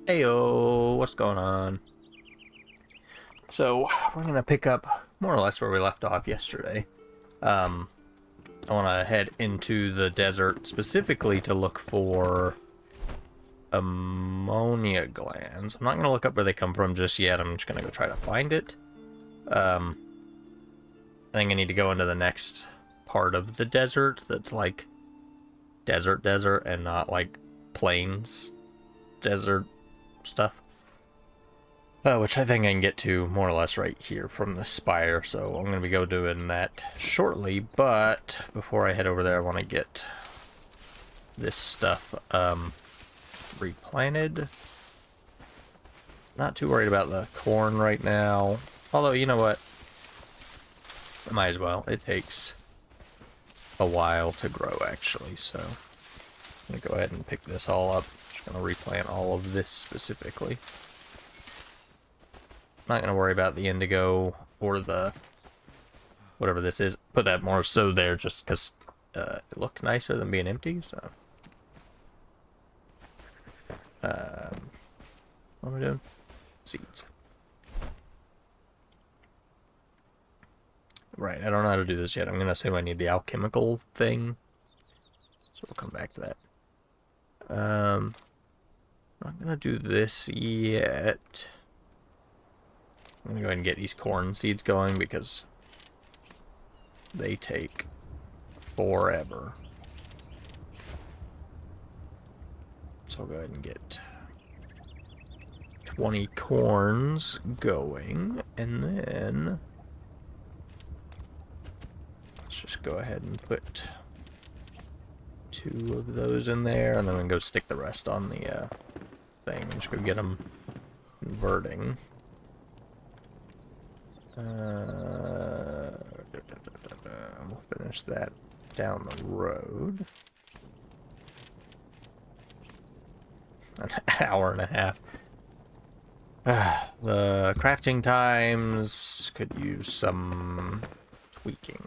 Heyo, what's going on? So, we're gonna pick up more or less where we left off yesterday. Um, I want to head into the desert specifically to look for ammonia glands. I'm not gonna look up where they come from just yet. I'm just gonna go try to find it. I think I need to go into the next part of the desert that's like desert, and not like plains desert stuff. Which I think I can get to more or less right here from the spire, so I'm going to go doing that shortly, but before I head over there, I want to get this stuff replanted. Not too worried about the corn right now, although, you know what, I might as well. It takes a while to grow, actually, so I'm going to go ahead and pick this all up. Just going to replant all of this specifically. Not going to worry about the indigo or the whatever this is. Put that more so there just because it looked nicer than being empty. So, what am I doing? Seeds. Right, I don't know how to do this yet. I'm going to assume I need the alchemical thing. So we'll come back to that. I'm not going to do this yet. I'm going to go ahead and get these corn seeds going because they take forever. So I'll go ahead and get 20 corns going, and then let's just go ahead and put 2 of those in there, and then we can go stick the rest on the thing and just go get them converting. We'll finish that down the road. An hour and a half. The crafting times could use some tweaking.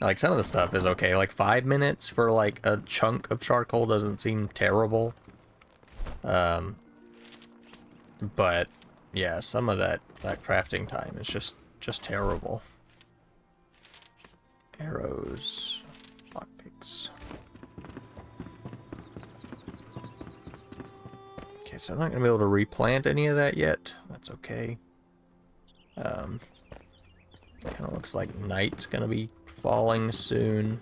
Like, some of the stuff is okay. Like, 5 minutes for, like, a chunk of charcoal doesn't seem terrible. But yeah, some of that crafting time is just terrible. Arrows, lockpicks. Okay, so I'm not gonna be able to replant any of that yet. That's okay. Kind of looks like night's gonna be falling soon.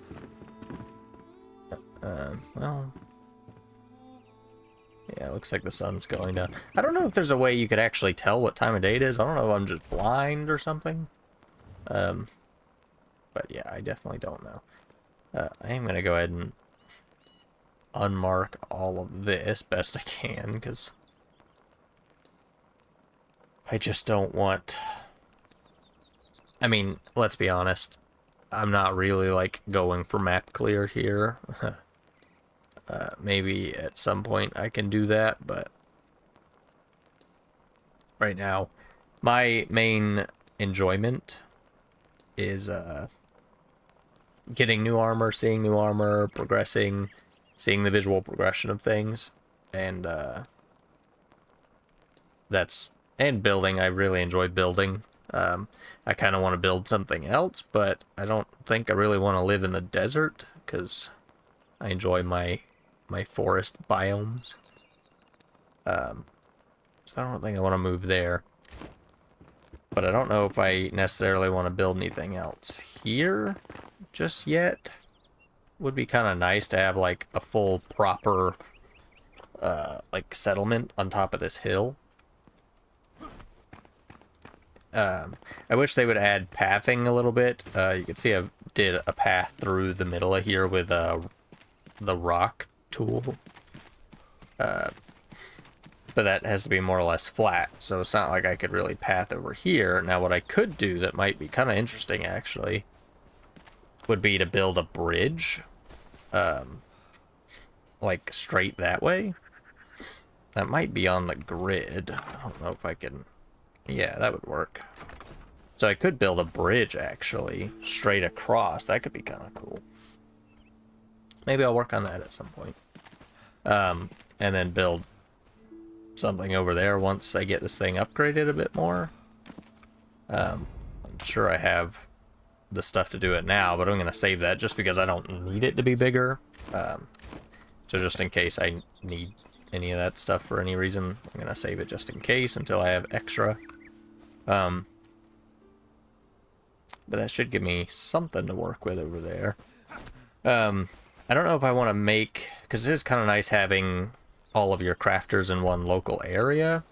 Well. Yeah, it looks like the sun's going down. I don't know if there's a way you could actually tell what time of day it is. I don't know if I'm just blind or something. But yeah, I definitely don't know. I am going to go ahead and unmark all of this best I can, because I just don't want... I mean, let's be honest. I'm not really, like, going for map clear here. Maybe at some point I can do that, but right now my main enjoyment is getting new armor, seeing new armor, progressing, seeing the visual progression of things, and and building. I really enjoy building. I kind of want to build something else, but I don't think I really want to live in the desert because I enjoy my forest biomes. So I don't think I want to move there. But I don't know if I necessarily want to build anything else here just yet. Would be kind of nice to have like a full proper like settlement on top of this hill. I wish they would add pathing a little bit. You can see I did a path through the middle of here with the rock tool, but that has to be more or less flat, so it's not like I could really path over here. Now what I could do that might be kind of interesting actually would be to build a bridge like straight that way. That might be on the grid. I don't know if I can... Yeah, that would work. So I could build a bridge actually straight across. That could be kind of cool. Maybe I'll work on that at some point. and then build something over there once I get this thing upgraded a bit more. I'm sure I have the stuff to do it now, but I'm going to save that just because I don't need it to be bigger. So just in case I need any of that stuff for any reason, I'm going to save it just in case until I have extra. But that should give me something to work with over there. I don't know if I want to make, because it is kind of nice having all of your crafters in one local area.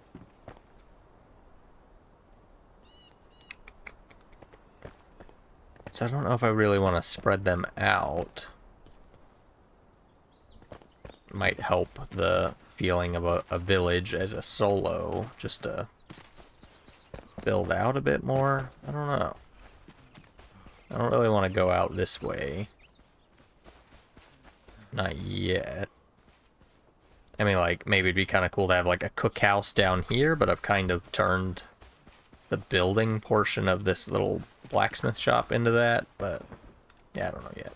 So I don't know if I really want to spread them out. Might help the feeling of a village as a solo, just to build out a bit more. I don't know. I don't really want to go out this way. Not yet. I mean, like, maybe it'd be kind of cool to have, like, a cookhouse down here, but I've kind of turned the building portion of this little blacksmith shop into that, but yeah, I don't know yet.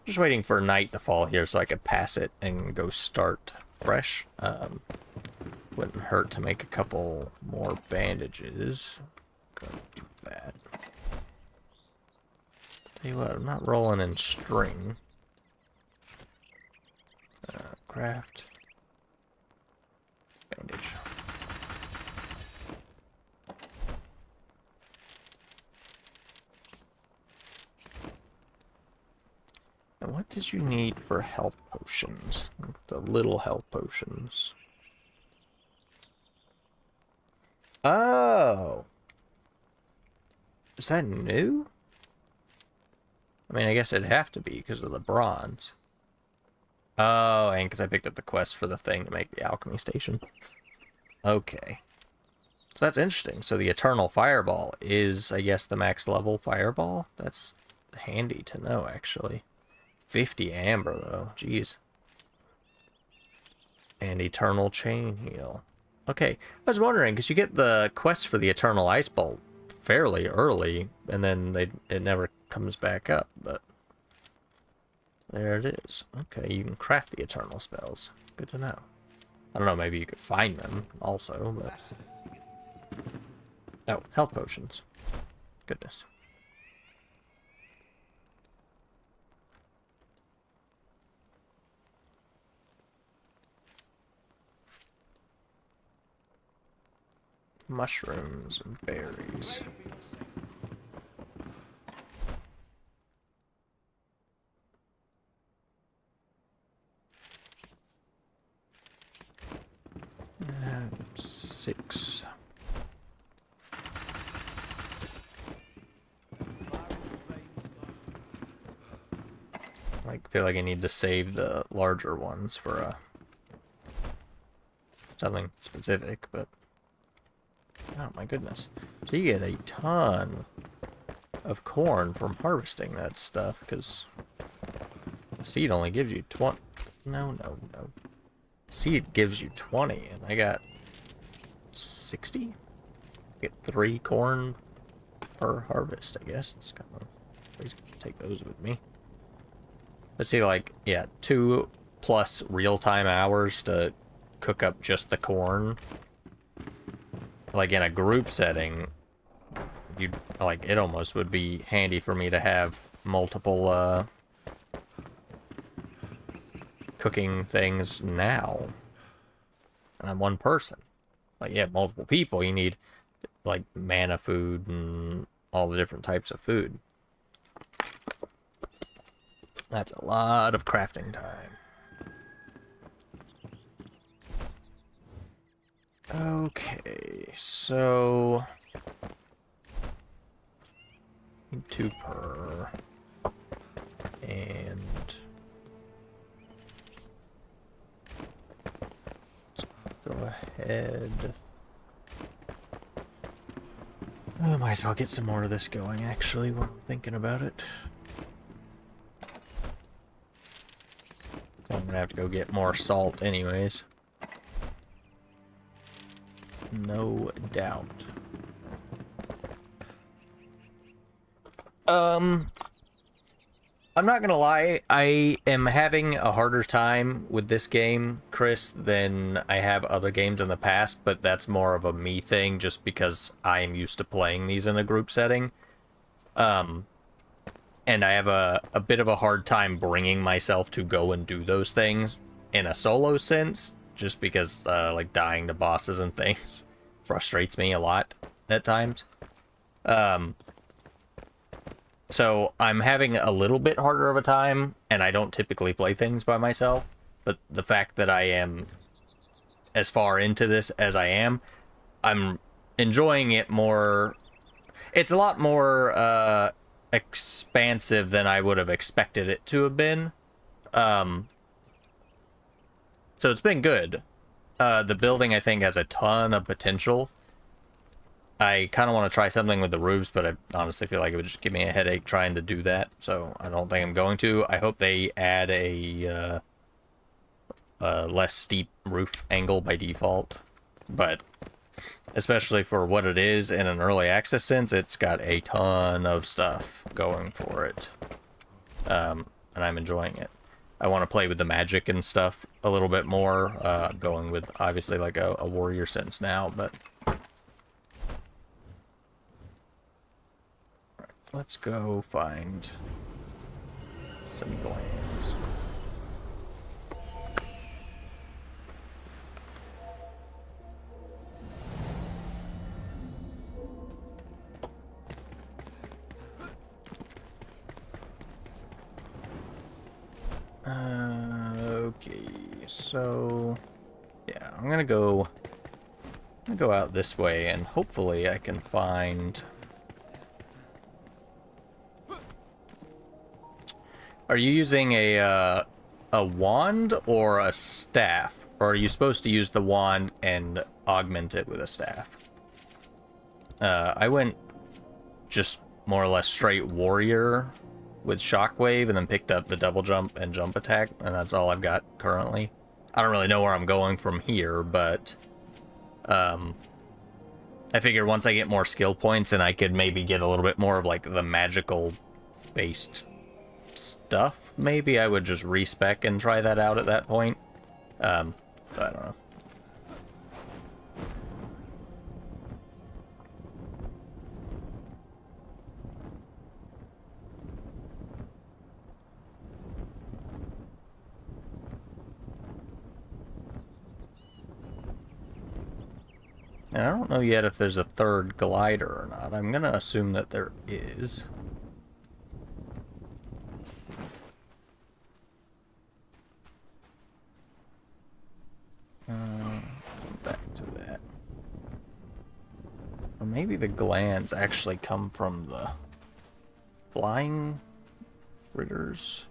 Just waiting for night to fall here so I could pass it and go start fresh. Wouldn't hurt to make a couple more bandages. Go do that. Tell you what, I'm not rolling in string. Craft. Bandage. And what did you need for health potions? The little health potions. Oh! Is that new? I mean, I guess it'd have to be because of the bronze. Oh, and because I picked up the quest for the thing to make the alchemy station. Okay. So that's interesting. So the Eternal Fireball is, I guess, the max level fireball? That's handy to know, actually. 50 amber, though. Jeez. And Eternal Chain Heal. Okay. I was wondering, because you get the quest for the Eternal Ice Bolt fairly early, and then it never comes back up, but there it is. Okay, you can craft the Eternal spells. Good to know. I don't know, maybe you could find them also, but... Oh, health potions. Goodness. Mushrooms and berries. Six. I feel like I need to save the larger ones for something specific, but oh my goodness. So you get a ton of corn from harvesting that stuff, because seed only gives you 20. No. Seed gives you 20, and I got 60? Get 3 corn per harvest, I guess. It's kind of crazy to take those with me. Let's see, like, yeah, 2 plus real-time hours to cook up just the corn. Like, in a group setting, you'd, like, it almost would be handy for me to have multiple, cooking things now. And I'm one person. Like, yeah, multiple people, you need, like, mana food and all the different types of food. That's a lot of crafting time. Okay, so... 2 per... And... Go ahead. I might as well get some more of this going, actually, while I'm thinking about it. I'm gonna have to go get more salt anyways. No doubt. I'm not gonna lie, I am having a harder time with this game, Chris, than I have other games in the past, but that's more of a me thing just because I am used to playing these in a group setting. Um, and I have a bit of a hard time bringing myself to go and do those things in a solo sense, just because like dying to bosses and things frustrates me a lot at times. So I'm having a little bit harder of a time, and I don't typically play things by myself, but the fact that I am as far into this as I am, I'm enjoying it more. It's a lot more expansive than I would have expected it to have been. So it's been good. The building, I think, has a ton of potential. I kind of want to try something with the roofs, but I honestly feel like it would just give me a headache trying to do that, so I don't think I'm going to. I hope they add a less steep roof angle by default, but especially for what it is in an early access sense, it's got a ton of stuff going for it, and I'm enjoying it. I want to play with the magic and stuff a little bit more, going with obviously like a warrior sense now, but let's go find some glands. Okay, so yeah, I'm gonna go out this way, and hopefully I can find. Are you using a wand or a staff? Or are you supposed to use the wand and augment it with a staff? I went just more or less straight warrior with shockwave and then picked up the double jump and jump attack, and that's all I've got currently. I don't really know where I'm going from here, but I figured once I get more skill points and I could maybe get a little bit more of like the magical based stuff, maybe I would just respec and try that out at that point. I don't know. And I don't know yet if there's a third glider or not. I'm gonna assume that there is. Back to that. Or maybe the glands actually come from the flying fritters.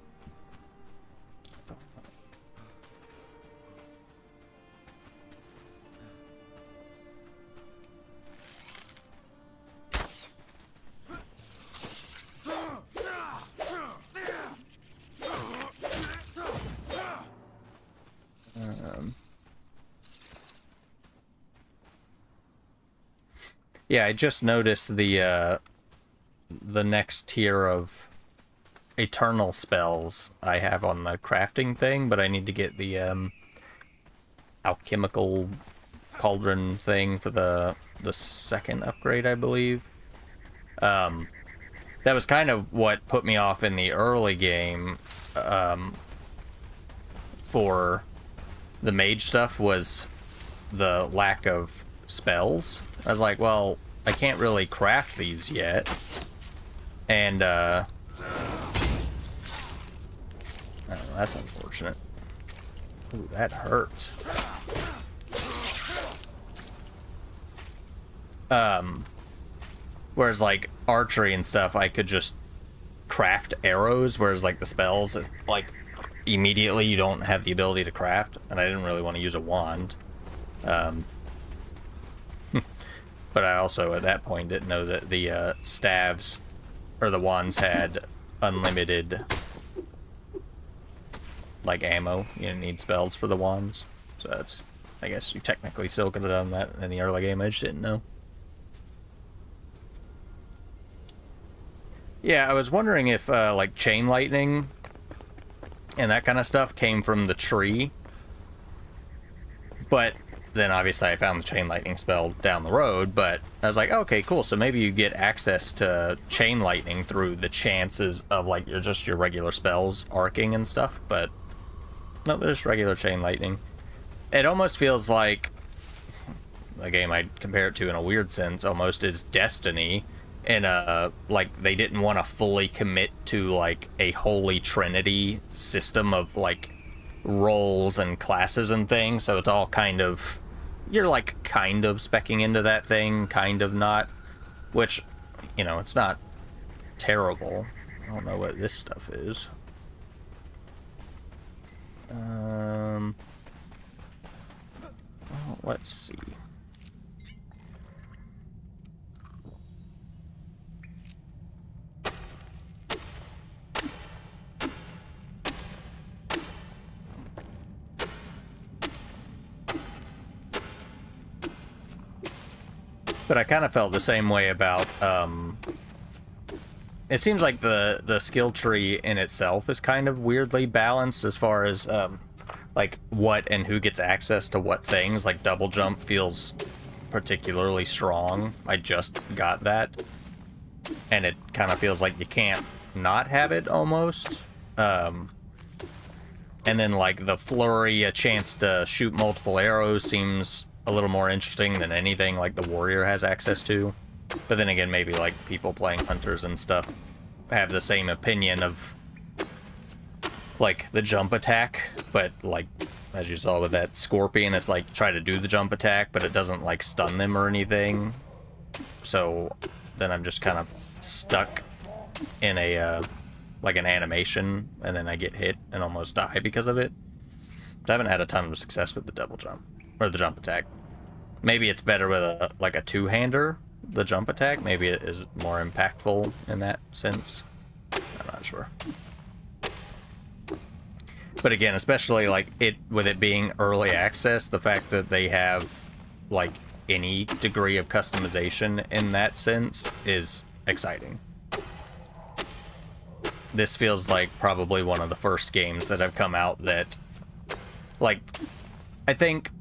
Yeah, I just noticed the next tier of eternal spells I have on the crafting thing, but I need to get the alchemical cauldron thing for the second upgrade, I believe. That was kind of what put me off in the early game for the mage stuff, was the lack of spells. I was like, well, I can't really craft these yet. And, oh, that's unfortunate. Ooh, that hurts. Whereas, like, archery and stuff, I could just craft arrows, whereas, like, the spells, like, immediately you don't have the ability to craft, and I didn't really want to use a wand. But I also, at that point, didn't know that the staves, or the wands, had unlimited, like, ammo. You didn't need spells for the wands. So that's, I guess you technically still could have done that in the early game, I just didn't know. Yeah, I was wondering if, like, chain lightning and that kind of stuff came from the tree. But then, obviously, I found the chain lightning spell down the road, but I was like, okay, cool, so maybe you get access to chain lightning through the chances of, like, your regular spells arcing and stuff, but no, there's regular chain lightning. It almost feels like a game I'd compare it to in a weird sense almost is Destiny, in a, like, they didn't want to fully commit to, like, a holy trinity system of, like, roles and classes and things, so it's all kind of, you're, like, kind of speccing into that thing, kind of not, which, you know, it's not terrible. I don't know what this stuff is. Well, let's see. But I kind of felt the same way about, it seems like the skill tree in itself is kind of weirdly balanced as far as, like, what and who gets access to what things. Like, double jump feels particularly strong. I just got that. And it kind of feels like you can't not have it, almost. And then, like, the flurry, a chance to shoot multiple arrows seems a little more interesting than anything like the warrior has access to. But then again, maybe like people playing hunters and stuff have the same opinion of like the jump attack, but like as you saw with that scorpion, it's like try to do the jump attack, but it doesn't like stun them or anything. So then I'm just kind of stuck in a like an animation, and then I get hit and almost die because of it. But I haven't had a ton of success with the double jump. Or the jump attack. Maybe it's better with a like a two-hander, the jump attack. Maybe it is more impactful in that sense. I'm not sure. But again, especially like it with it being early access, the fact that they have like any degree of customization in that sense is exciting. This feels like probably one of the first games that have come out that, like, I think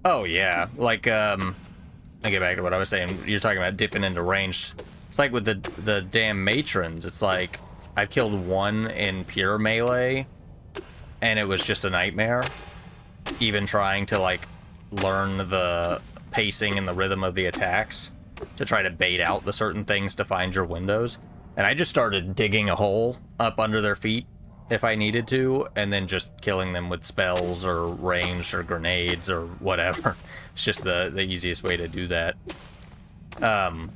oh yeah, like, I get back to what I was saying, you're talking about dipping into ranged. It's like with the damn matrons, it's like, I've killed one in pure melee, and it was just a nightmare. Even trying to, like, learn the pacing and the rhythm of the attacks, to try to bait out the certain things to find your windows. And I just started digging a hole up under their feet, if I needed to, and then just killing them with spells or range or grenades or whatever. It's just the easiest way to do that. But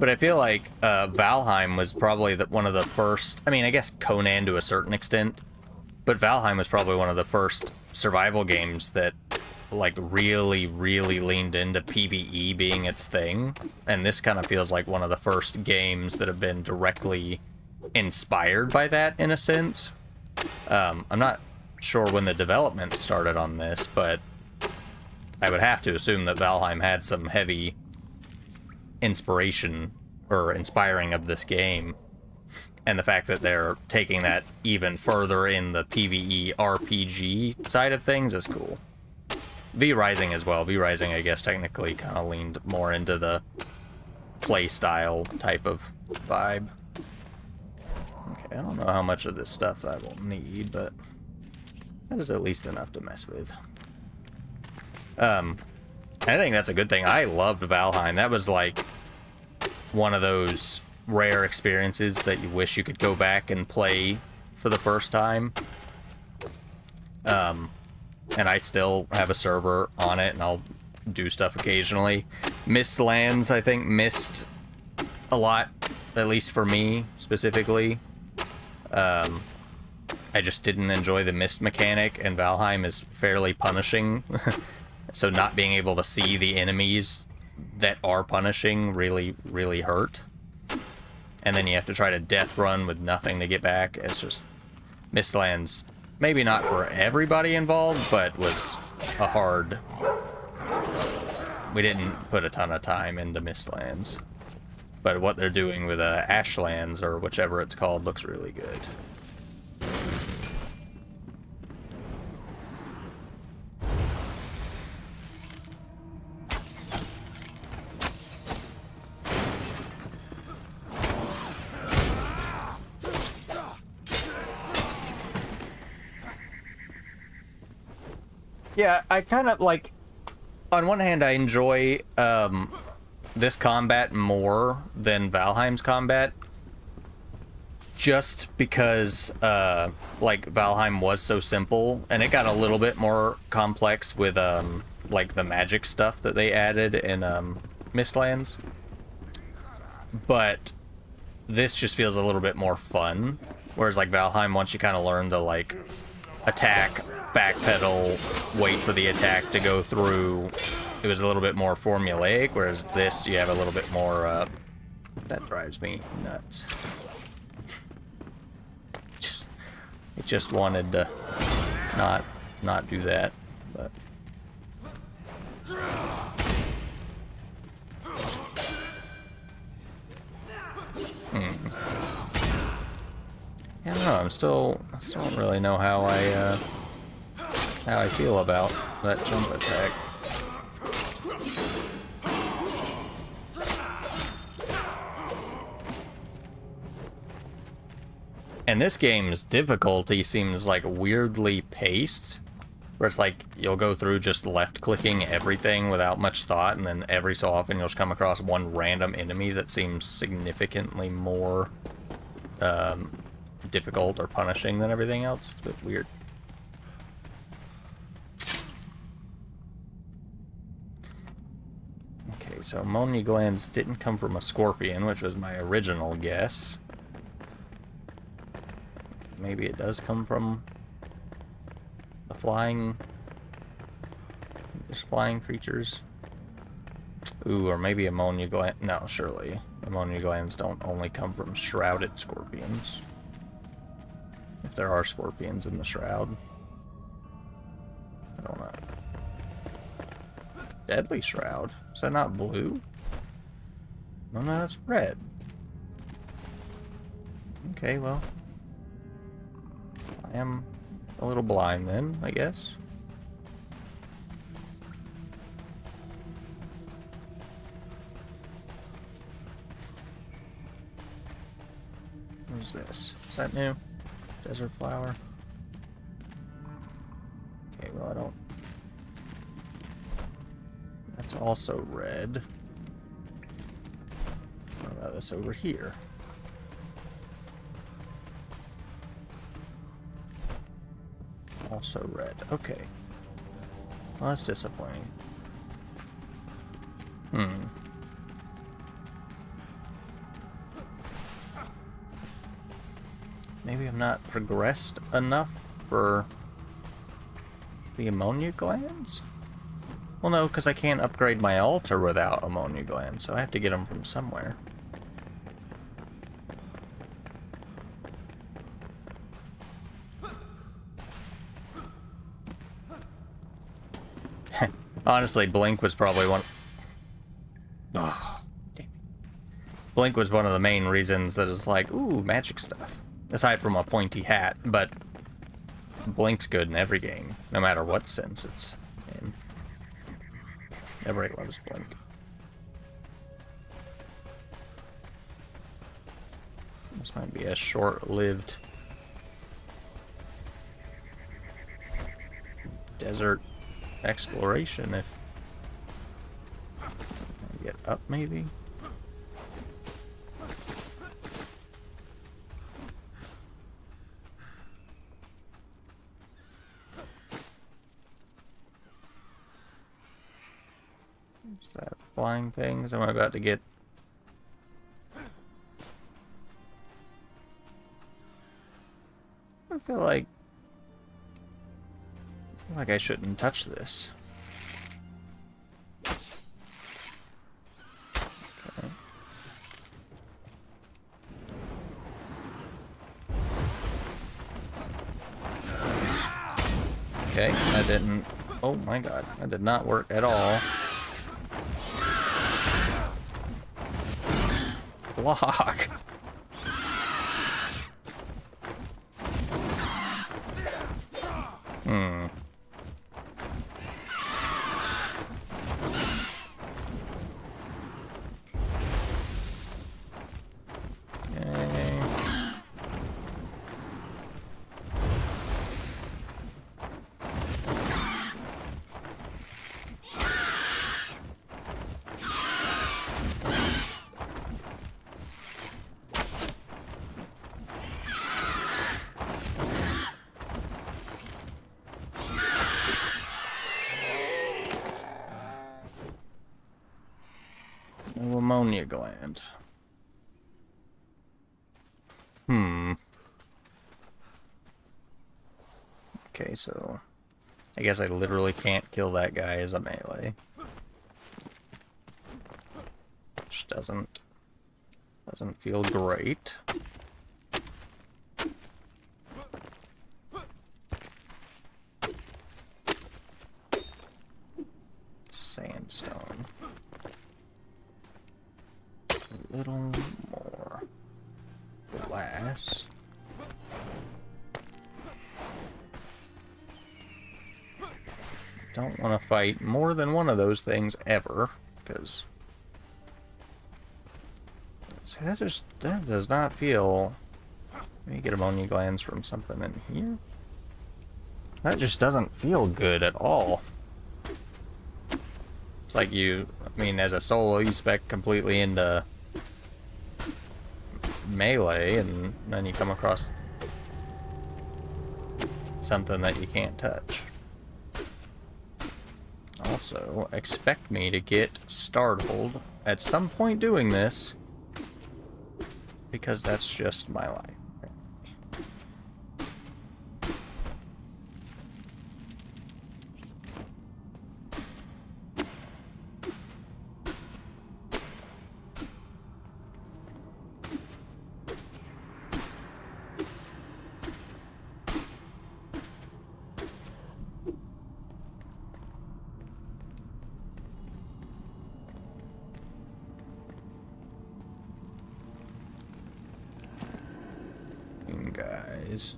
I feel like Valheim was probably one of the first, I mean, I guess Conan to a certain extent, but Valheim was probably one of the first survival games that like really leaned into PvE being its thing. And this kind of feels like one of the first games that have been directly inspired by that in a sense. I'm not sure when the development started on this, but I would have to assume that Valheim had some heavy inspiration or inspiring of this game, and the fact that they're taking that even further in the PvE RPG side of things is cool. V Rising as well. V Rising, I guess, technically kind of leaned more into the play style type of vibe. Okay, I don't know how much of this stuff I will need, but that is at least enough to mess with. I think that's a good thing. I loved Valheim. That was like one of those rare experiences that you wish you could go back and play for the first time. And I still have a server on it, and I'll do stuff occasionally. Mistlands, I think, missed a lot, at least for me, specifically. I just didn't enjoy the mist mechanic, and Valheim is fairly punishing. So not being able to see the enemies that are punishing really hurt. And then you have to try to death run with nothing to get back. It's just... Mistlands, maybe not for everybody involved, but was a hard... We didn't put a ton of time into Mistlands. But what they're doing with Ashlands, or whichever it's called, looks really good. Yeah, I kind of like... On one hand, I enjoy this combat more than Valheim's combat, just because like Valheim was so simple, and it got a little bit more complex with like the magic stuff that they added in Mistlands. But this just feels a little bit more fun, whereas like Valheim, once you kind of learn to like attack, backpedal, wait for the attack to go through, it was a little bit more formulaic, whereas this, you have a little bit more, that drives me nuts. It just wanted to not do that, but... I don't know, I still don't really know how I feel about that jump attack. And this game's difficulty seems like weirdly paced, where it's like you'll go through just left-clicking everything without much thought, and then every so often you'll just come across one random enemy that seems significantly more difficult or punishing than everything else. It's a bit weird. Okay, so ammonia glands didn't come from a scorpion, which was my original guess. Maybe it does come from the flying... There's flying creatures. Ooh, or maybe ammonia gland... No, surely. Ammonia glands don't only come from shrouded scorpions. If there are scorpions in the shroud. I don't know. Deadly shroud. Is that not blue? No, that's red. Okay, well... I am a little blind then, I guess. What is this? Is that new? Desert flower? Okay, well I don't... That's also red. What about this over here? Also red. Okay. Well, that's disappointing. Maybe I'm not progressed enough for the ammonia glands? Well, no, because I can't upgrade my altar without ammonia glands, so I have to get them from somewhere. Honestly, Blink was probably one... Oh, damn it. Blink was one of the main reasons that it's like, ooh, magic stuff. Aside from a pointy hat, but Blink's good in every game, no matter what sense it's in. Everybody loves Blink. This might be a short-lived desert exploration if I get up, maybe. Is that flying things? Am I about to get... I feel like I shouldn't touch this. Okay. Okay, that didn't... Oh my god, that did not work at all. block. Hmm. Okay. No ammonia gland. Hmm. Okay, so I guess I literally can't kill that guy as a melee. Which doesn't feel great. Sandstone. A little more glass. Don't want to fight more than one of those things ever, because see, that does not feel. Let me get ammonia glands from something in here. That just doesn't feel good at all. It's like I mean, as a solo, you spec completely into melee, and then you come across something that you can't touch. Also, expect me to get startled at some point doing this, because that's just my life. Guys.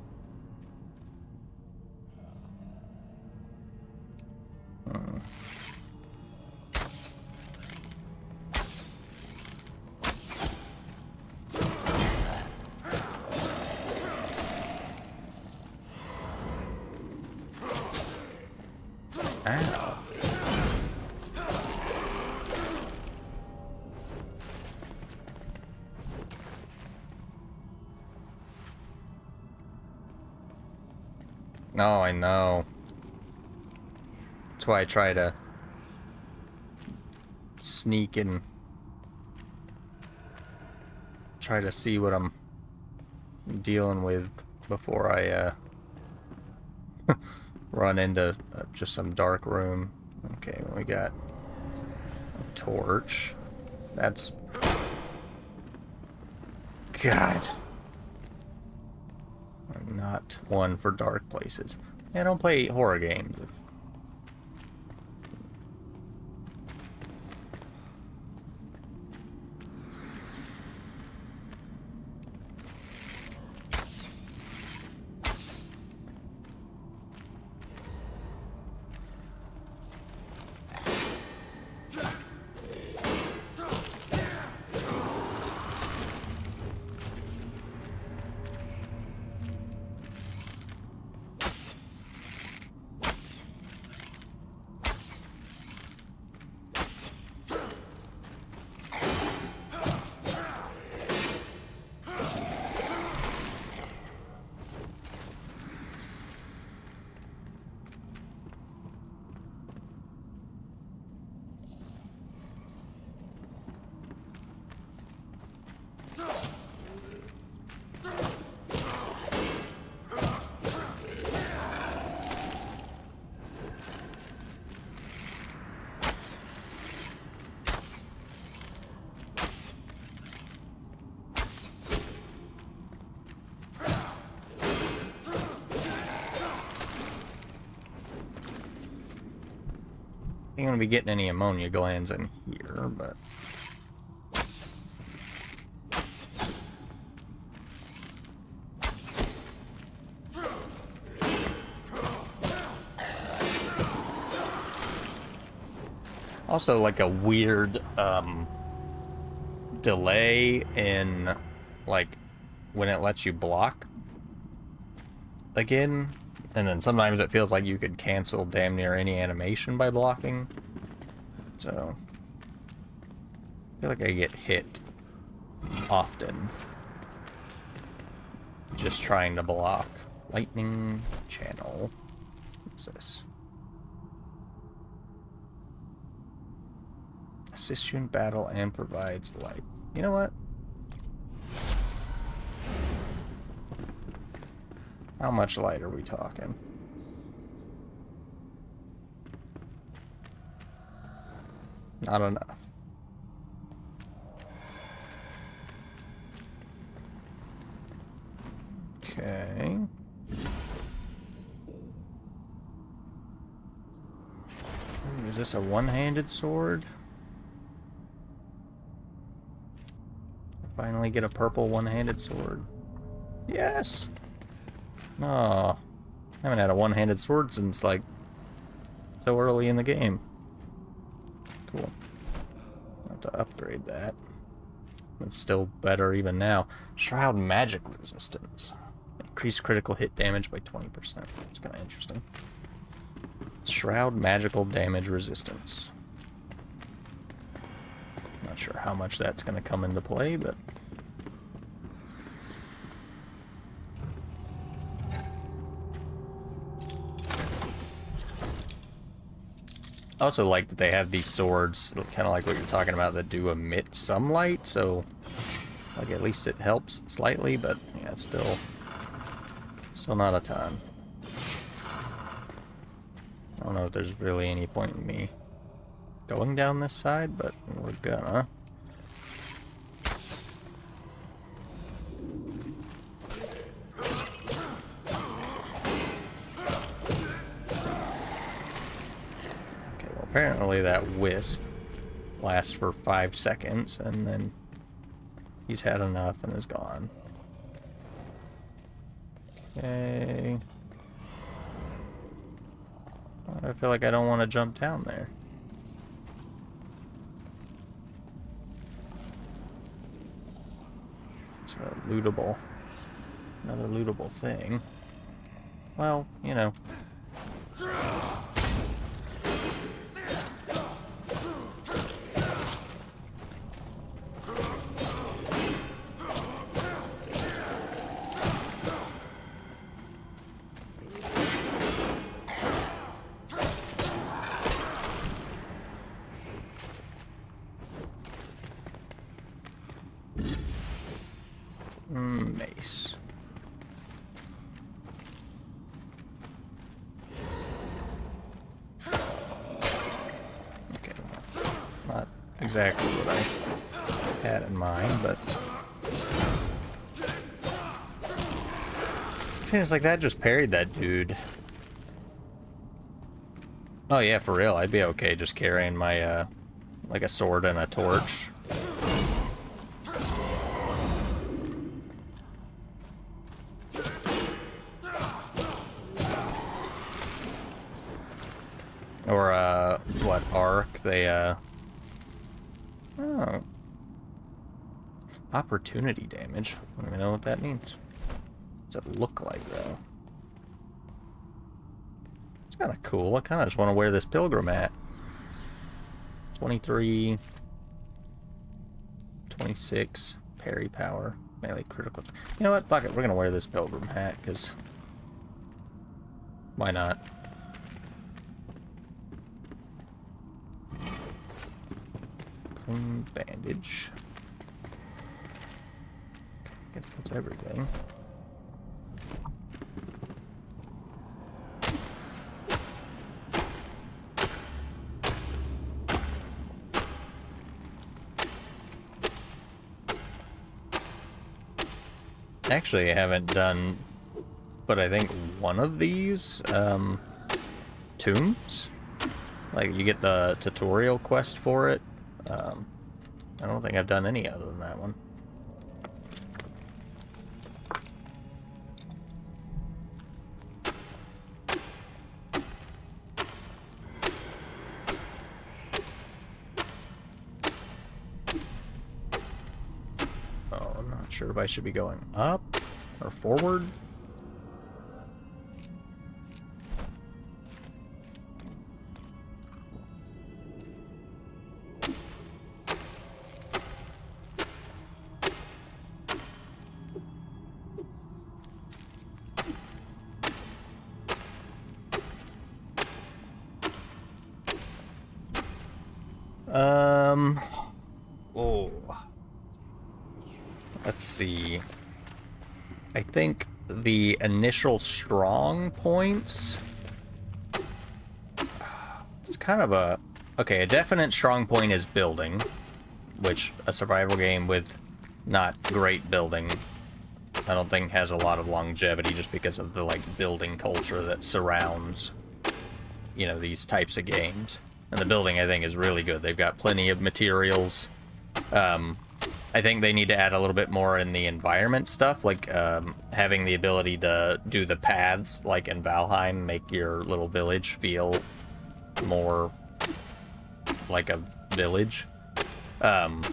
Ow. No, I know. That's why I try to sneak and try to see what I'm dealing with before I run into just some dark room. Okay, we got a torch. That's... God. I'm not one for dark places. I don't play horror games. I'm gonna be getting any ammonia glands in here, but Also, like a weird delay in like when it lets you block again, and then sometimes it feels like you could cancel damn near any animation by blocking. So I feel like I get hit often just trying to block. Lightning channel. What's this? Assists you in battle and provides light. You know what? How much light are we talking? Not enough. Okay. Ooh, is this a one-handed sword? Finally get a purple one-handed sword. Yes! Oh, I haven't had a one-handed sword since, like, so early in the game. Cool. I'll have to upgrade that. It's still better even now. Shroud magic resistance. Increase critical hit damage by 20%. It's kind of interesting. Shroud magical damage resistance. Not sure how much that's going to come into play, but... I also like that they have these swords, kind of like what you're talking about, that do emit some light, so like at least it helps slightly, but yeah, it's still not a ton. I don't know if there's really any point in me going down this side, but we're gonna. Apparently that wisp lasts for 5 seconds, and then he's had enough and is gone. Okay. I feel like I don't want to jump down there. It's a lootable. Another lootable thing. Well, you know. Mace. Okay, not exactly what I had in mind, but seems like that just parried that dude. Oh yeah, for real, I'd be okay just carrying my like a sword and a torch. Or, what, arc? They, oh. Opportunity damage. I don't even know what that means. What's it look like, though? It's kind of cool. I kind of just want to wear this pilgrim hat. 23... 26... Parry power. Melee critical... You know what? Fuck it. We're gonna wear this pilgrim hat, because... Why not? Clean bandage. I guess that's everything. Actually, I haven't done, but I think one of these tombs, like you get the tutorial quest for it. I don't think I've done any other than that one. sure if I should be going up or forward. Oh. Let's see. I think the initial strong points... It's kind of a... Okay, a definite strong point is building, which a survival game with not great building, I don't think has a lot of longevity just because of the, like, building culture that surrounds, you know, these types of games. And the building, I think, is really good. They've got plenty of materials. I think they need to add a little bit more in the environment stuff, like having the ability to do the paths, like in Valheim, make your little village feel more like a village. And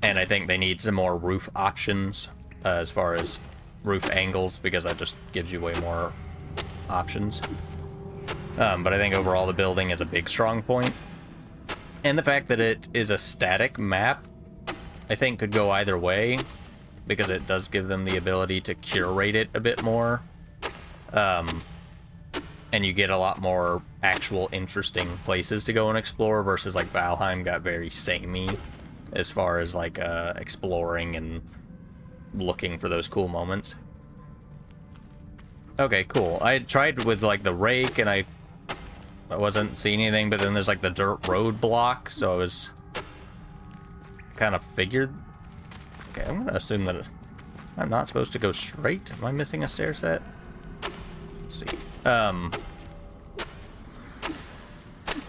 I think they need some more roof options as far as roof angles, because that just gives you way more options. But I think overall the building is a big strong point. And the fact that it is a static map, I think could go either way, because it does give them the ability to curate it a bit more. And you get a lot more actual interesting places to go and explore, versus like Valheim got very samey as far as like exploring and looking for those cool moments. Okay, cool. I tried with like the rake and I wasn't seeing anything, but then there's like the dirt road block, so I was kind of figured. Okay, I'm gonna assume that I'm not supposed to go straight. Am I missing a stair set? Let's see.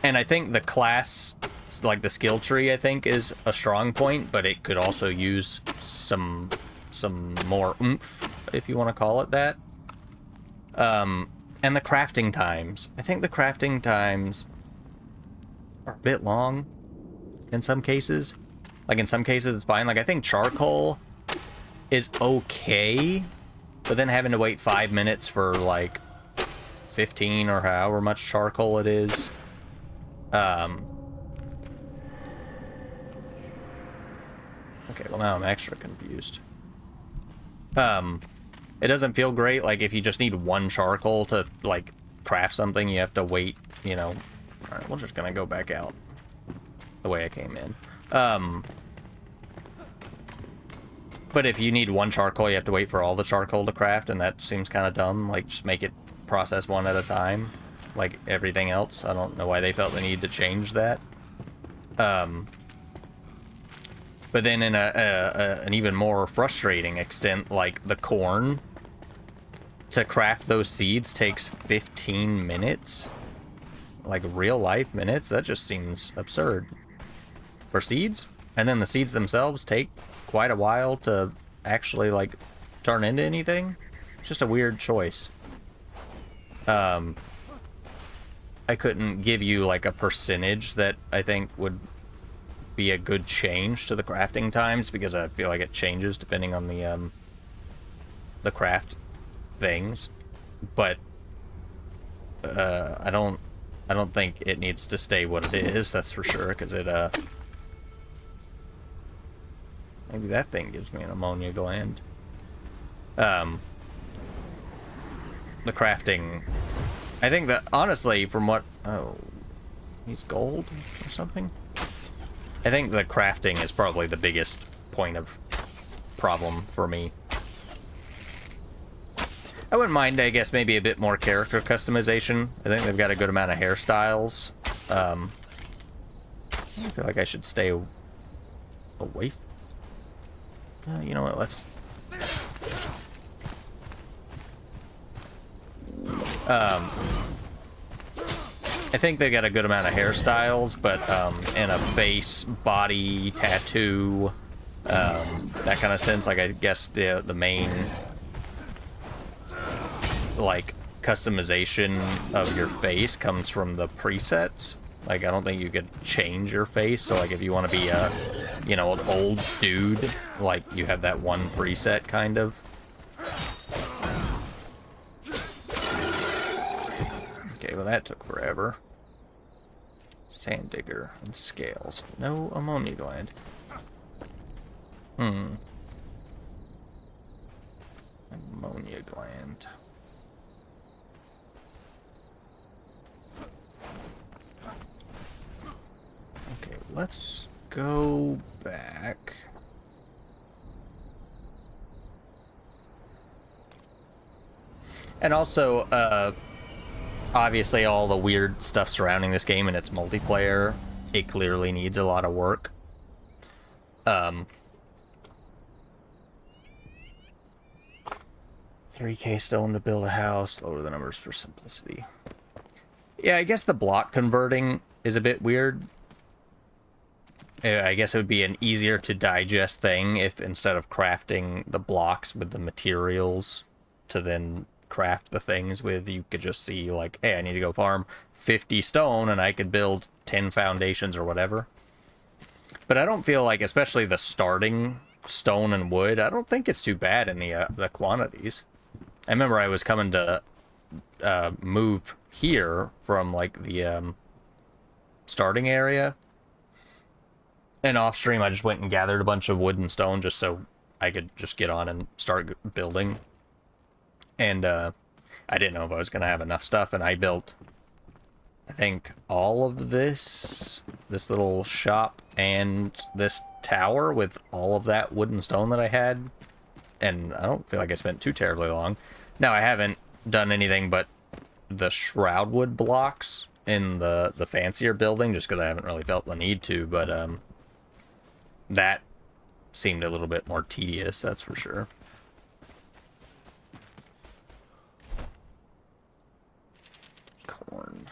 And I think the class, like the skill tree, I think is a strong point, but it could also use some more oomph, if you want to call it that. And the crafting times. I think the crafting times are a bit long in some cases. Like, in some cases, it's fine. Like, I think charcoal is okay, but then having to wait 5 minutes for, like, 15 or however much charcoal it is. Okay, well, now I'm extra confused. It doesn't feel great. Like, if you just need one charcoal to, like, craft something, you have to wait, you know. Alright, we're just gonna go back out the way I came in. But if you need one charcoal, you have to wait for all the charcoal to craft, and that seems kind of dumb. Like, just make it process one at a time, like everything else. I don't know why they felt the need to change that. But then in an even more frustrating extent, like the corn, to craft those seeds takes 15 minutes. Like real life minutes. That just seems absurd. For seeds? And then the seeds themselves take quite a while to actually like turn into anything. It's just a weird choice. I couldn't give you like a percentage that I think would be a good change to the crafting times, because I feel like it changes depending on the craft things. But I don't think it needs to stay what it is, that's for sure, because it maybe that thing gives me an ammonia gland. The crafting, I think that honestly, from what, oh, he's gold or something. I think the crafting is probably the biggest point of problem for me. I wouldn't mind, I guess, maybe a bit more character customization. I think they've got a good amount of hairstyles. I feel like I should stay away. You know what, let's... I think they got a good amount of hairstyles, but in a face, body, tattoo, that kind of sense. Like, I guess the main, like, customization of your face comes from the presets. Like, I don't think you could change your face. So, like, if you want to be a, you know, an old dude, like you have that one preset kind of. Okay, well that took forever. Sand digger and scales. No ammonia gland. Ammonia gland. Okay, let's go back. And also, obviously all the weird stuff surrounding this game and its multiplayer, it clearly needs a lot of work. 3K stone to build a house, lower the numbers for simplicity. Yeah, I guess the block converting is a bit weird. I guess it would be an easier to digest thing if instead of crafting the blocks with the materials to then craft the things with, you could just see like, hey, I need to go farm 50 stone and I could build 10 foundations or whatever. But I don't feel like, especially the starting stone and wood, I don't think it's too bad in the quantities. I remember I was coming to move here from like the starting area, and off stream I just went and gathered a bunch of wood and stone just so I could just get on and start building. And I didn't know if I was gonna have enough stuff, and I built, I think, all of this little shop and this tower with all of that wood and stone that I had, and I don't feel like I spent too terribly long. Now, I haven't done anything but the Enshrouded blocks in the fancier building, just because I haven't really felt the need to, but that seemed a little bit more tedious, that's for sure. Corn.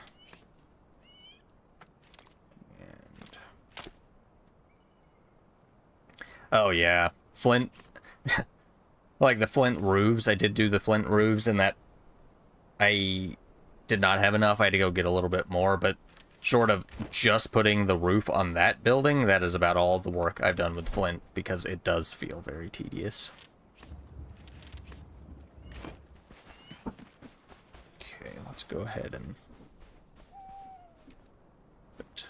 And... oh yeah, flint. Like the flint roofs, I did do the flint roofs, and that I did not have enough. I had to go get a little bit more, but short of just putting the roof on that building, that is about all the work I've done with flint, because it does feel very tedious. Okay, let's go ahead and put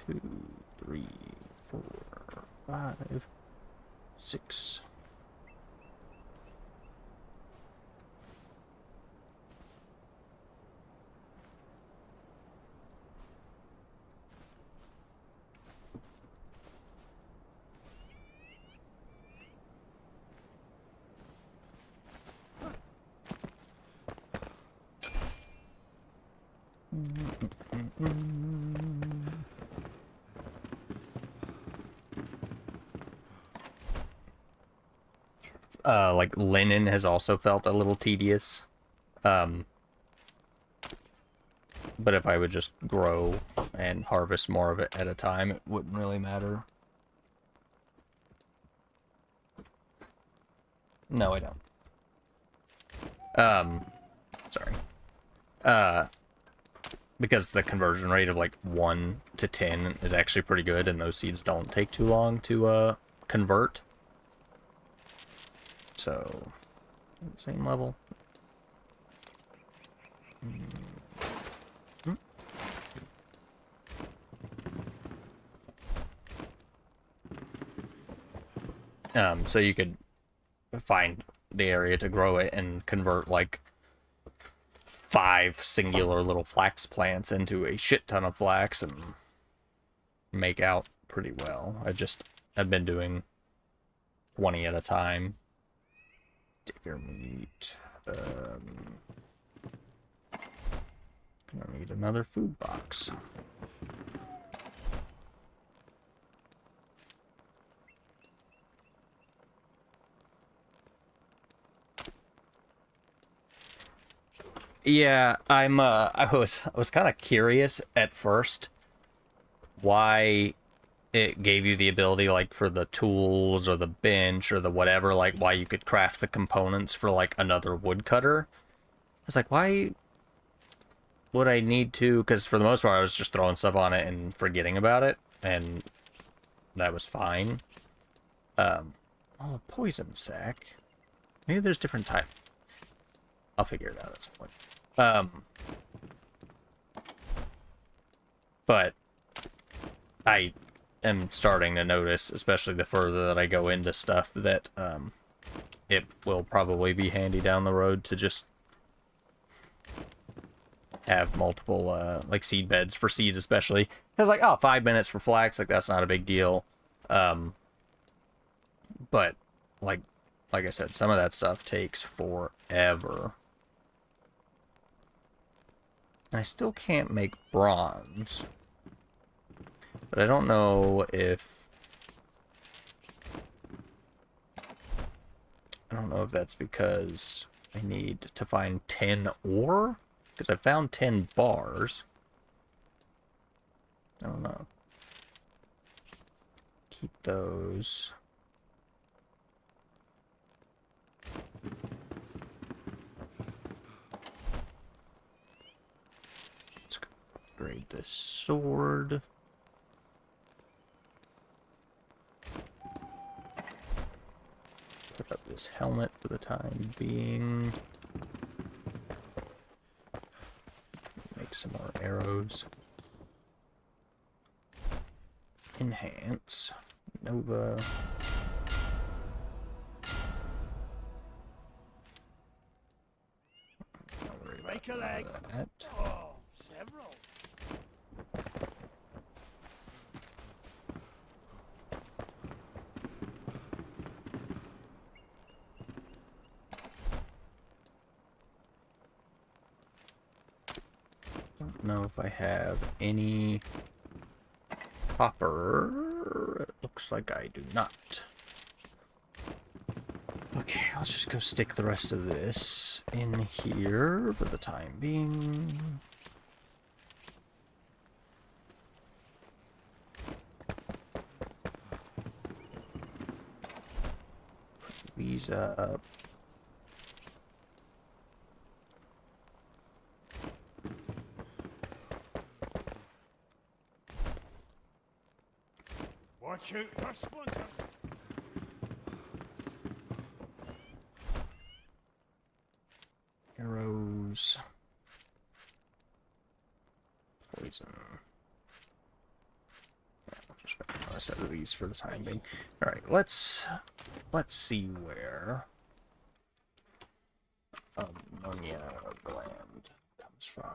2, 3, 4, 5, 6. Like linen has also felt a little tedious. But if I would just grow and harvest more of it at a time, it wouldn't really matter. No, I don't. Sorry. Because the conversion rate of like 1 to 10 is actually pretty good, and those seeds don't take too long to convert. So, same level. So you could find the area to grow it and convert like 5 singular little flax plants into a shit ton of flax and make out pretty well. I've been doing 20 at a time. Digger meat. I need another food box. Yeah, I was kind of curious at first why it gave you the ability, like, for the tools or the bench or the whatever, like, why you could craft the components for, like, another woodcutter. I was like, why would I need to? Because for the most part, I was just throwing stuff on it and forgetting about it. And that was fine. Oh, a poison sac. Maybe there's different types. I'll figure it out at some point. But I am starting to notice, especially the further that I go into stuff, that it will probably be handy down the road to just have multiple like seed beds for seeds, especially because like 5 minutes for flax, like that's not a big deal. But like I said, some of that stuff takes forever. And I still can't make bronze. But I don't know if... I don't know if that's because I need to find 10 ore? Because I found 10 bars. I don't know. Keep those. Let's upgrade this sword. Put up this helmet for the time being. Make some more arrows. Enhance. Nova. Break a leg. That. Oh, several. Don't know if I have any copper. It looks like I do not. Okay, let's just go stick the rest of this in here for the time being. Put these up. Watch out for splinters. Arrows. Poison. I'll just make another set of these for the time being. Alright, let's see where ammonia gland comes from.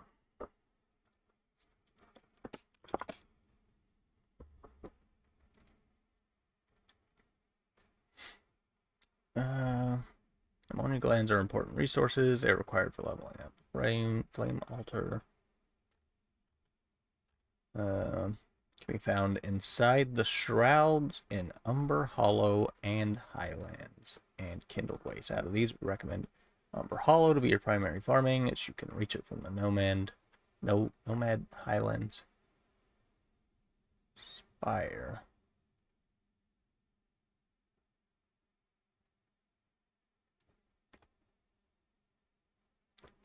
Ammonia glands are important resources. They're required for leveling up. Flame altar. Can be found inside the shrouds in Umber Hollow and Highlands and Kindled Waste. Out of these, we recommend Umber Hollow to be your primary farming, as you can reach it from the Nomad Highlands. Spire.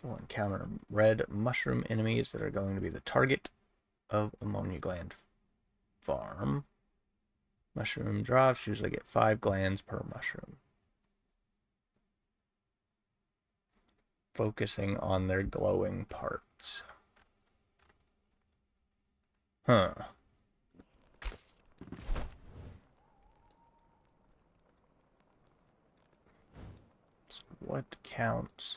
Will encounter red mushroom enemies that are going to be the target of ammonia gland farm. Mushroom drops usually get 5 glands per mushroom. Focusing on their glowing parts. Huh. So what counts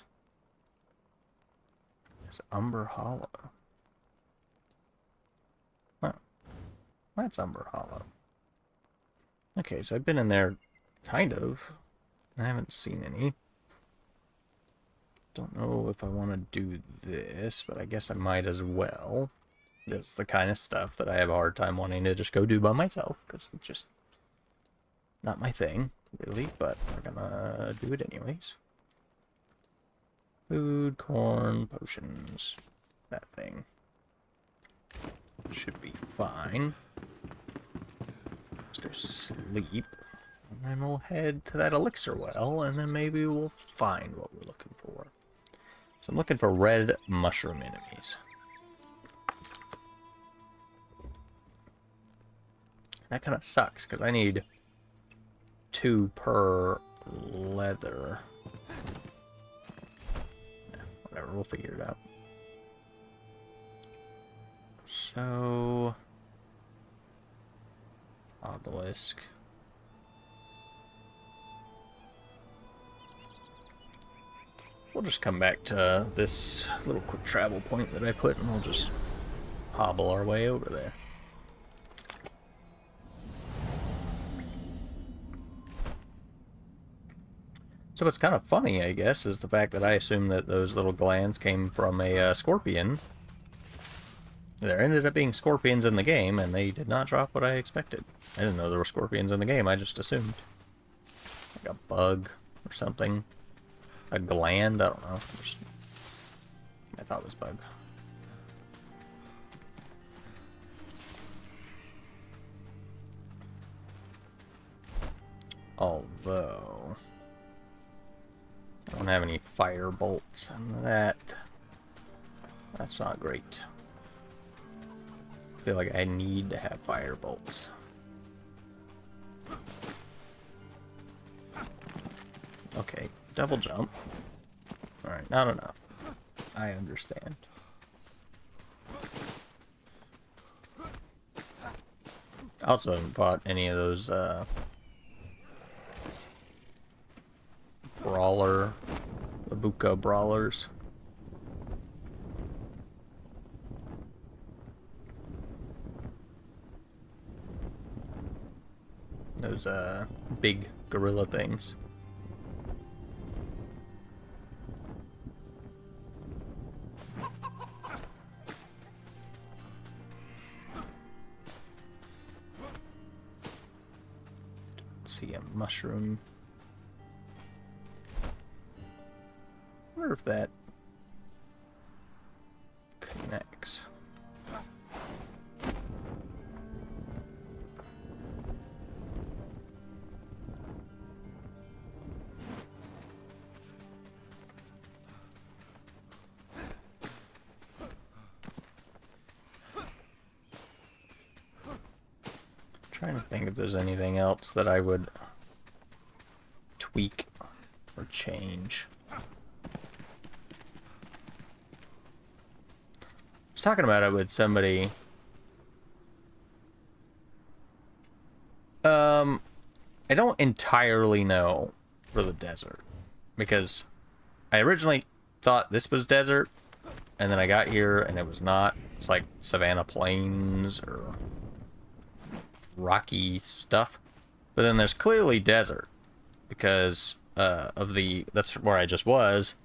as Umber Hollow? Huh. That's Umber Hollow. Okay, so I've been in there, kind of. I haven't seen any. Don't know if I want to do this, but I guess I might as well. It's the kind of stuff that I have a hard time wanting to just go do by myself, because it's just not my thing, really, but we're gonna do it anyways. Food, corn, potions, that thing. Should be fine. Let's go sleep. And then we'll head to that elixir well, and then maybe we'll find what we're looking for. So I'm looking for red mushroom enemies. That kind of sucks, because I need 2 per leather. Yeah, whatever, we'll figure it out. So... obelisk. We'll just come back to this little quick travel point that I put, and we'll just hobble our way over there. So what's kind of funny, I guess, is the fact that I assumed that those little glands came from a scorpion. There ended up being scorpions in the game, and they did not drop what I expected. I didn't know there were scorpions in the game, I just assumed. Like a bug or something. A gland? I don't know. I thought it was bug. Although... I don't have any fire bolts, and that's not great. I feel like I need to have fire bolts. Okay, double jump. Alright, not enough. I understand. I also haven't bought any of those brawler, Labuka brawlers. Those big gorilla things. See a mushroom. I wonder if that connects. Trying to think if there's anything else that I would tweak or change. I was talking about it with somebody. I don't entirely know for the desert, because I originally thought this was desert, and then I got here and it was not. It's like savanna plains or rocky stuff, but then there's clearly desert because that's where I just was.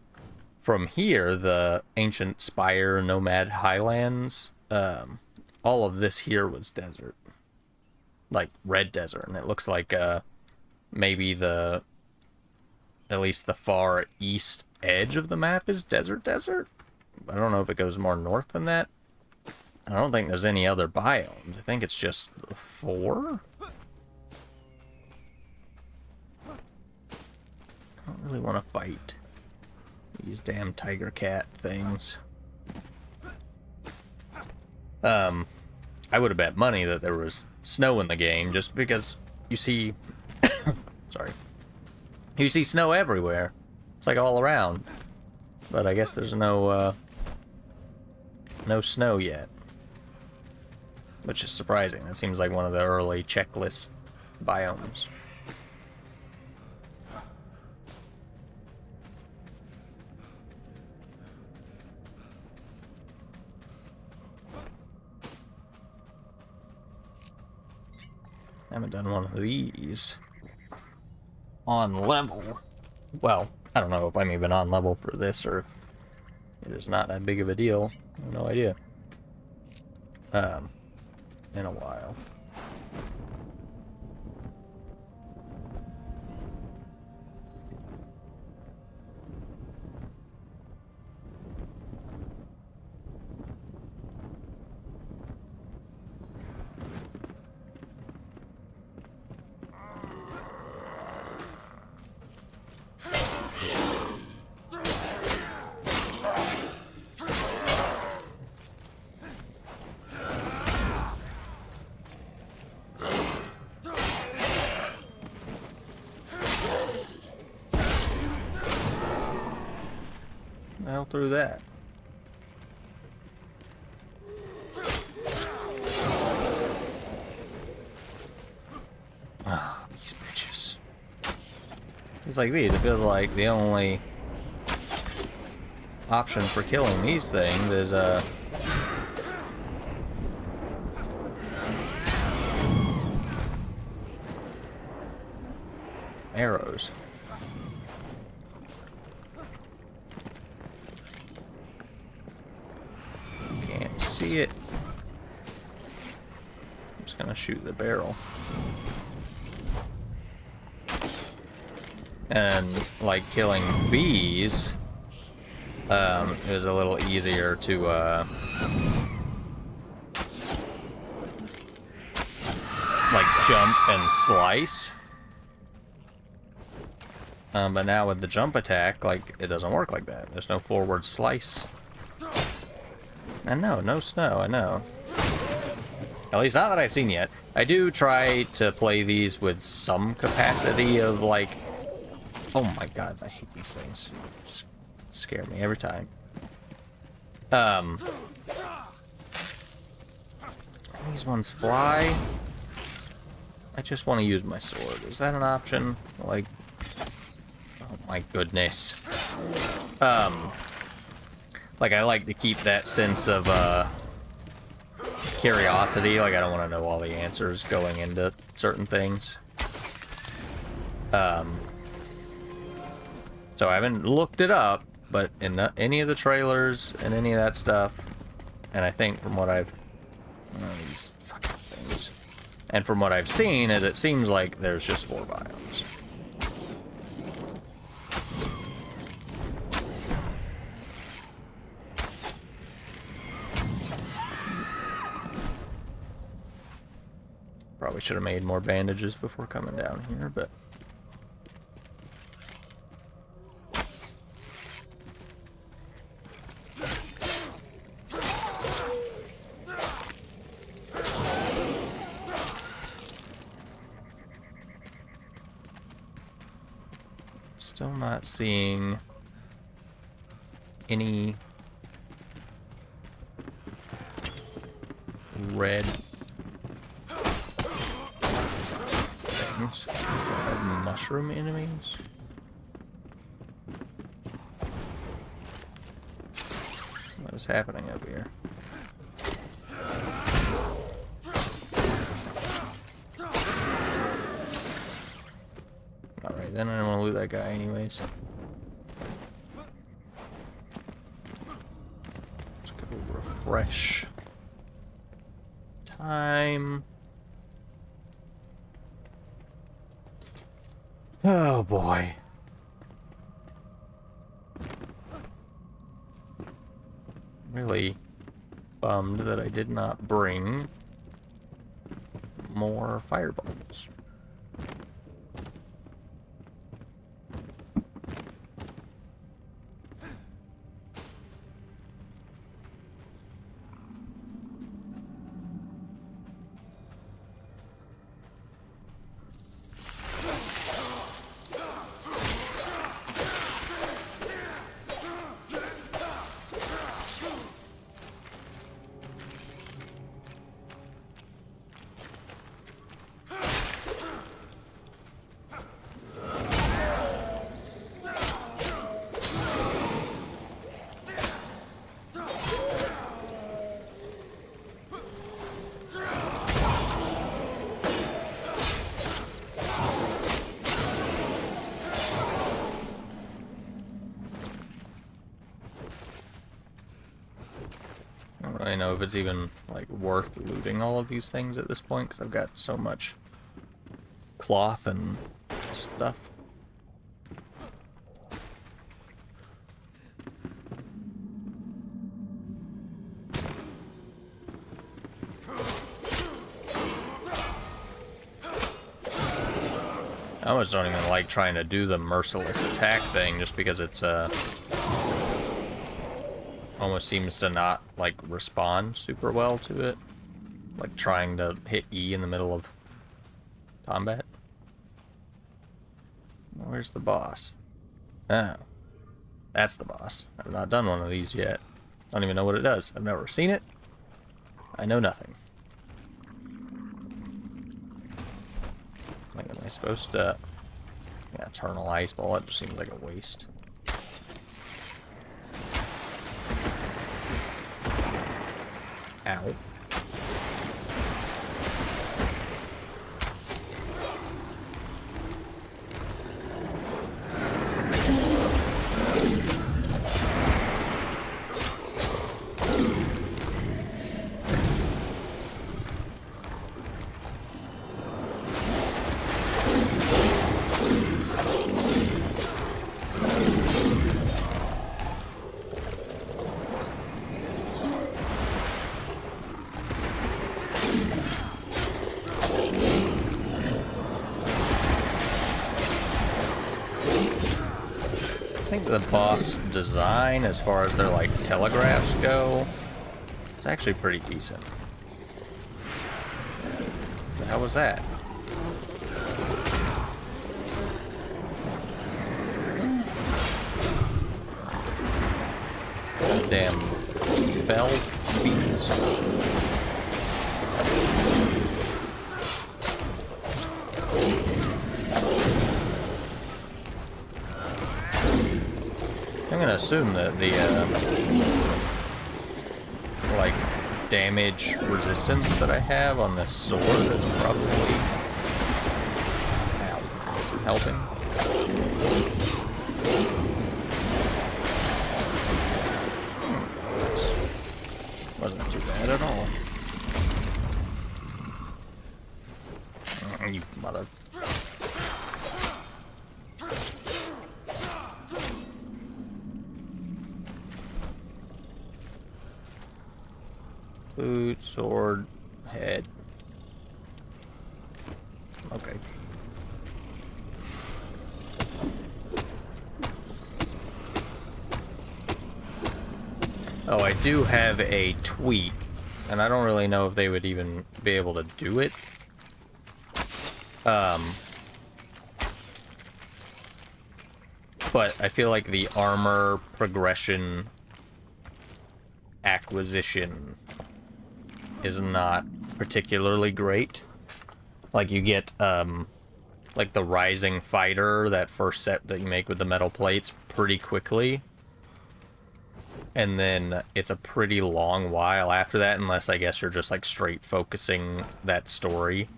From here, the ancient Spire Nomad Highlands, all of this here was desert, like red desert, and it looks like maybe at least the far east edge of the map is desert. I don't know if it goes more north than that. I don't think there's any other biomes. I think it's just 4. I don't really want to fight these damn tiger cat things. I would have bet money that there was snow in the game, just because you see sorry. You see snow everywhere. It's like all around. But I guess there's no snow yet. Which is surprising. That seems like one of the early checklist biomes. I haven't done one of these on level. Well, I don't know if I'm even on level for this, or if it is not that big of a deal. I have no idea. In a while. hell through that? Ah, these bitches. It's like these. It feels like the only option for killing these things is arrows. Can't see it. I'm just gonna shoot the barrel. And like killing bees, it was a little easier to like jump and slice. But now with the jump attack, like, it doesn't work like that. There's no forward slice. I know, no snow, I know. At least not that I've seen yet. I do try to play these with some capacity of, like... Oh my god, I hate these things. Scare me every time. These ones fly. I just want to use my sword. Is that an option? Like... Oh my goodness. Like, I like to keep that sense of, curiosity. Like, I don't want to know all the answers going into certain things. So I haven't looked it up, but in any of the trailers and any of that stuff, and I think from what I've... these fucking things. And from what I've seen, is it seems like there's just 4 biomes. Probably should have made more bandages before coming down here, but... Still not seeing any red things. Red mushroom enemies. What is happening up here? Alright, then I don't want to loot that guy anyways. Let's go refresh. Time. Oh boy. Really bummed that I did not bring more fireballs. I don't really know if it's even, like, worth looting all of these things at this point, because I've got so much cloth and stuff. I almost don't even like trying to do the merciless attack thing, just because it's, almost seems to not, like, respond super well to it. Like, trying to hit E in the middle of combat. Where's the boss? Oh. That's the boss. I've not done one of these yet. I don't even know what it does. I've never seen it. I know nothing. Like, am I supposed to... Yeah, Eternal Ice Ball. That just seems like a waste. Ow. I think the boss design, as far as their like telegraphs go, is actually pretty decent. What the hell was that? Those damn bell beats. I'm gonna assume that the like damage resistance that I have on this sword is probably helping. Wasn't too bad at all. You mother. Boot, sword, head. Okay. Oh, I do have a tweak, and I don't really know if they would even be able to do it. But I feel like the armor progression acquisition is not particularly great. Like, you get, like the Rising Fighter, that first set that you make with the metal plates, pretty quickly. And then it's a pretty long while after that, unless I guess you're just, like, straight focusing that story,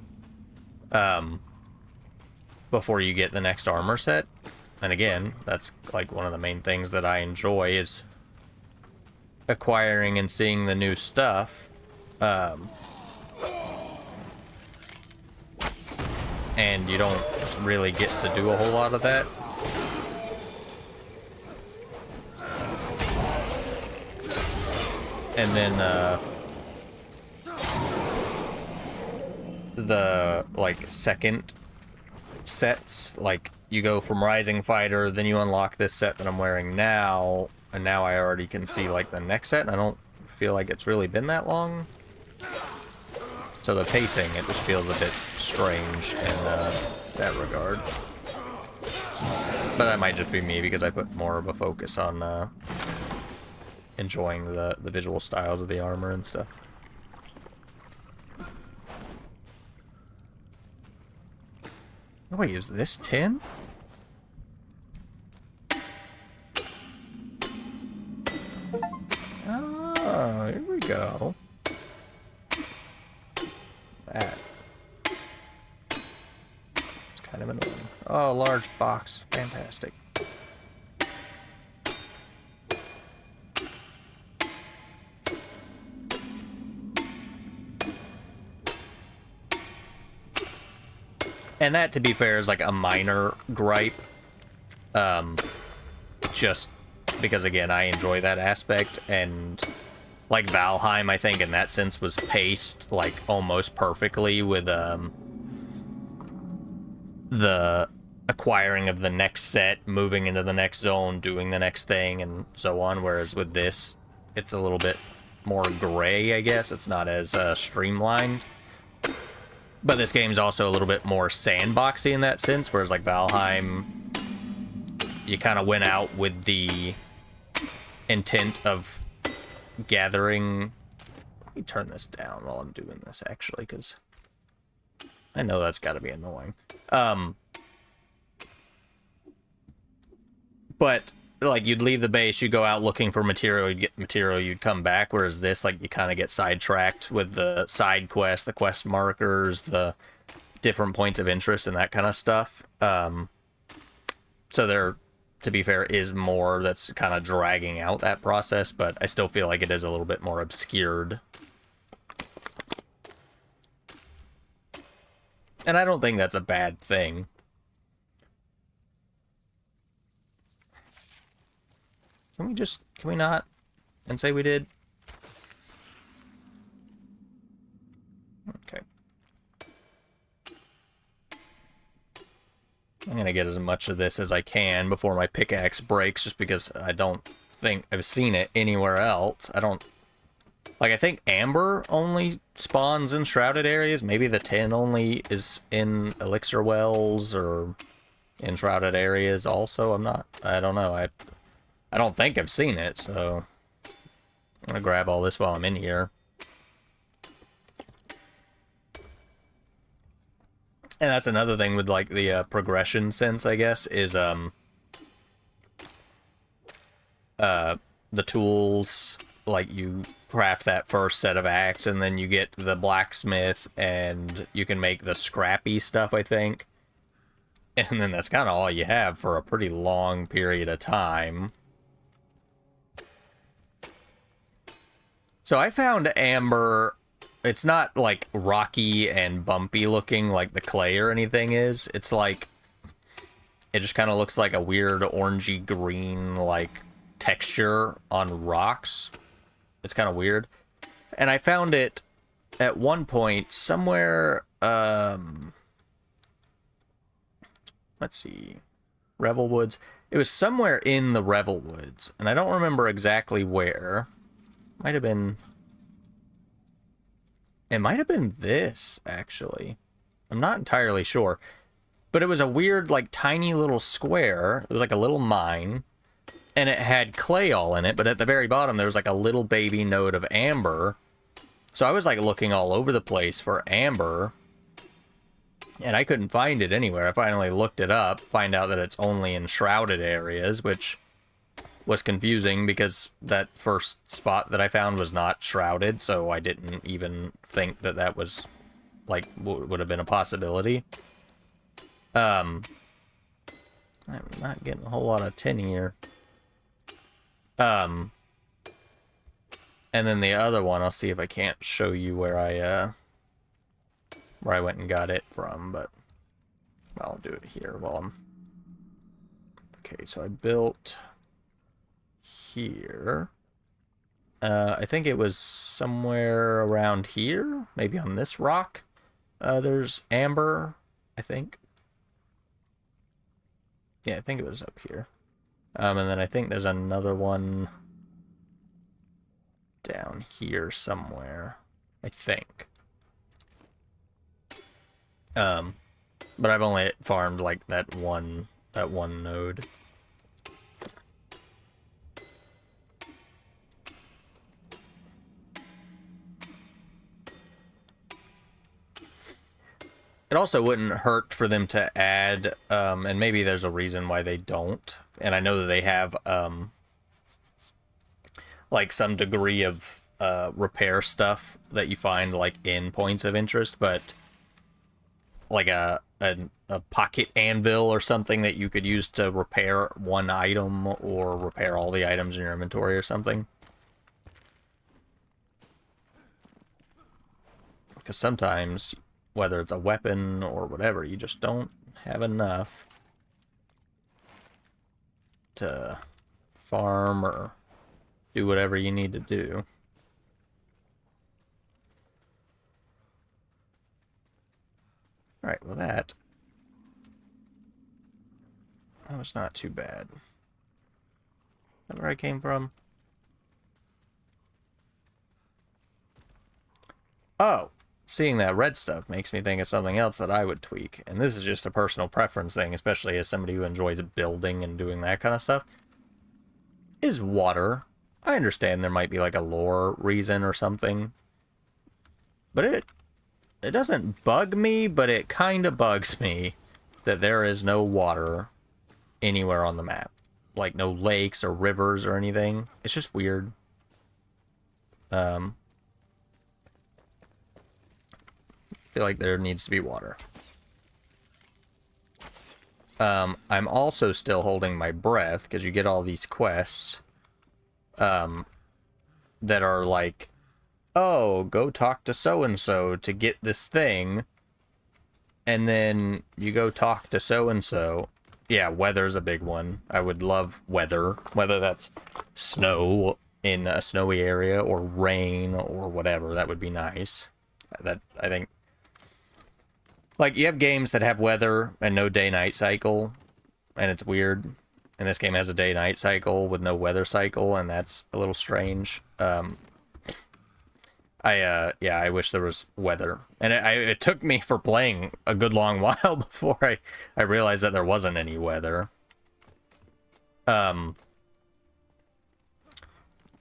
before you get the next armor set. And again, that's, like, one of the main things that I enjoy, is acquiring and seeing the new stuff. And you don't really get to do a whole lot of that. And then, the, like, second sets, like, you go from Rising Fighter, then you unlock this set that I'm wearing now, and now I already can see, like, the next set, and I don't feel like it's really been that long. So the pacing, it just feels a bit strange in that regard. But that might just be me, because I put more of a focus on enjoying the visual styles of the armor and stuff. Oh, wait, is this tin? Oh, here we go. That. It's kind of annoying. Oh, large box. Fantastic. And that, to be fair, is like a minor gripe. Just because, again, I enjoy that aspect, and like Valheim, I think in that sense was paced like almost perfectly with the acquiring of the next set, moving into the next zone, doing the next thing, and so on. Whereas with this, it's a little bit more gray, I guess. It's not as streamlined. But this game's also a little bit more sandboxy in that sense, whereas like Valheim, you kind of went out with the intent of gathering. Let me turn this down while I'm doing this, actually, because I know that's got to be annoying. But like, you'd leave the base, you go out looking for material, you'd get material, you'd come back. Whereas this, like, you kind of get sidetracked with the side quests, the quest markers, the different points of interest, and that kind of stuff. So there, to be fair, is more that's kind of dragging out that process, but I still feel like it is a little bit more obscured. And I don't think that's a bad thing. Can we not, and say we did? Okay. I'm gonna get as much of this as I can before my pickaxe breaks, just because I don't think I've seen it anywhere else. I think Amber only spawns in Enshrouded areas. Maybe the tin only is in Elixir Wells or Enshrouded areas also. I don't know. I don't think I've seen it, so I'm gonna grab all this while I'm in here. And that's another thing with, like, the progression sense, I guess, is the tools. Like, you craft that first set of axe, and then you get the blacksmith, and you can make the scrappy stuff, I think. And then that's kind of all you have for a pretty long period of time. So I found Amber. It's not, like, rocky and bumpy looking like the clay or anything is. It's like, it just kind of looks like a weird orangey green, like, texture on rocks. It's kind of weird. And I found it at one point somewhere, let's see, Revel Woods. It was somewhere in the Revel Woods, and I don't remember exactly where. Might have been... It might have been this, actually. I'm not entirely sure. But it was a weird, like, tiny little square. It was like a little mine. And it had clay all in it, but at the very bottom there was, like, a little baby node of amber. So I was, like, looking all over the place for amber. And I couldn't find it anywhere. I finally looked it up, find out that it's only in shrouded areas, which was confusing because that first spot that I found was not shrouded, so I didn't even think that that was, like, would have been a possibility. I'm not getting a whole lot of tin here. And then the other one, I'll see if I can't show you where I went and got it from, but I'll do it here while I'm... Okay, so I built... here. I think it was somewhere around here, maybe on this rock. There's amber, I think. Yeah, I think it was up here. And then I think there's another one down here somewhere, I think. But I've only farmed, like, that one node. It also wouldn't hurt for them to add, and maybe there's a reason why they don't, and I know that they have, like, some degree of repair stuff that you find, like, in points of interest, but like a pocket anvil or something that you could use to repair one item or repair all the items in your inventory or something. Because sometimes, whether it's a weapon or whatever, you just don't have enough to farm or do whatever you need to do. Alright, well that was not too bad. Is that where I came from? Oh! Seeing that red stuff makes me think of something else that I would tweak. And this is just a personal preference thing, especially as somebody who enjoys building and doing that kind of stuff. Is water. I understand there might be like a lore reason or something, but it doesn't bug me, but it kind of bugs me that there is no water anywhere on the map. Like no lakes or rivers or anything. It's just weird. I feel like there needs to be water. I'm also still holding my breath because you get all these quests that are like, oh, go talk to so-and-so to get this thing. And then you go talk to so-and-so. Yeah, weather's a big one. I would love weather, whether that's snow in a snowy area or rain or whatever. That would be nice. That, I think, like, you have games that have weather and no day-night cycle, and it's weird. And this game has a day-night cycle with no weather cycle, and that's a little strange. Yeah, I wish there was weather. And it took me for playing a good long while before I realized that there wasn't any weather. But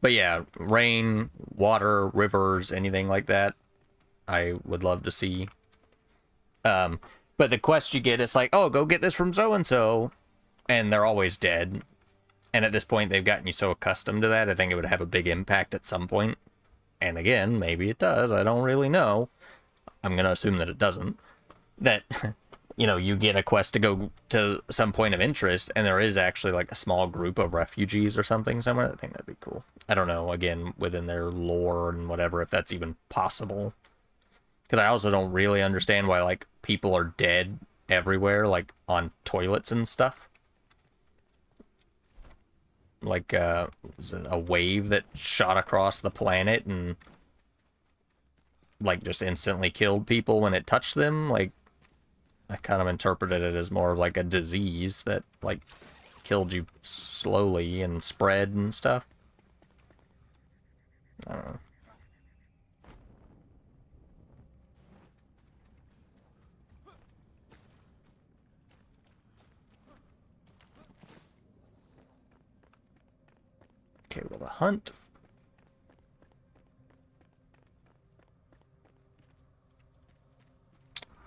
yeah, rain, water, rivers, anything like that, I would love to see. But the quest you get, it's like, oh, go get this from so-and-so, and they're always dead. And at this point, they've gotten you so accustomed to that, I think it would have a big impact at some point. And again, maybe it does. I don't really know. I'm going to assume that it doesn't. That, you know, you get a quest to go to some point of interest, and there is actually like a small group of refugees or something somewhere. I think that'd be cool. I don't know, again, within their lore and whatever, if that's even possible. Because I also don't really understand why, like, people are dead everywhere, like, on toilets and stuff. Like, was it a wave that shot across the planet and, like, just instantly killed people when it touched them? Like, I kind of interpreted it as more of, like, a disease that, like, killed you slowly and spread and stuff. I don't know. Okay, well, the hunt.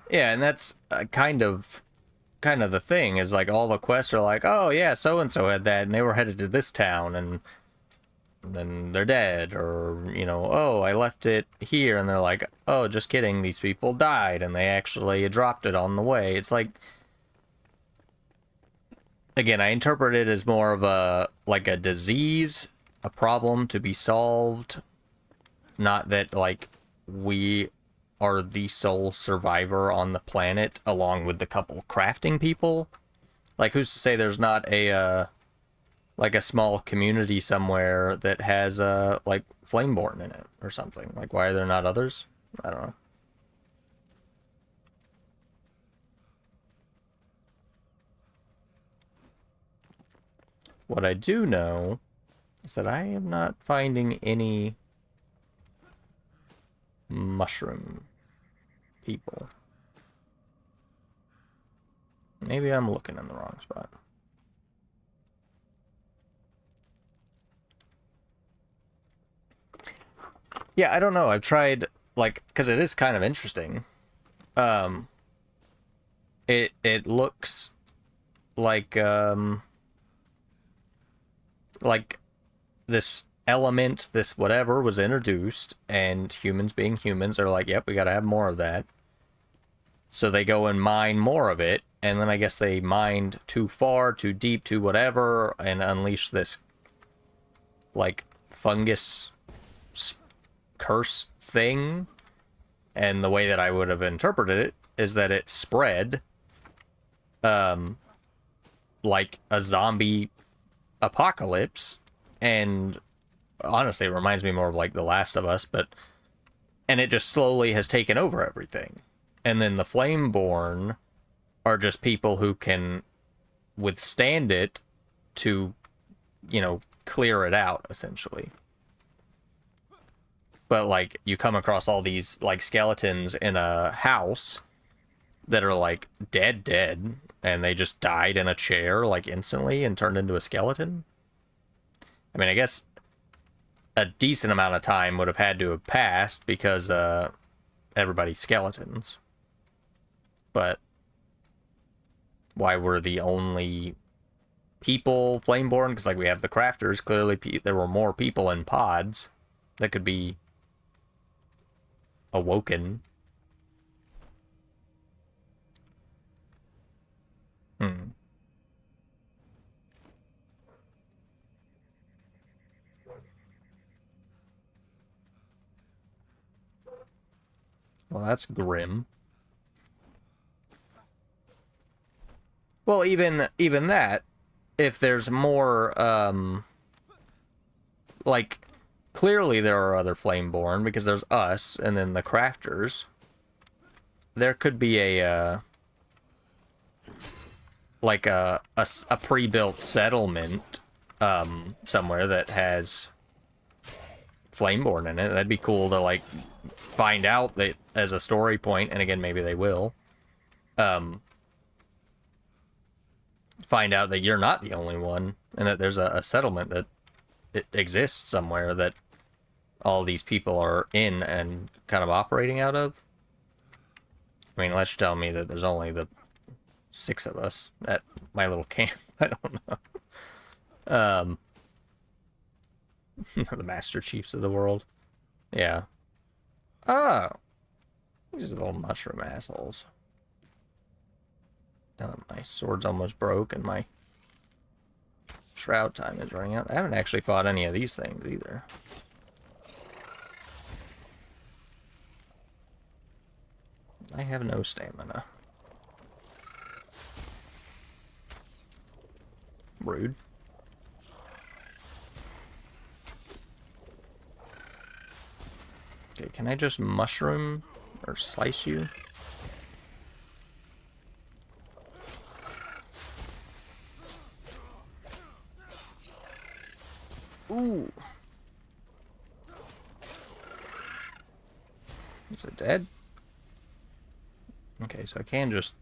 Yeah, and that's kind of the thing is like all the quests are like, oh yeah, so and so had that, and they were headed to this town, and then they're dead, or you know, oh, I left it here, and they're like, oh, just kidding, these people died, and they actually dropped it on the way. It's like, again, I interpret it as more of a like a disease, a problem to be solved, not that like we are the sole survivor on the planet along with the couple crafting people. Like, who's to say there's not a like a small community somewhere that has like Flameborn in it or something? Like, why are there not others? I don't know. What I do know is that I am not finding any mushroom people. Maybe I'm looking in the wrong spot. Yeah, I don't know. I've tried, like, because it is kind of interesting. It looks like this element, this whatever, was introduced, and humans being humans are like, yep, we gotta have more of that. So they go and mine more of it, and then I guess they mined too far, too deep, too whatever, and unleash this, like, fungus curse thing. And the way that I would have interpreted it is that it spread, like a zombie apocalypse, and honestly, it reminds me more of like The Last of Us, and it just slowly has taken over everything. And then the Flameborn are just people who can withstand it to, you know, clear it out, essentially. But, like, you come across all these, like, skeletons in a house that are, like, dead, and they just died in a chair, like, instantly and turned into a skeleton. I mean, I guess a decent amount of time would have had to have passed because everybody's skeletons. But why we're the only people flameborn? Because like we have the crafters, clearly there were more people in pods that could be awoken. Well, that's grim. Well, even that, if there's more, like, clearly there are other Flameborn, because there's us, and then the Crafters. There could be a, like a pre-built settlement, somewhere that has Flameborn in it. That'd be cool to, like, find out that as a story point, and again, maybe they will, find out that you're not the only one, and that there's a settlement that it exists somewhere that all these people are in and kind of operating out of. I mean, unless you tell me that there's only the 6 of us at my little camp. I don't know. The Master Chiefs of the world. Yeah. Oh. These little mushroom assholes. Now that my sword's almost broke and my shroud time is running out. I haven't actually fought any of these things either. I have no stamina. Rude. Okay, can I just mushroom or slice you? Ooh. Is it dead? Okay, so I can just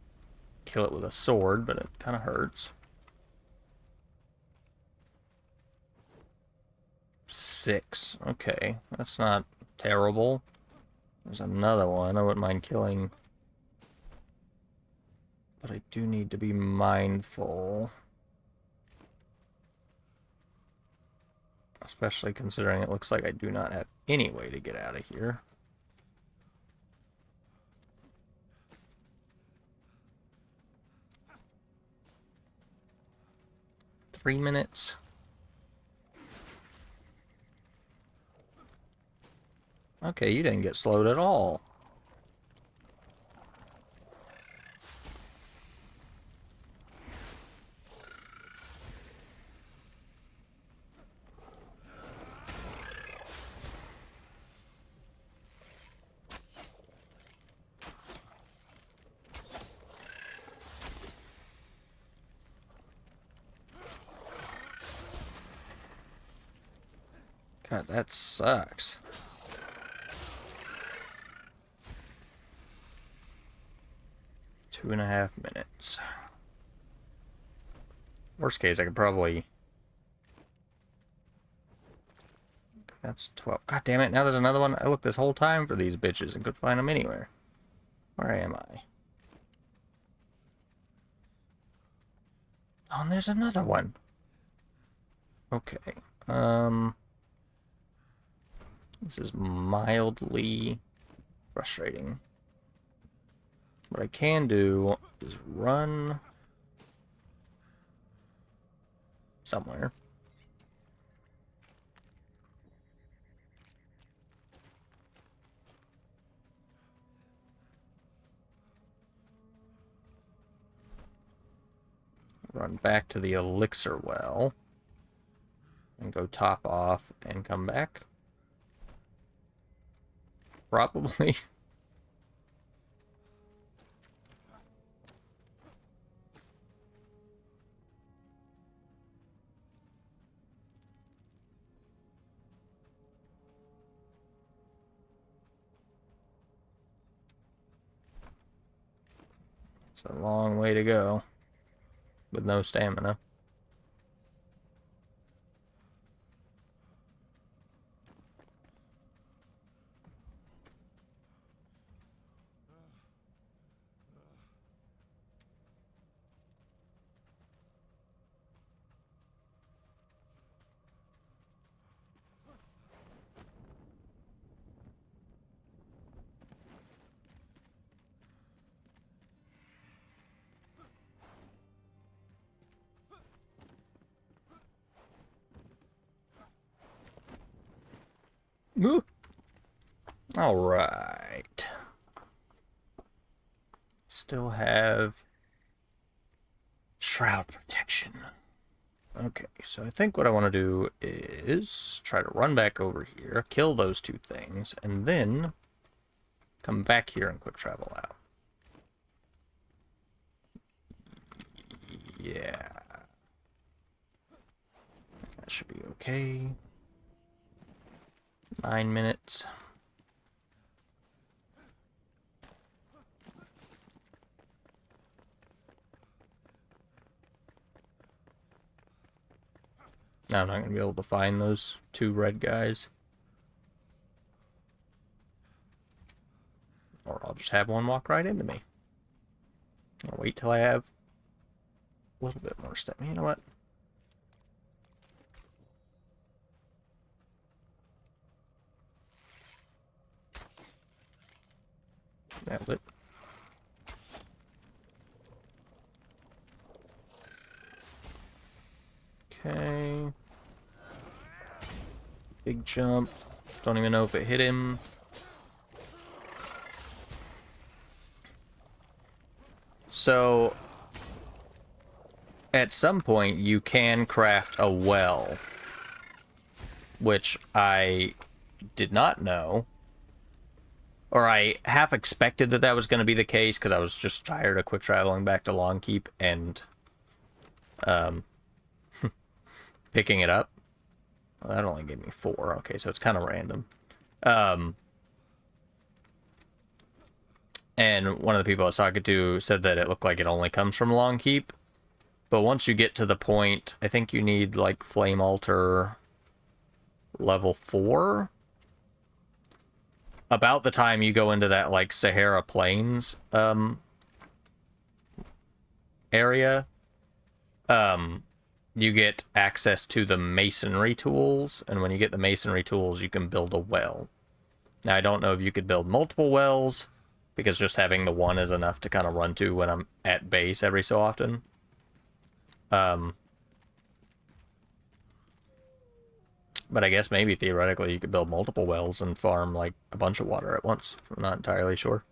kill it with a sword, but it kind of hurts. 6. Okay, that's not terrible. There's another one I wouldn't mind killing. But I do need to be mindful. Especially considering it looks like I do not have any way to get out of here. Three minutes. Okay, you didn't get slowed at all. God, that sucks. Two and a half minutes. Worst case, I could probably... That's 12. God damn it, now there's another one. I looked this whole time for these bitches and couldn't find them anywhere. Where am I? Oh, and there's another one. Okay. This is mildly frustrating. What I can do is run somewhere. Run back to the elixir well. And go top off and come back. Probably. It's a long way to go with no stamina. Alright. Still have shroud protection. Okay, so I think what I want to do is try to run back over here, kill those two things, and then come back here and quick travel out. Yeah. That should be okay. 9 minutes. Now I'm not going to be able to find those two red guys. Or I'll just have one walk right into me. I'll wait till I have a little bit more stuff. You know what? Nailed it. Okay. Big jump. Don't even know if it hit him. So, at some point, you can craft a well, which I did not know. Or I half expected that that was going to be the case, because I was just tired of quick traveling back to Longkeep and picking it up. Well, that only gave me 4. Okay, so it's kind of random. And one of the people I was talking to said that it looked like it only comes from Longkeep. But once you get to the point, I think you need, like, Flame Altar level 4. About the time you go into that, like, Sahara Plains area, you get access to the masonry tools, and when you get the masonry tools, you can build a well. Now, I don't know if you could build multiple wells, because just having the one is enough to kind of run to when I'm at base every so often. But I guess maybe theoretically you could build multiple wells and farm like a bunch of water at once. I'm not entirely sure.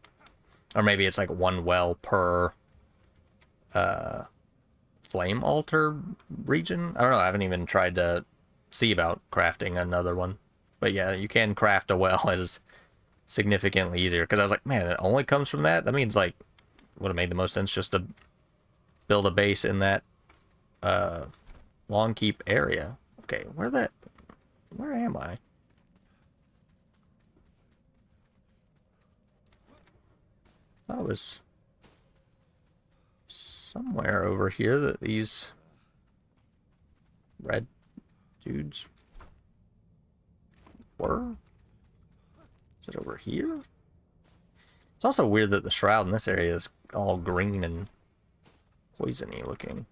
Or maybe it's like one well per flame altar region. I don't know. I haven't even tried to see about crafting another one. But yeah, you can craft a well. It is significantly easier. Because I was like, man, it only comes from that? That means like, would have made the most sense just to build a base in that Longkeep area. Okay, where am I? I was somewhere over here that these red dudes were. Is it over here? It's also weird that the shroud in this area is all green and poisony looking.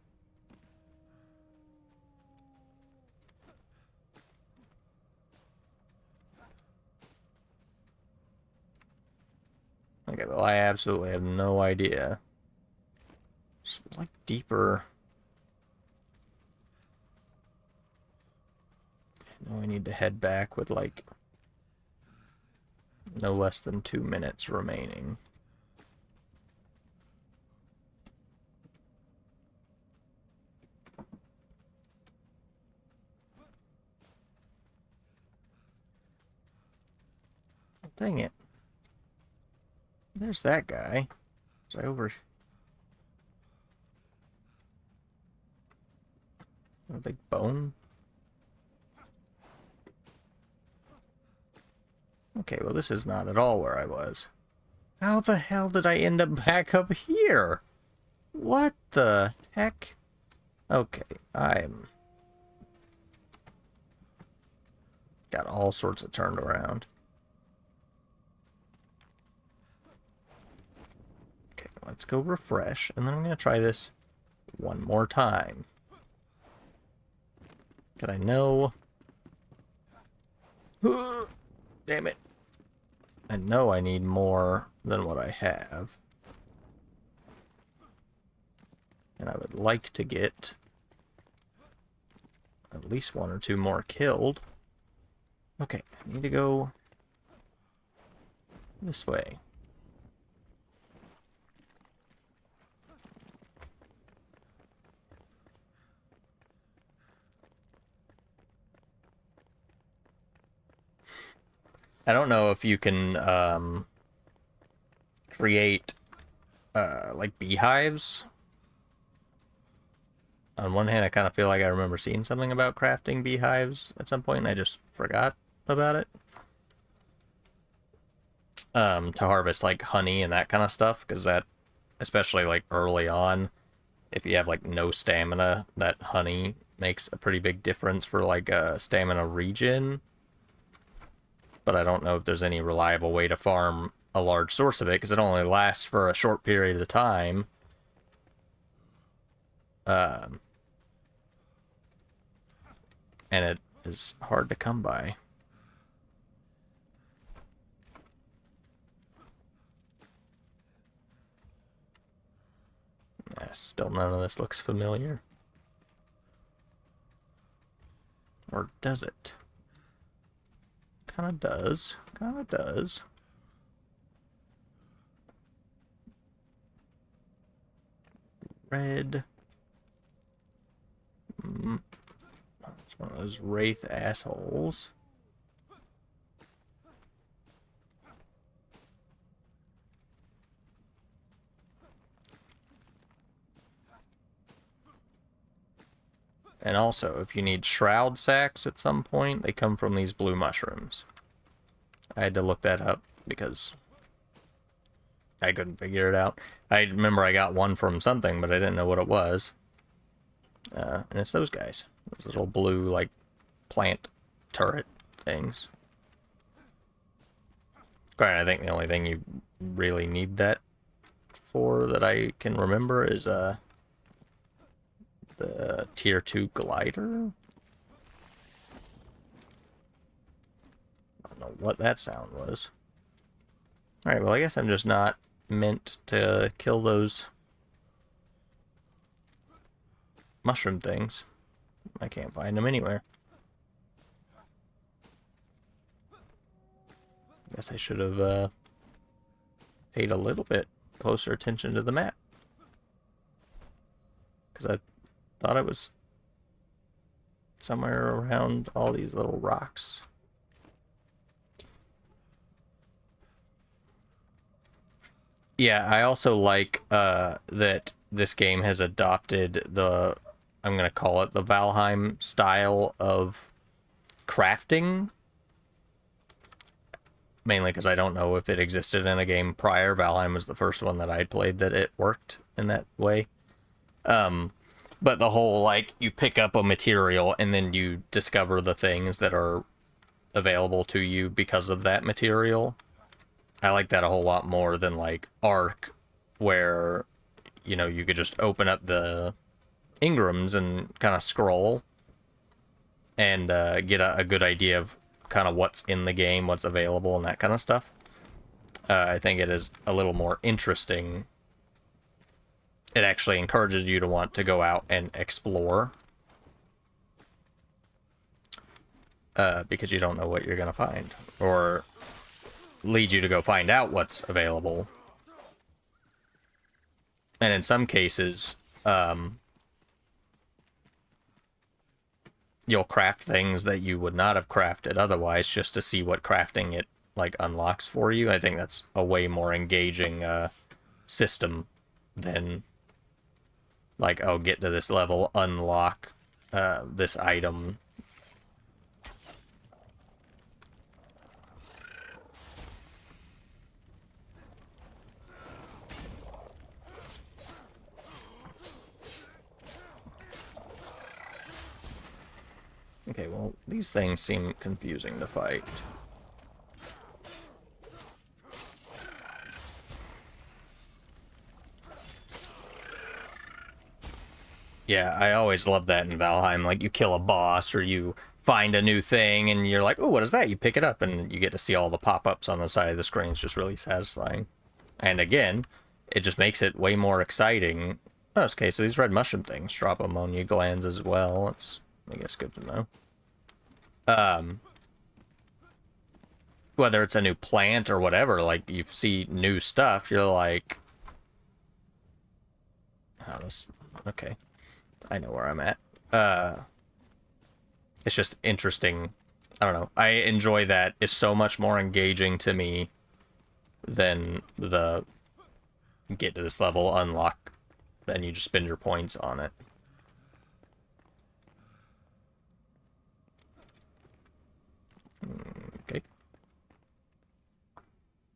Okay, well, I absolutely have no idea. Just like deeper. I know I need to head back with like no less than 2 minutes remaining. Dang it. There's that guy. Was I over... A big bone? Okay, well this is not at all where I was. How the hell did I end up back up here? What the heck? Okay, I'm... got all sorts of turned around. Okay, let's go refresh, and then I'm going to try this one more time. Because I know... Damn it. I know I need more than what I have. And I would like to get at least 1 or 2 more killed. Okay, I need to go this way. I don't know if you can create like beehives. On one hand, I kind of feel like I remember seeing something about crafting beehives at some point, and I just forgot about it. To harvest like honey and that kind of stuff, because that, especially like early on, if you have like no stamina, that honey makes a pretty big difference for like stamina regen. But I don't know if there's any reliable way to farm a large source of it, because it only lasts for a short period of time. And it is hard to come by. Yeah, still none of this looks familiar. Or does it? Kinda does. Kinda does. Red. It's one of those wraith assholes. And also, if you need shroud sacks at some point, they come from these blue mushrooms. I had to look that up because I couldn't figure it out. I remember I got one from something, but I didn't know what it was. And it's those guys. Those little blue, like, plant turret things. Granted, I think the only thing you really need that for that I can remember is, the tier 2 glider. I don't know what that sound was. Alright, well I guess I'm just not meant to kill those mushroom things. I can't find them anywhere. Guess I should have paid a little bit closer attention to the map. Because I thought it was somewhere around all these little rocks. Yeah, I also like that this game has adopted the, I'm going to call it the Valheim style of crafting. Mainly because I don't know if it existed in a game prior. Valheim was the first one that I'd played that it worked in that way. But the whole, like, you pick up a material and then you discover the things that are available to you because of that material. I like that a whole lot more than, like, Ark, where, you know, you could just open up the Ingrams and kind of scroll and get a good idea of kind of what's in the game, what's available, and that kind of stuff. I think it is a little more interesting. It actually encourages you to want to go out and explore. Because you don't know what you're going to find. Or lead you to go find out what's available. And in some cases, you'll craft things that you would not have crafted otherwise just to see what crafting it, like, unlocks for you. I think that's a way more engaging system than, like, oh, get to this level, unlock this item. Okay, well, these things seem confusing to fight. Yeah, I always love that in Valheim. Like, you kill a boss or you find a new thing and you're like, oh, what is that? You pick it up and you get to see all the pop-ups on the side of the screen. It's just really satisfying. And again, it just makes it way more exciting. Oh, okay, so these red mushroom things drop ammonia glands as well. It's, I guess, good to know. whether it's a new plant or whatever, like you see new stuff, you're like, oh, this, okay, I know where I'm at. It's just interesting. I don't know. I enjoy that. It's so much more engaging to me than the get to this level, unlock, then you just spend your points on it. Okay.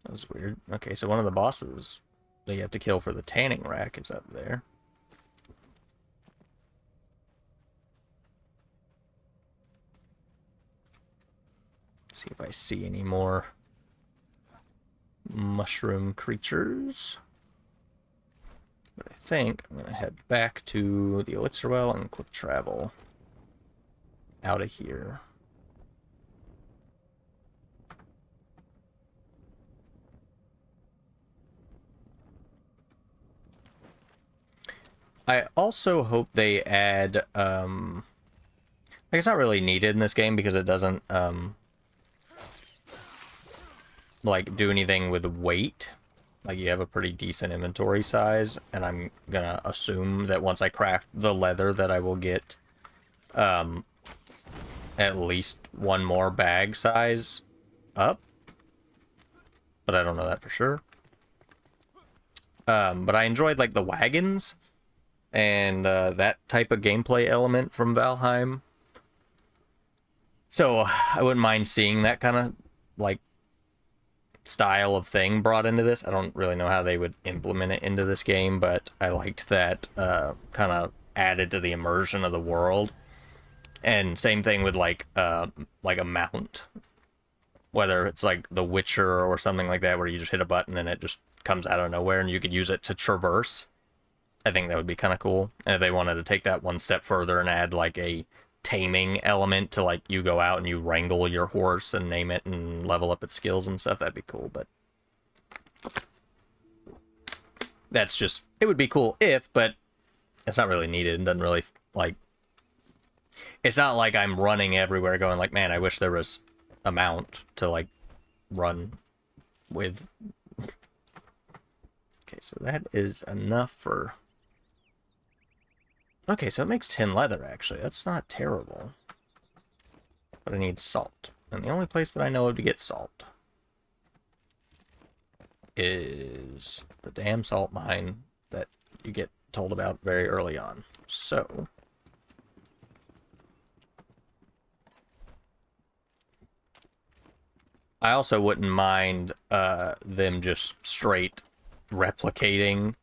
That was weird. Okay, so one of the bosses that you have to kill for the tanning rack is up there. Let's see if I see any more mushroom creatures. But I think I'm going to head back to the elixir well and quick travel out of here. I also hope they add, like it's not really needed in this game because it doesn't, like do anything with weight. Like you have a pretty decent inventory size, and I'm gonna assume that once I craft the leather that I will get, at least one more bag size up. But I don't know that for sure. But I enjoyed like the wagons and that type of gameplay element from Valheim. So I wouldn't mind seeing that kind of like style of thing brought into this. I don't really know how they would implement it into this game, but I liked that kind of added to the immersion of the world. And same thing with like a mount, whether it's like The Witcher or something like that, where you just hit a button and it just comes out of nowhere and you could use it to traverse. I think that would be kind of cool. And if they wanted to take that one step further and add like a taming element to like you go out and you wrangle your horse and name it and level up its skills and stuff, that'd be cool. But that's just, it would be cool if, but it's not really needed. It doesn't really like, it's not like I'm running everywhere going like, man, I wish there was a mount to like run with. Okay, so that is enough for... Okay, so it makes 10 leather, actually. That's not terrible. But I need salt. And the only place that I know of to get salt is the damn salt mine that you get told about very early on. So... I also wouldn't mind them just straight replicating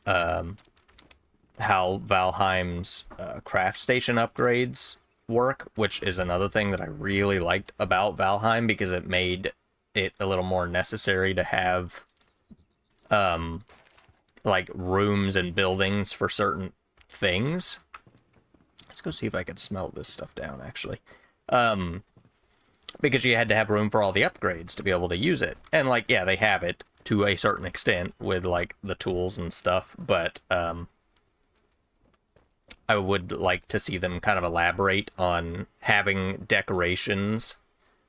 how Valheim's craft station upgrades work, which is another thing that I really liked about Valheim because it made it a little more necessary to have like rooms and buildings for certain things. Let's go see if I can smelt this stuff down, actually. Because you had to have room for all the upgrades to be able to use it. And, like, yeah, they have it to a certain extent with, like, the tools and stuff, but I would like to see them kind of elaborate on having decorations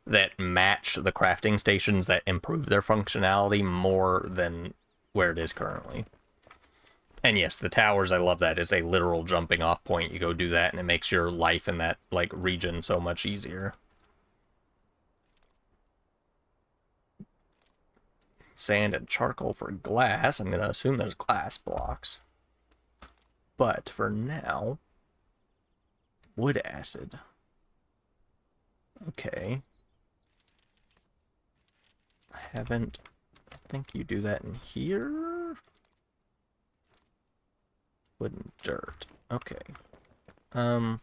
that match the crafting stations that improve their functionality more than where it is currently. And yes, the towers, I love that. It's a literal jumping off point. You go do that, and it makes your life in that, like, region so much easier. Sand and charcoal for glass. I'm going to assume there's glass blocks. But for now, wood acid. Okay. I think you do that in here. Wood and dirt. Okay. I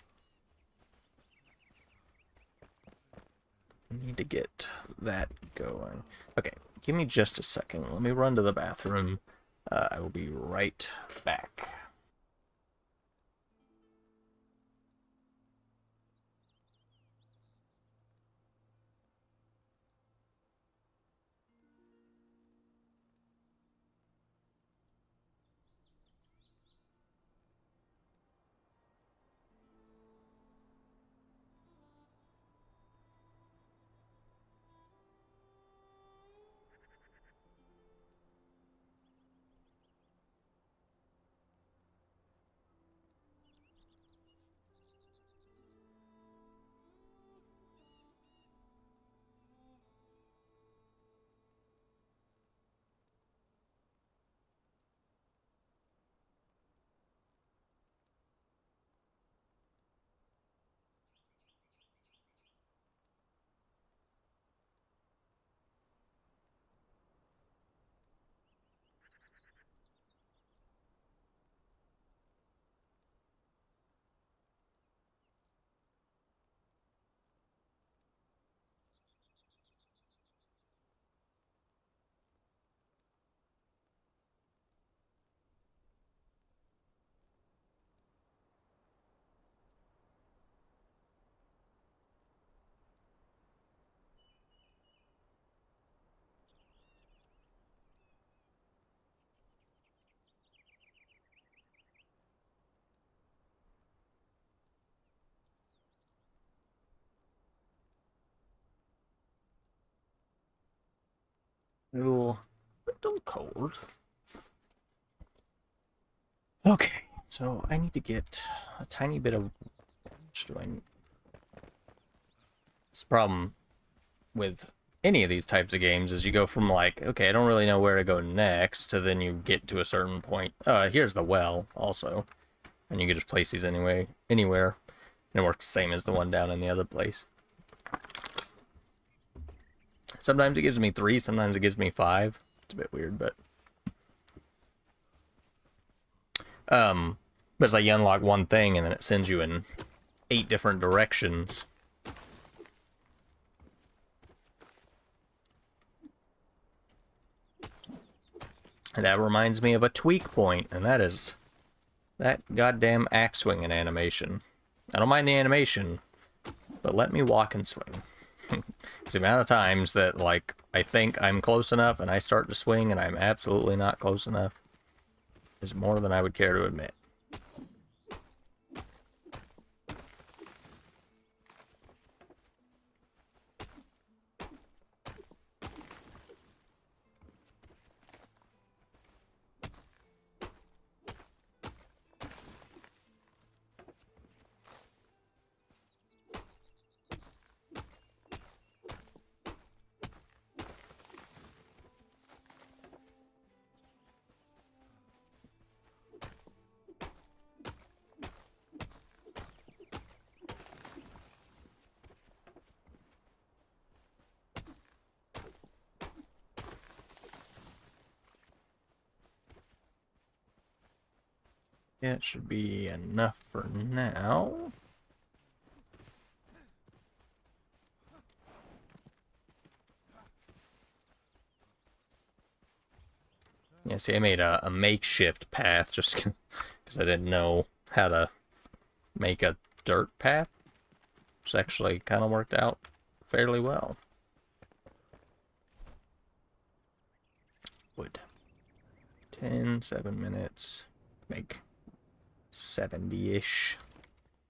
need to get that going. Okay. Give me just a second. Let me run to the bathroom. I will be right back. little cold. Okay, so I need to get a tiny bit of. Which do I? This problem with any of these types of games is you go from like, okay, I don't really know where to go next, to then you get to a certain point. Here's the well also, and you can just place these anywhere, and it works the same as the one down in the other place. Sometimes it gives me 3, sometimes it gives me 5. It's a bit weird, but it's like you unlock one thing and then it sends you in 8 different directions. And that reminds me of a tweak point, and that is that goddamn axe swinging animation. I don't mind the animation, but let me walk and swing. Because the amount of times that, like, I think I'm close enough and I start to swing and I'm absolutely not close enough is more than I would care to admit. Yeah, it should be enough for now. Yeah, see, I made a makeshift path just because I didn't know how to make a dirt path. Which actually kind of worked out fairly well. Wood. 7 minutes. Make 70-ish.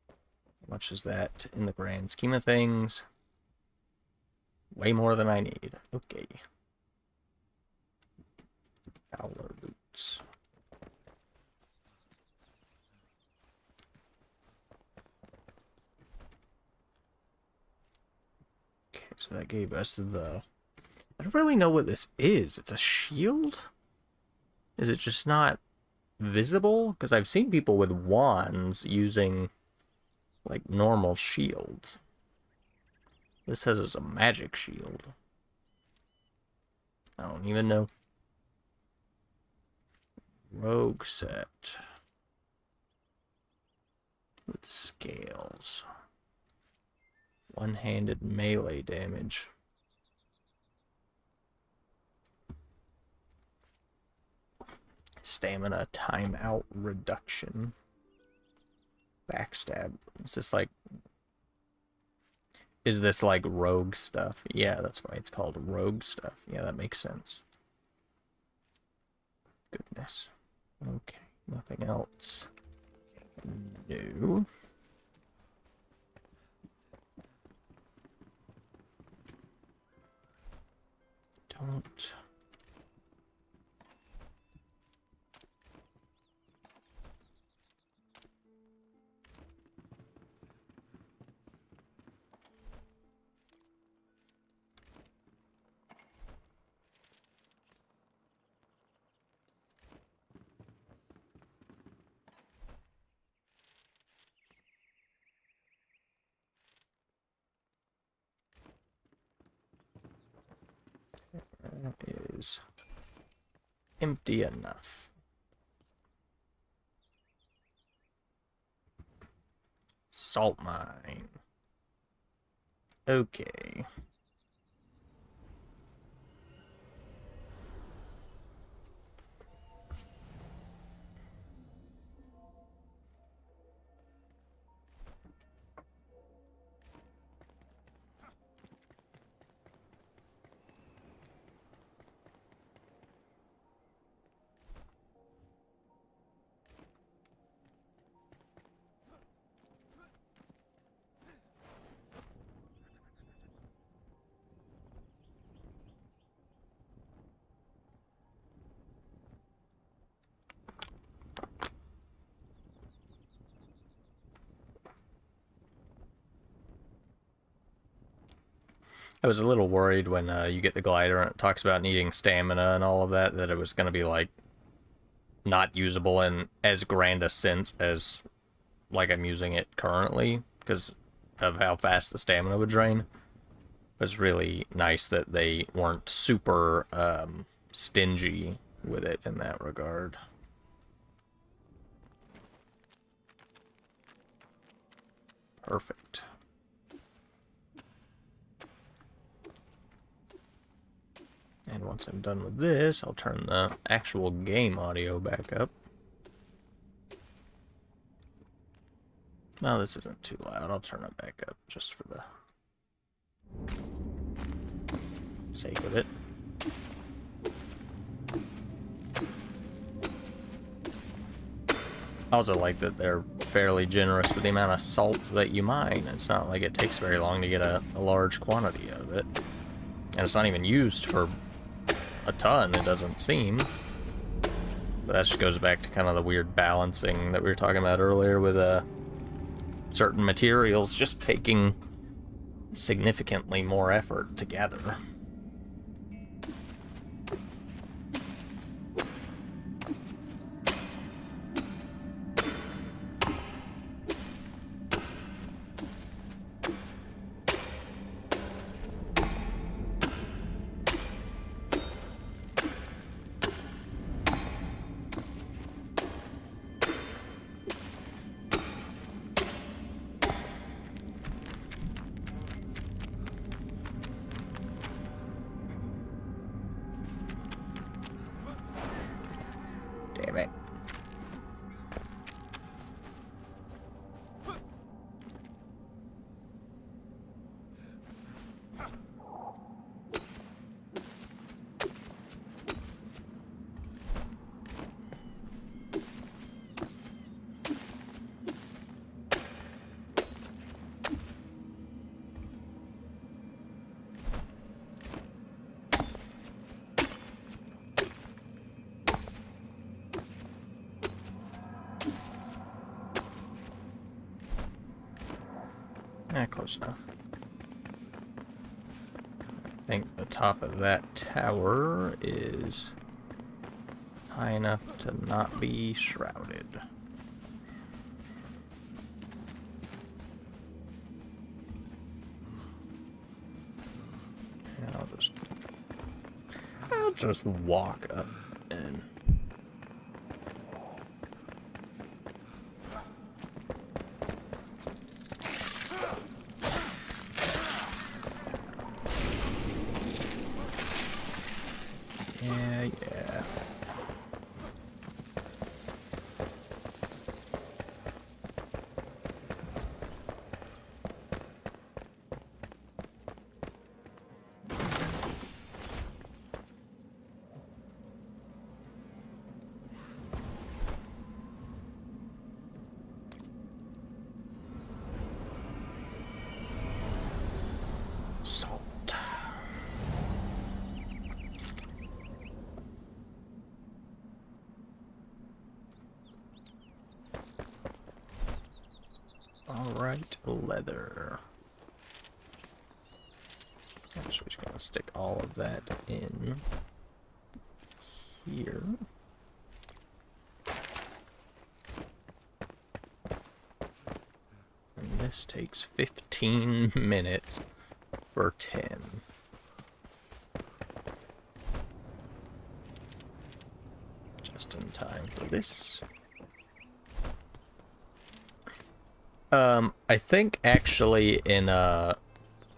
How much is that in the grand scheme of things? Way more than I need. Okay. Howler boots. Okay, so that gave us the... I don't really know what this is. It's a shield? Is it just not visible? Because I've seen people with wands using, like, normal shields. This says it's a magic shield. I don't even know. Rogue set. With scales. One-handed melee damage. Stamina timeout reduction. Backstab. Is this like... Is this like rogue stuff? Yeah, that's why it's called rogue stuff. Yeah, that makes sense. Goodness. Okay, nothing else. No. Don't... That is empty enough. Salt mine. Okay. I was a little worried when you get the glider and it talks about needing stamina and all of that, that it was going to be like not usable in as grand a sense as like I'm using it currently because of how fast the stamina would drain. It was really nice that they weren't super stingy with it in that regard. Perfect. And once I'm done with this, I'll turn the actual game audio back up. No, this isn't too loud. I'll turn it back up just for the sake of it. I also like that they're fairly generous with the amount of salt that you mine. It's not like it takes very long to get a large quantity of it. And it's not even used for a ton, it doesn't seem. But that just goes back to kind of the weird balancing that we were talking about earlier with certain materials just taking significantly more effort to gather. Damn it. Close enough. I think the top of that tower is high enough to not be shrouded. And I'll just walk up and yeah. Salt. Alright, leather. Actually, just gonna stick all of that in here. And this takes 15 minutes for 10. Just in time for this. I think actually in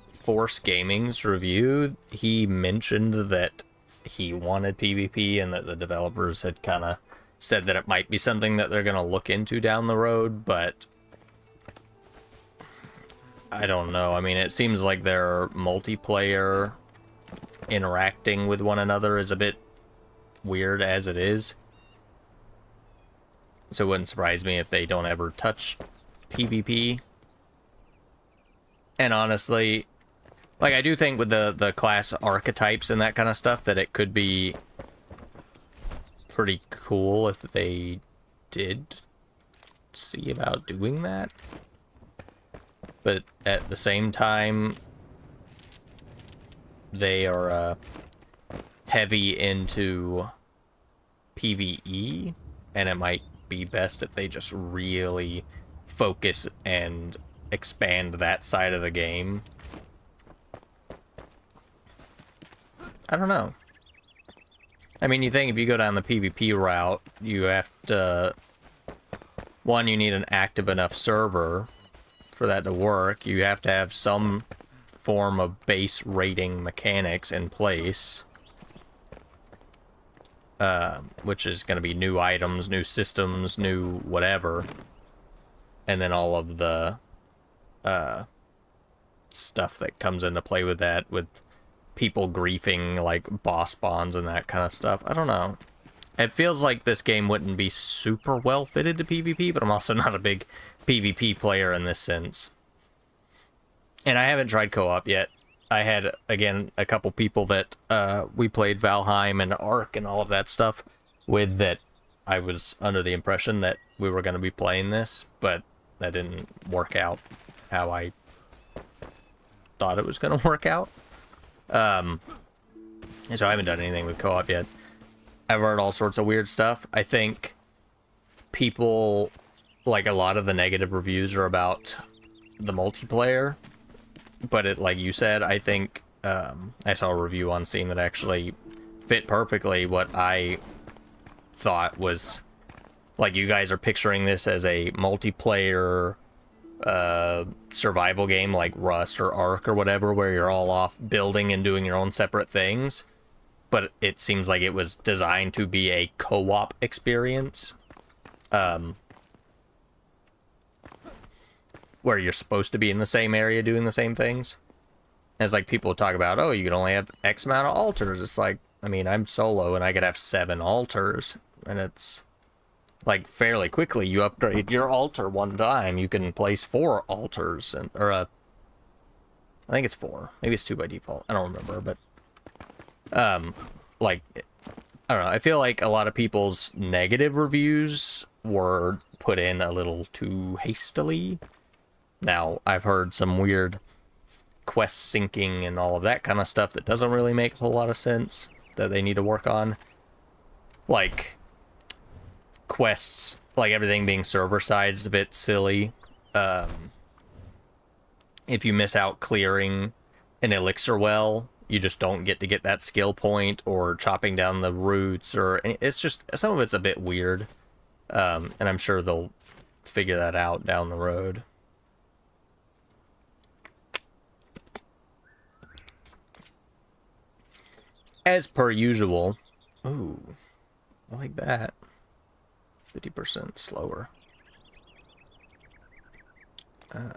Force Gaming's review, he mentioned that he wanted PvP and that the developers had kind of said that it might be something that they're going to look into down the road, but I don't know. I mean, it seems like their multiplayer interacting with one another is a bit weird as it is. So it wouldn't surprise me if they don't ever touch PvP. And honestly, like, I do think with the class archetypes and that kind of stuff that it could be pretty cool if they did see about doing that. But at the same time, they are heavy into PvE, and it might be best if they just really focus and expand that side of the game. I don't know. I mean, you think if you go down the PvP route, you have to... One, you need an active enough server for that to work. You have to have some form of base rating mechanics in place. Which is going to be new items, new systems, new whatever. And then all of the stuff that comes into play with that, with people griefing, like boss spawns and that kind of stuff. I don't know. It feels like this game wouldn't be super well fitted to PvP, but I'm also not a big PvP player in this sense. And I haven't tried co-op yet. I had, again, a couple people that we played Valheim and Ark and all of that stuff with, that I was under the impression that we were going to be playing this, but that didn't work out how I thought it was going to work out. So I haven't done anything with co-op yet. I've heard all sorts of weird stuff. I think people, like, a lot of the negative reviews are about the multiplayer, but it, like you said, I think I saw a review on Steam that actually fit perfectly what I thought was, like, you guys are picturing this as a multiplayer survival game like Rust or Ark or whatever, where you're all off building and doing your own separate things. But it seems like it was designed to be a co-op experience. Where you're supposed to be in the same area doing the same things. As like people talk about, oh, you can only have X amount of altars. It's like, I mean, I'm solo and I could have 7 altars. And it's like fairly quickly you upgrade your altar one time. You can place 4 altars, and I think it's 4. Maybe it's 2 by default. I don't remember, but like, I don't know. I feel like a lot of people's negative reviews were put in a little too hastily. Now, I've heard some weird quest syncing and all of that kind of stuff that doesn't really make a whole lot of sense that they need to work on. Like, quests, like everything being server side is a bit silly. If you miss out clearing an elixir well, you just don't get to get that skill point, or chopping down the roots, or it's just, some of it's a bit weird. And I'm sure they'll figure that out down the road. As per usual. Ooh, I like that. 50% slower.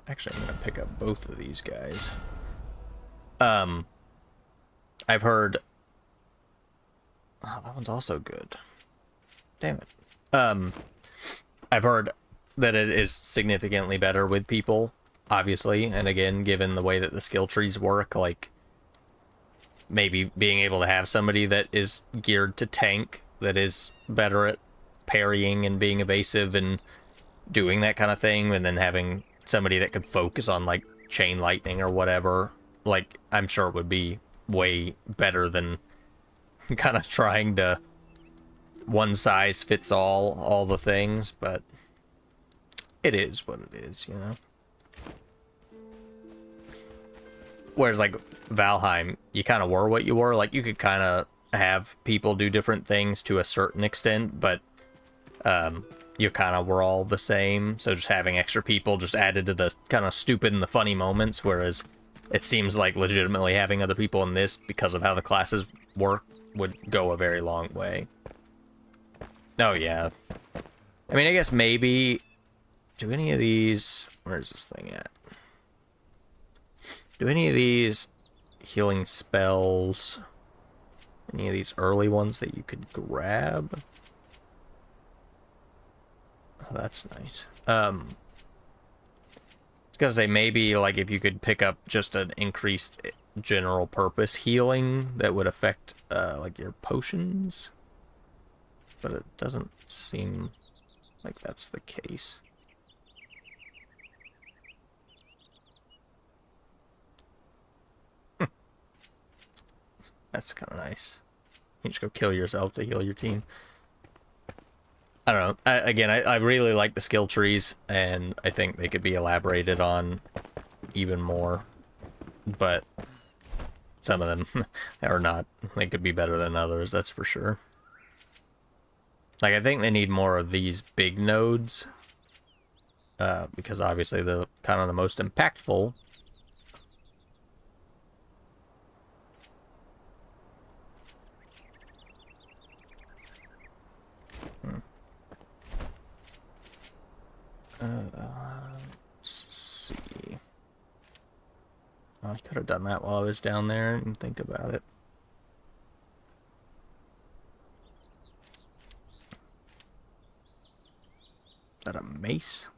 Actually, I'm going to pick up both of these guys. I've heard... Oh, that one's also good. Damn it. I've heard that it is significantly better with people, obviously. And again, given the way that the skill trees work, like, maybe being able to have somebody that is geared to tank, that is better at parrying and being evasive and doing that kind of thing, and then having somebody that could focus on, like, chain lightning or whatever, like, I'm sure it would be way better than kind of trying to one size fits all the things, but it is what it is, you know? Whereas, like, Valheim, you kind of were what you were. Like, you could kind of have people do different things to a certain extent, but you kind of were all the same. So just having extra people just added to the kind of stupid and the funny moments, whereas it seems like legitimately having other people in this, because of how the classes work, would go a very long way. Oh, yeah. I mean, I guess maybe... Do any of these... Where's this thing at? Do any of these healing spells... Any of these early ones that you could grab? Oh, that's nice. I was gonna say, maybe, like, if you could pick up just an increased general purpose healing that would affect, like, your potions. But it doesn't seem like that's the case. That's kind of nice. You just go kill yourself to heal your team. I don't know. I really like the skill trees, and I think they could be elaborated on even more. But some of them are not. They could be better than others, that's for sure. Like, I think they need more of these big nodes. Because obviously they're kind of the most impactful. Let's see. Oh, I could have done that while I was down there and think about it. Is that a mace?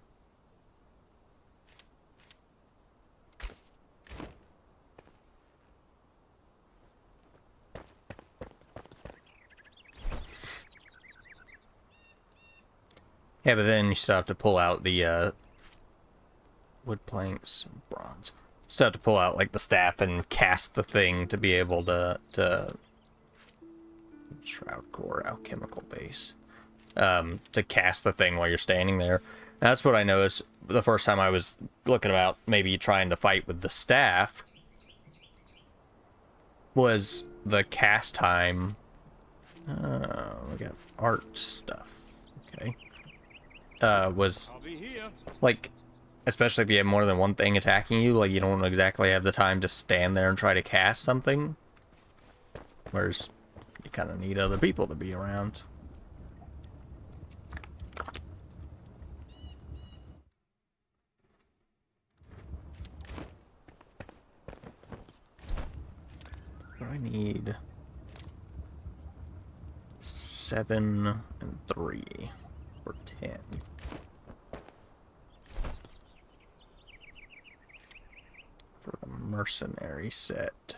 Yeah, but then you still have to pull out the wood planks and bronze. Still have to pull out like the staff and cast the thing to be able to shroud core alchemical base. To cast the thing while you're standing there. And that's what I noticed the first time I was looking about maybe trying to fight with the staff, was the cast time. Oh, we got art stuff. Okay. Was like, especially if you have more than one thing attacking you, like you don't exactly have the time to stand there and try to cast something. Whereas you kind of need other people to be around. I need 7 and 3 for 10. For the mercenary set.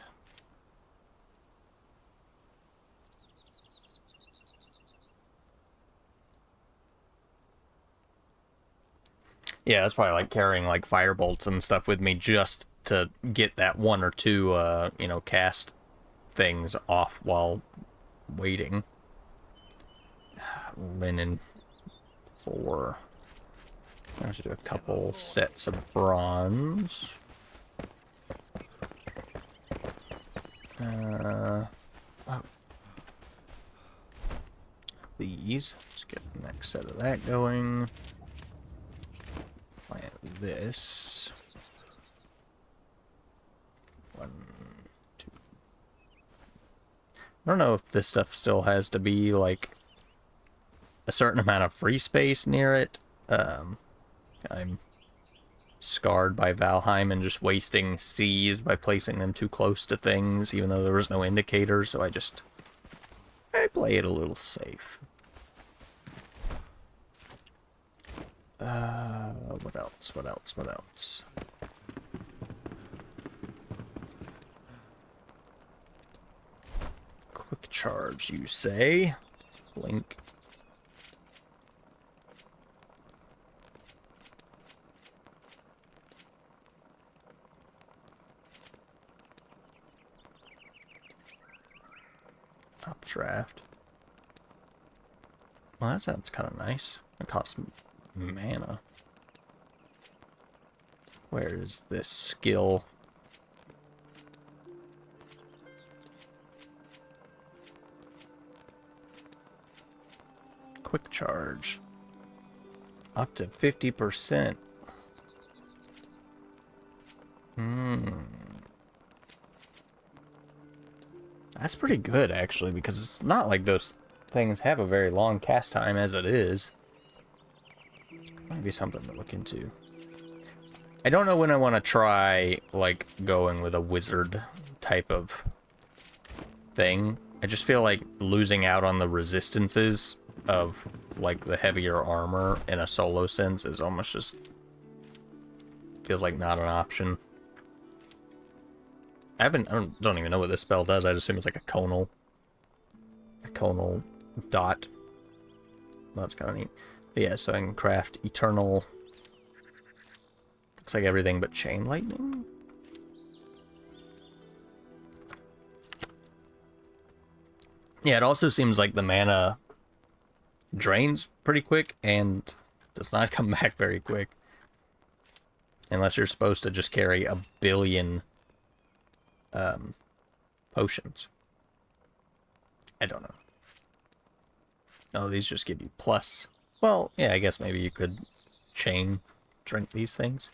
Yeah, that's probably like carrying like firebolts and stuff with me just to get that one or two, you know, cast things off while waiting. Linen 4. I have to do a couple sets of bronze. Oh. These. Let's get the next set of that going. Plant this. 1, 2. I don't know if this stuff still has to be like a certain amount of free space near it. I'm scarred by Valheim and just wasting Cs by placing them too close to things, even though there was no indicator, so I play it a little safe. What else? What else? What else? Quick charge, you say? Blink. Updraft. Well, that sounds kind of nice. It costs mana. Where is this skill? Quick charge. Up to 50%. That's pretty good, actually, because it's not like those things have a very long cast time as it is. Might be something to look into. I don't know when I want to try, like, going with a wizard type of thing. I just feel like losing out on the resistances of, like, the heavier armor in a solo sense is almost just... feels like not an option. I don't even know what this spell does. I assume it's like a conal dot. Well, that's kind of neat. But yeah, so I can craft eternal. Looks like everything but chain lightning. Yeah, it also seems like the mana drains pretty quick and does not come back very quick. Unless you're supposed to just carry a billion potions. I don't know. Oh, these just give you plus. Well, yeah, I guess maybe you could chain drink these things.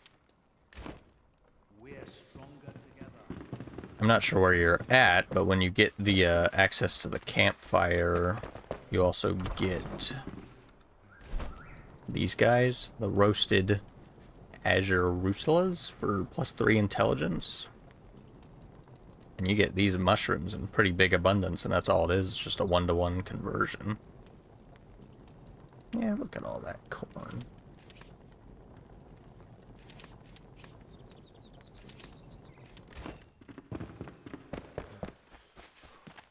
We're stronger together. I'm not sure where you're at, but when you get the access to the campfire, you also get these guys, the roasted azure rusulas for +3 intelligence. And you get these mushrooms in pretty big abundance, and that's all it is, just a 1-to-1 conversion. Yeah, look at all that corn.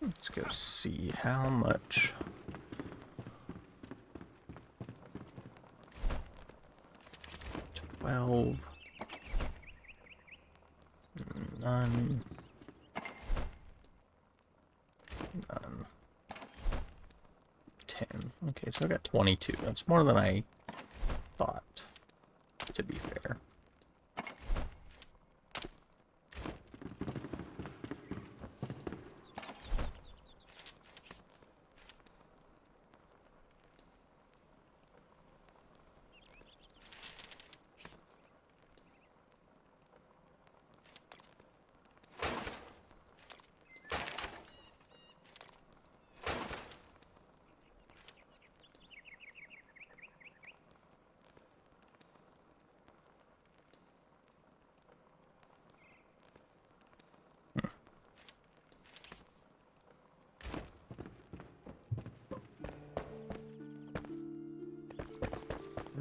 Let's go see how much. $12. None. None. 10. Okay, so I got 22. That's more than I thought, to be fair.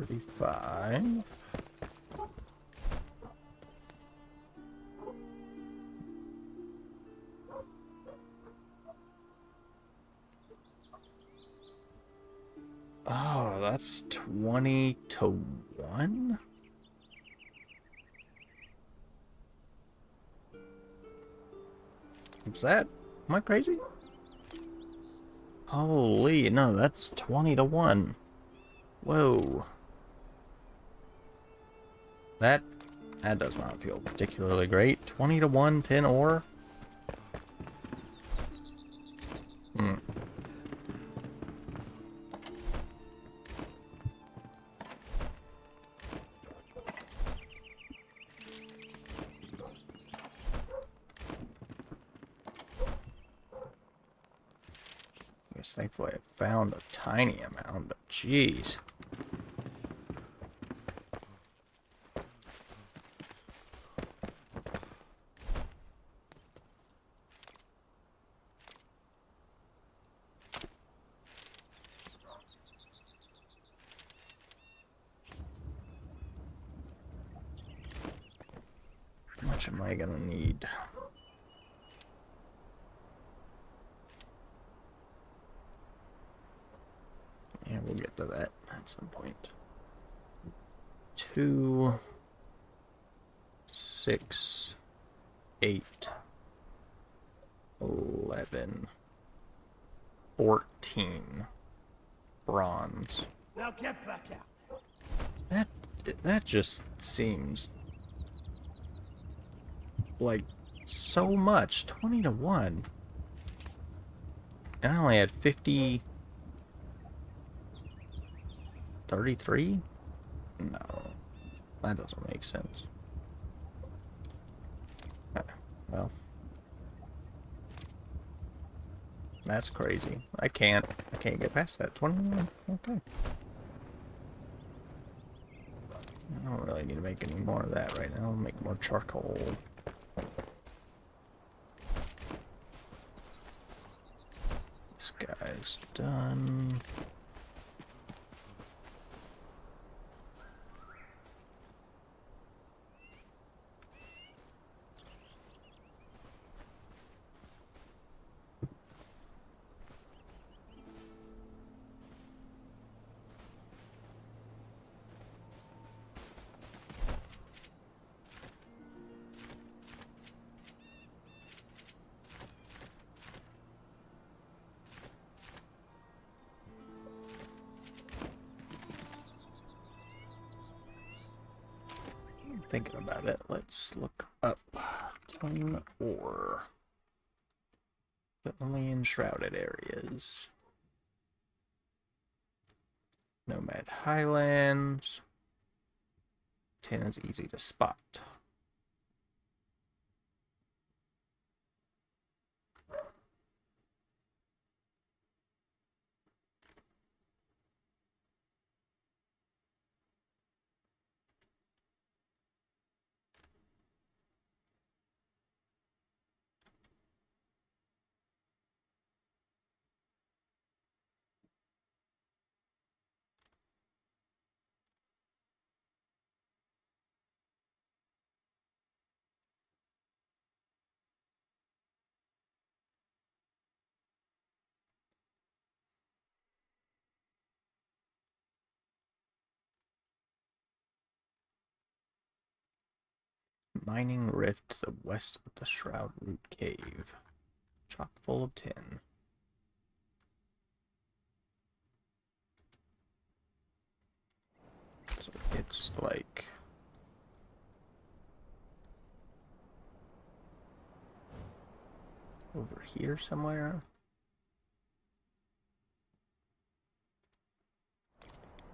$35. Oh, that's 20-to-1? Is that... Am I crazy? Holy, no, that's 20-to-1. Whoa. That does not feel particularly great. 20-to-1, 10 ore? Hmm. I guess thankfully I found a tiny amount, but jeez. How much am I gonna need? Yeah, we'll get to that at some point. 2, 6, 8, 11, 14 bronze. Now get back out. That just seems like so much. 20-to-1. And I only had 50. 33? No, that doesn't make sense. Well, that's crazy. I can't get past that. 21. Okay. I don't really need to make any more of that right now. I'll make more charcoal. This guy's done. thinking about it, let's look up tin ore. But only enshrouded areas. Nomad Highlands. Tin is easy to spot. Mining rift to the west of the Shroud Root Cave. Chock full of tin. So it's like... over here somewhere?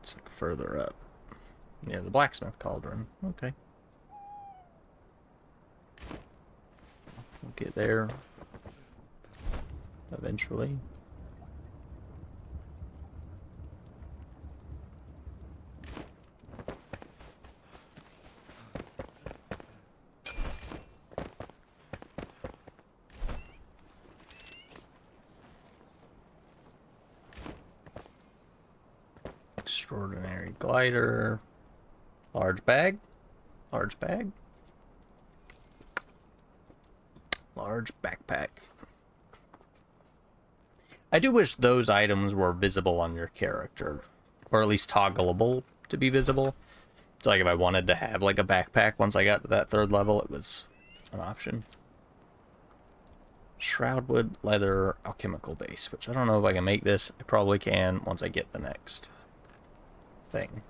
It's like further up. Near the blacksmith cauldron. Okay. We'll get there eventually. Extraordinary glider. Large bag. Large bag. Large backpack. I do wish those items were visible on your character. Or at least toggleable to be visible. It's like if I wanted to have like a backpack once I got to that 3rd level, it was an option. Shroudwood leather alchemical base, which I don't know if I can make this. I probably can once I get the next thing.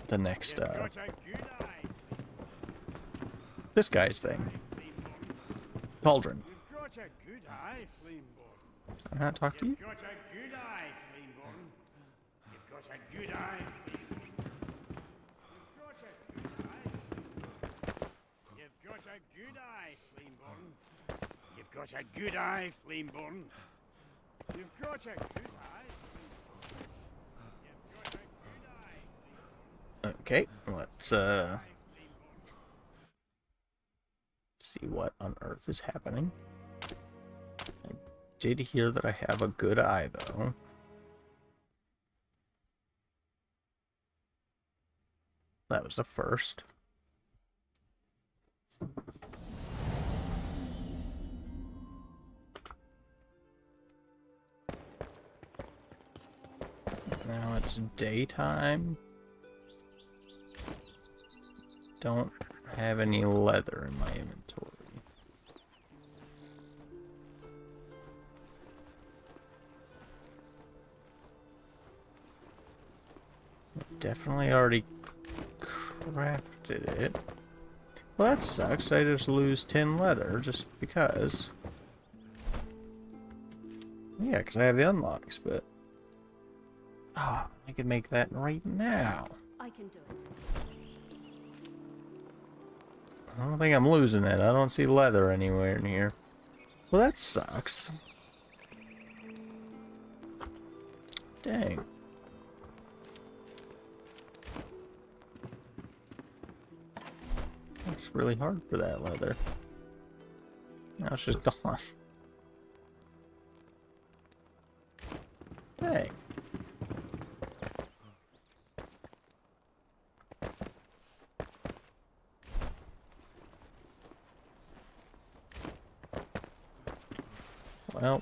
The next, this guy's thing. Cauldron. Can I not talk to you? You've got a good eye, Flameborn. You've got a good eye. You've got a good eye. Okay, let's see what on earth is happening. I did hear that I have a good eye, though. That was the first. Now it's daytime. Don't have any leather in my inventory. Definitely already crafted it. Well, that sucks. I just lose 10 leather just because. Yeah, because I have the unlocks, but... ah, I could make that right now. I can do it. I don't think I'm losing it. I don't see leather anywhere near. Well, that sucks. Dang. It's really hard for that leather. Now it's just gone. Dang. Well,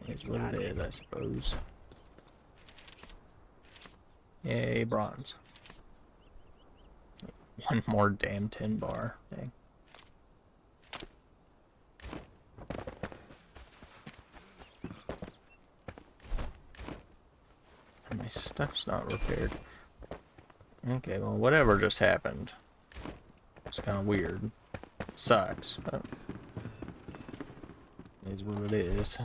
is what it is, I suppose. Yay, bronze. One more damn tin bar. Dang. My stuff's not repaired. Okay, well, whatever just happened. It's kind of weird. Sucks, but it is what it is.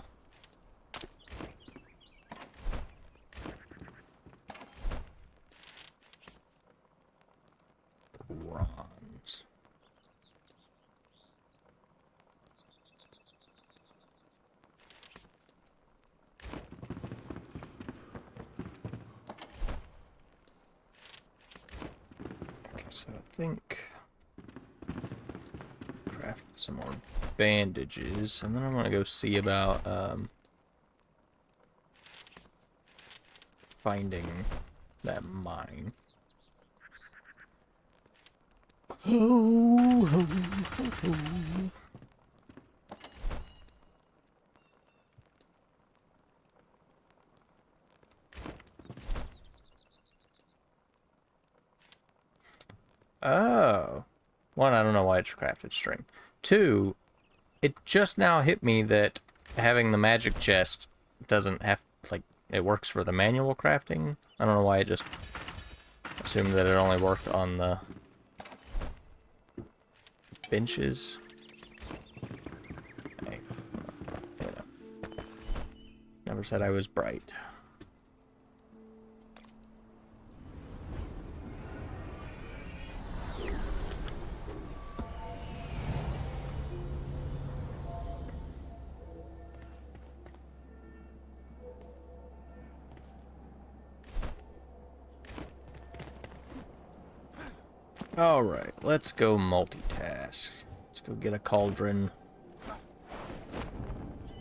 Bronze. Okay, so I think craft some more bandages, and then I'm gonna go see about finding that mine. Ho, ho, ho, ho. Oh. One, I don't know why it's crafted string. Two, it just now hit me that having the magic chest doesn't have, like, it works for the manual crafting. I don't know why I just assumed that it only worked on the benches. Hey, you know, never said I was bright. Alright, let's go multitask. Let's go get a cauldron.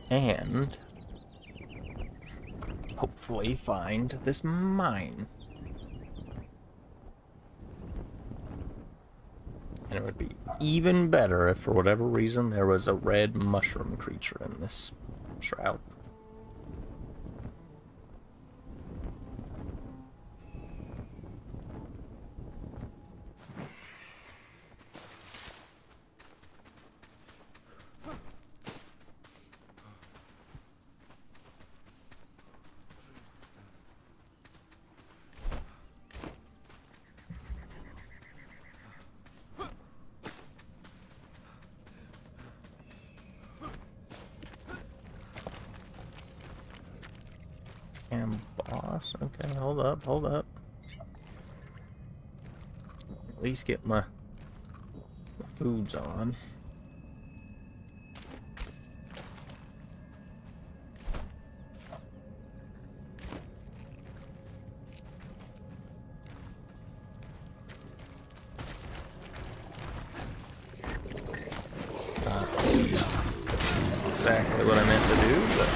And hopefully find this mine. And it would be even better if for whatever reason there was a red mushroom creature in this shroud. And boss, okay, hold up, hold up. At least get my foods on. Exactly what I meant to do, but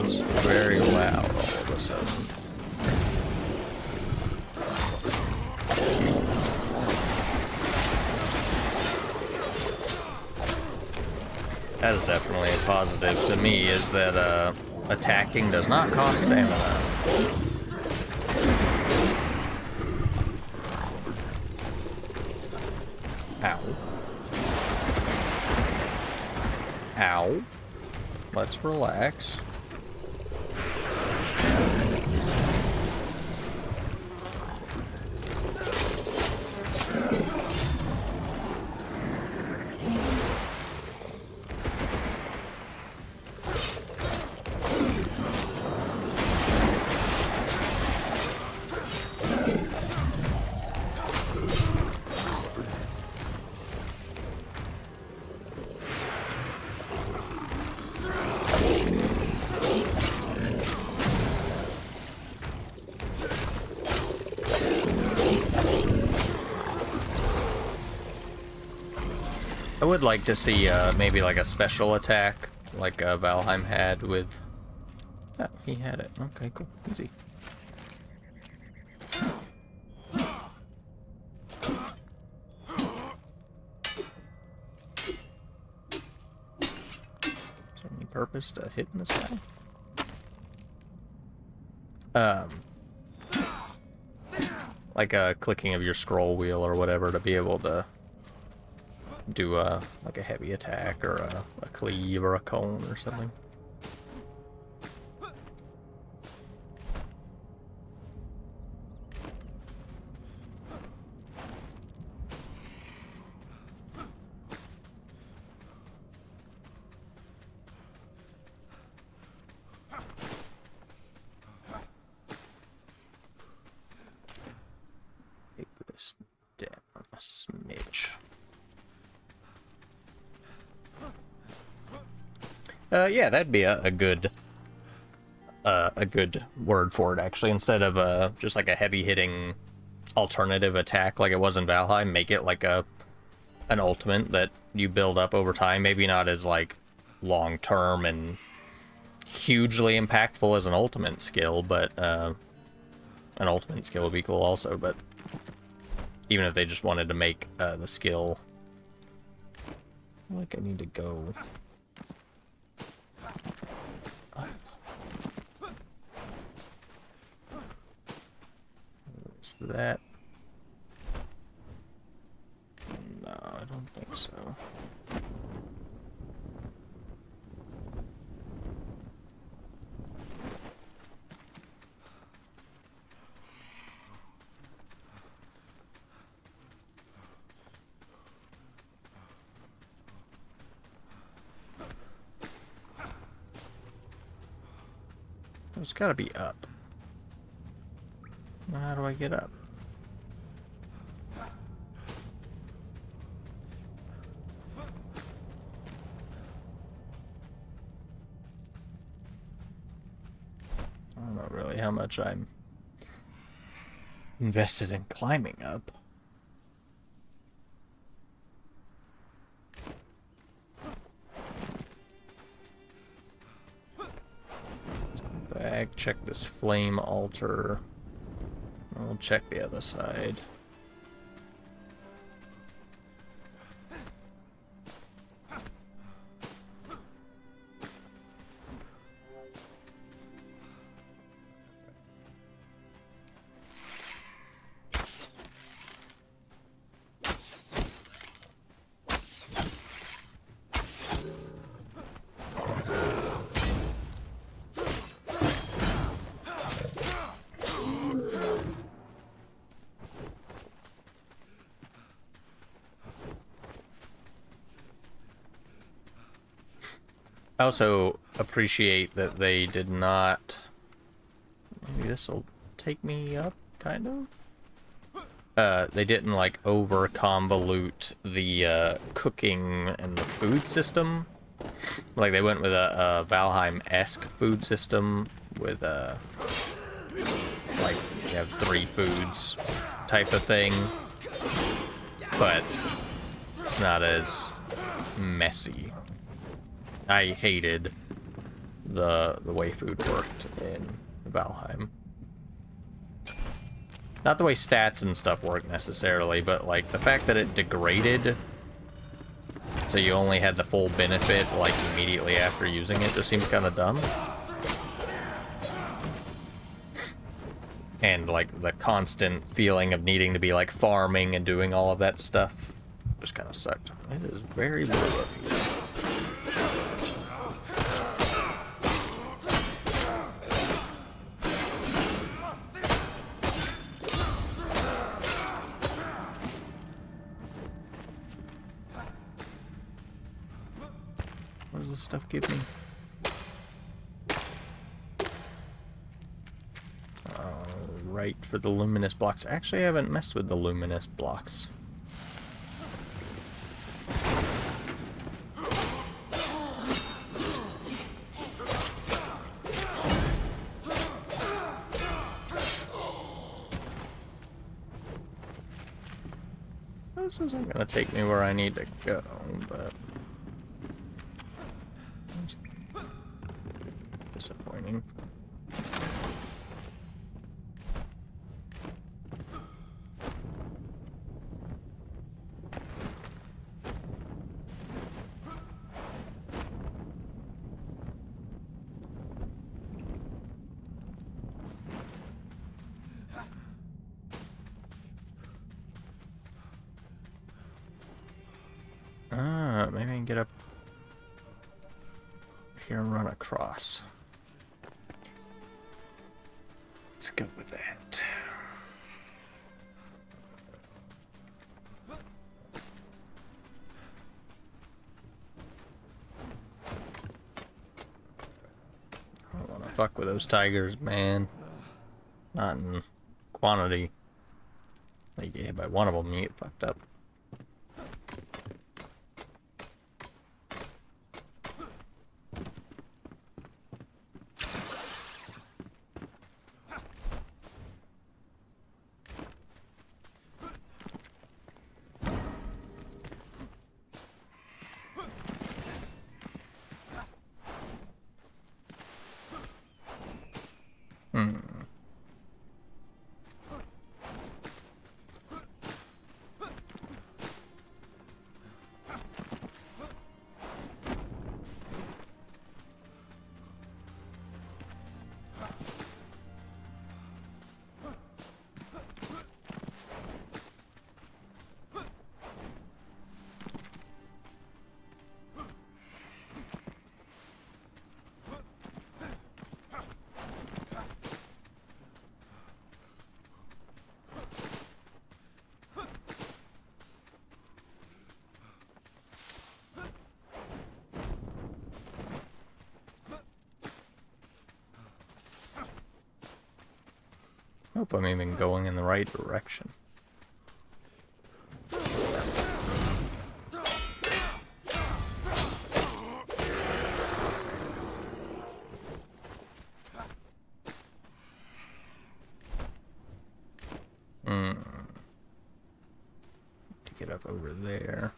it's very loud all of a sudden. That is definitely a positive to me, is that attacking does not cost stamina. Ow. Ow. Let's relax. I would like to see maybe like a special attack, like Valheim had with... Oh, he had it. Okay, cool. Easy. Is there any purpose to hitting this guy? um, like a clicking of your scroll wheel or whatever to be able to do a like a heavy attack or a cleave or a cone or something. Take this down a smidge. Yeah, that'd be a good word for it actually. Instead of just like a heavy hitting alternative attack like it was in Valheim, make it like an ultimate that you build up over time. Maybe not as like long term and hugely impactful as an ultimate skill, but an ultimate skill would be cool also. But even if they just wanted to make the skill, I feel like I need to go. Is that? No, I don't think so. It's gotta be up. Now how do I get up? I don't know really how much I'm invested in climbing up. Back, check this flame altar. I'll check the other side. I also appreciate that they did not... Maybe this will take me up, kind of? They didn't, like, over-convolute the cooking and the food system. Like, they went with a Valheim-esque food system with, like, you have 3 foods type of thing. But it's not as messy. I hated the way food worked in Valheim. Not the way stats and stuff work necessarily, but like the fact that it degraded, so you only had the full benefit like immediately after using it, just seems kind of dumb. And like the constant feeling of needing to be like farming and doing all of that stuff just kind of sucked. It is very blue up here. What does this stuff give me? Right, for the luminous blocks. Actually, I haven't messed with the luminous blocks. This isn't going to take me where I need to go, but... It's disappointing. Maybe I can get up here and run across. Let's go with that. I don't want to fuck with those tigers, man. Not in quantity. Like, you get hit by one of them, you get fucked up. Hope I'm even going in the right direction. To get up over there.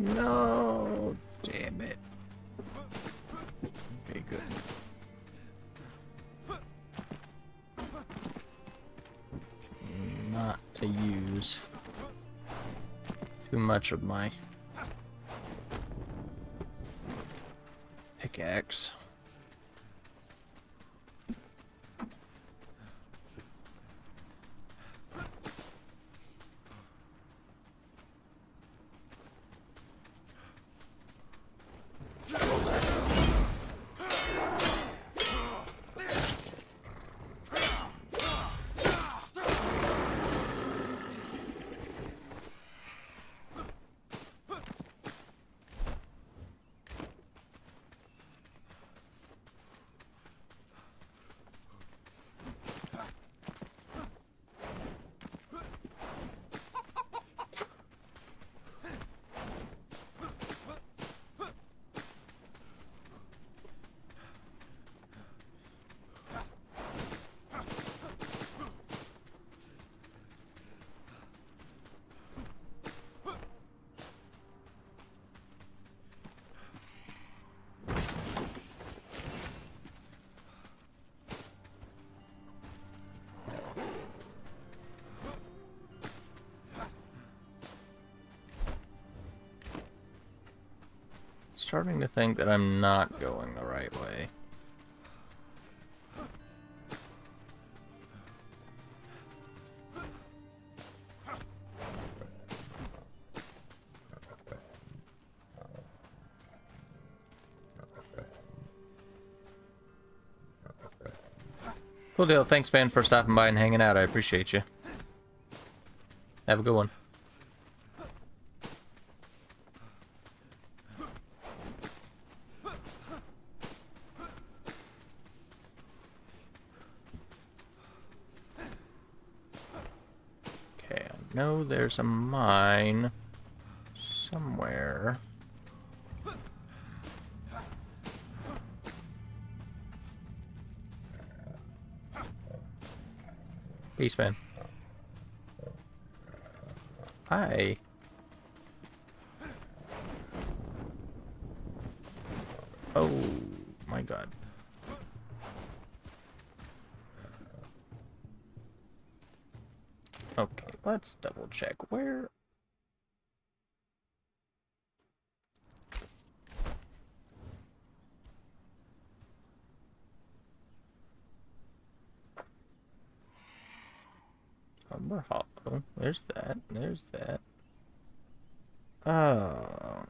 No, damn it. Okay, good. Not to use too much of my pickaxe. Starting to think that I'm not going the right way. Cool deal. Thanks, man, for stopping by and hanging out. I appreciate you. Have a good one. know there's a mine somewhere. Peace, man. Hi. Oh my god. Okay, let's double check where. Umber Hollow. There's that. There's that. Oh.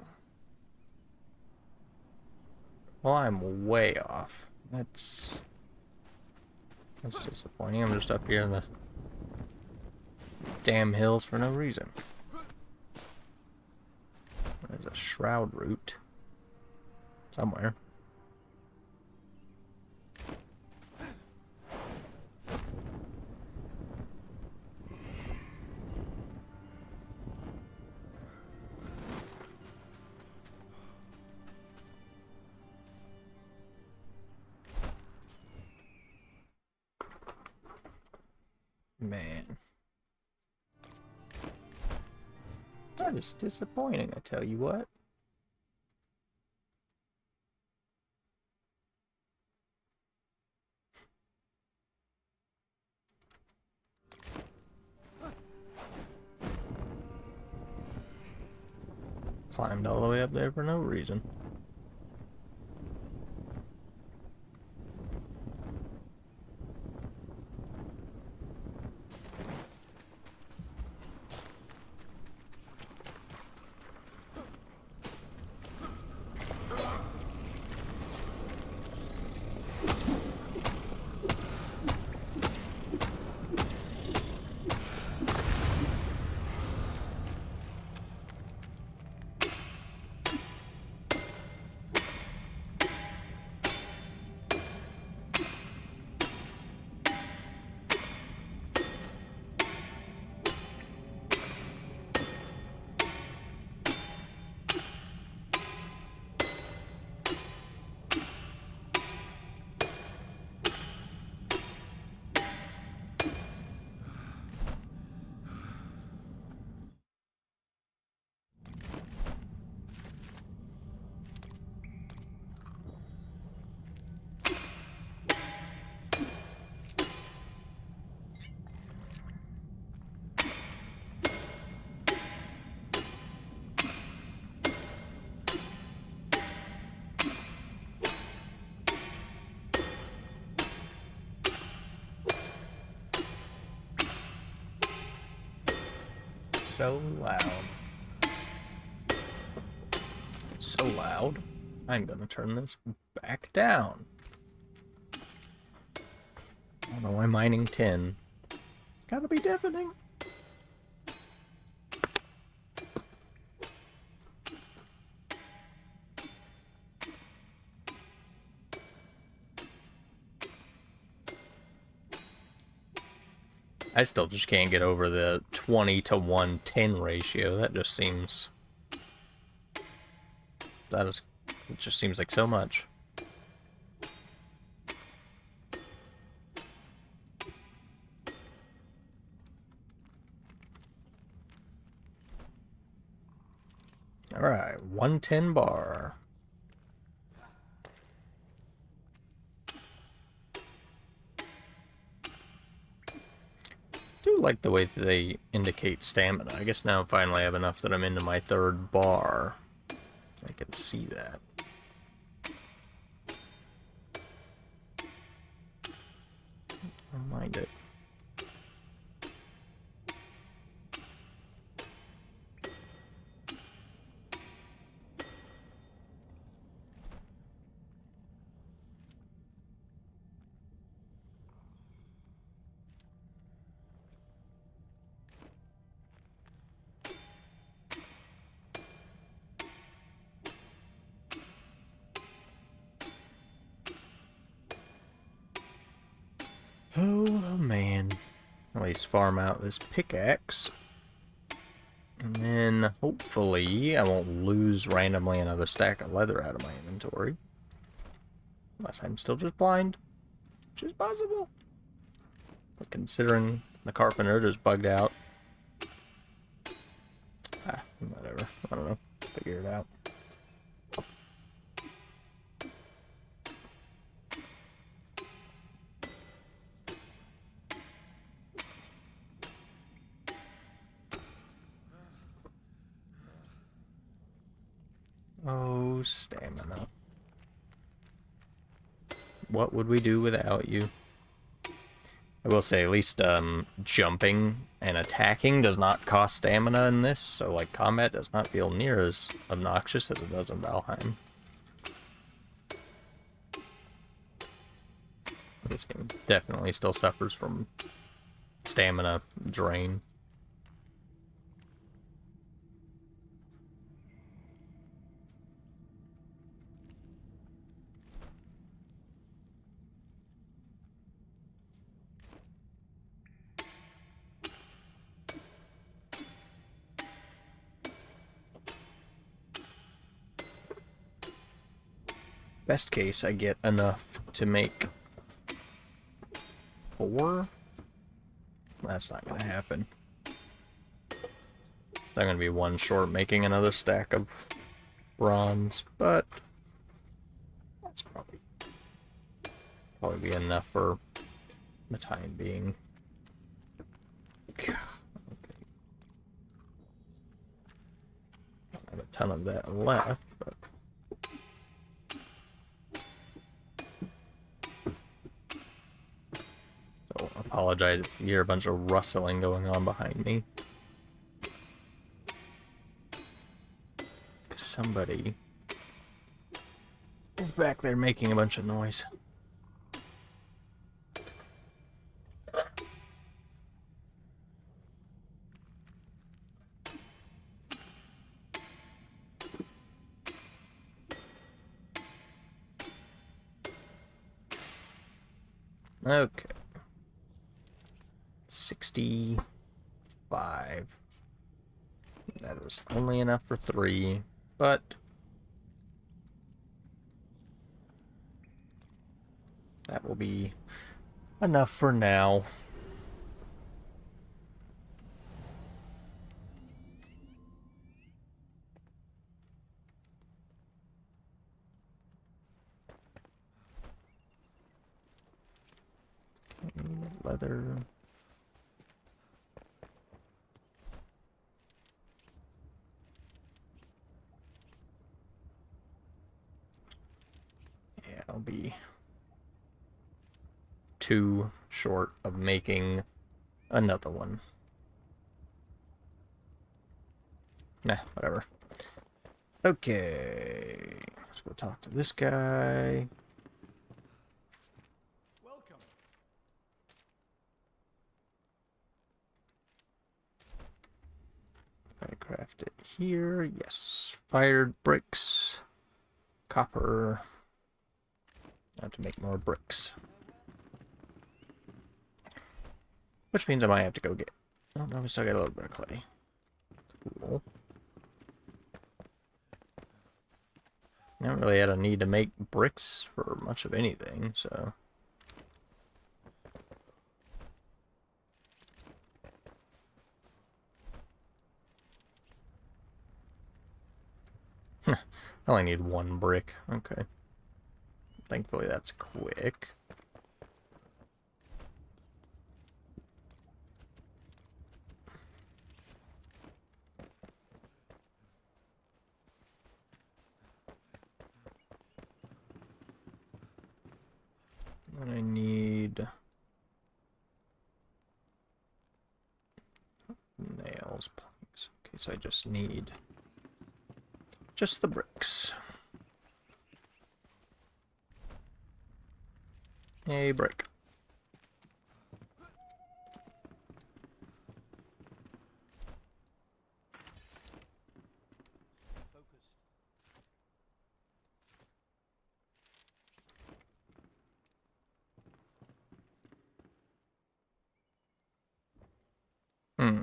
Well, I'm way off. That's disappointing. I'm just up here in the damn hills for no reason. There's a shroud route somewhere. Man. That is disappointing, I tell you what. Climbed all the way up there for no reason. So loud. It's so loud. I'm gonna turn this back down. I don't know why mining tin. It's gotta be deafening. I still just can't get over the 20 to 110 ratio. That just seems... It just seems like so much. Alright, 110 bar. I do like the way that they indicate stamina. I guess now finally I have enough that I'm into my third bar. I can see that. Don't mind it. Oh man. At least farm out this pickaxe. And then, hopefully, I won't lose randomly another stack of leather out of my inventory. Unless I'm still just blind, which is possible. But considering the carpenter just bugged out. Whatever. I don't know. Figure it out. Oh, stamina. What would we do without you? I will say, at least jumping and attacking does not cost stamina in this, so like combat does not feel near as obnoxious as it does in Valheim. This game definitely still suffers from stamina drain. Best case, I get enough to make 4. That's not gonna happen. I'm gonna be one short making another stack of bronze, but that's probably be enough for the time being. Okay. Don't have a ton of that left, but so apologize if you hear a bunch of rustling going on behind me. Somebody is back there making a bunch of noise. Okay. 65. That is only enough for 3, but that will be enough for now. Okay, leather. Yeah, I'll be 2 short of making another one. Nah, whatever. Okay, let's go talk to this guy. Welcome. I craft it here. Yes, fired bricks, copper. I have to make more bricks, which means I might have to go get. Oh no, we still got a little bit of clay. Cool. I don't really had a need to make bricks for much of anything, so. I only need 1 brick. Okay. Thankfully that's quick. And I need nails, planks. Okay, so I just need just the bricks. A brick. Hmm.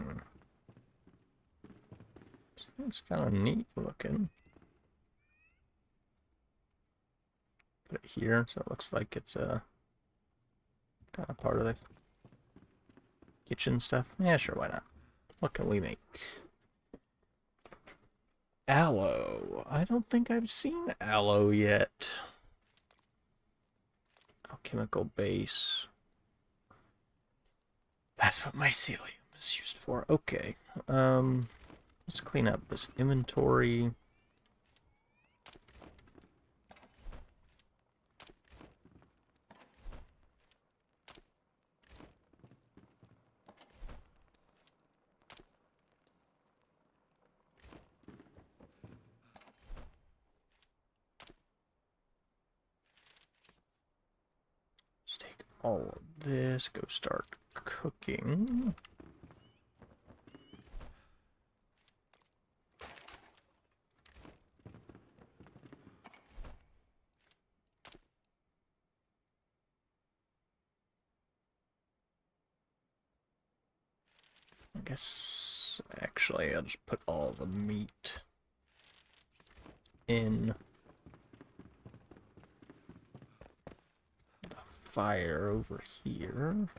It's kind of neat looking. Put it here so it looks like it's a kind of part of the kitchen stuff. Yeah, sure, why not? What can we make? Aloe. I don't think I've seen aloe yet. Alchemical base. That's what mycelium is used for. Okay. Let's clean up this inventory. Let's take all of this, go start cooking. I guess, actually, I'll just put all the meat in the fire over here.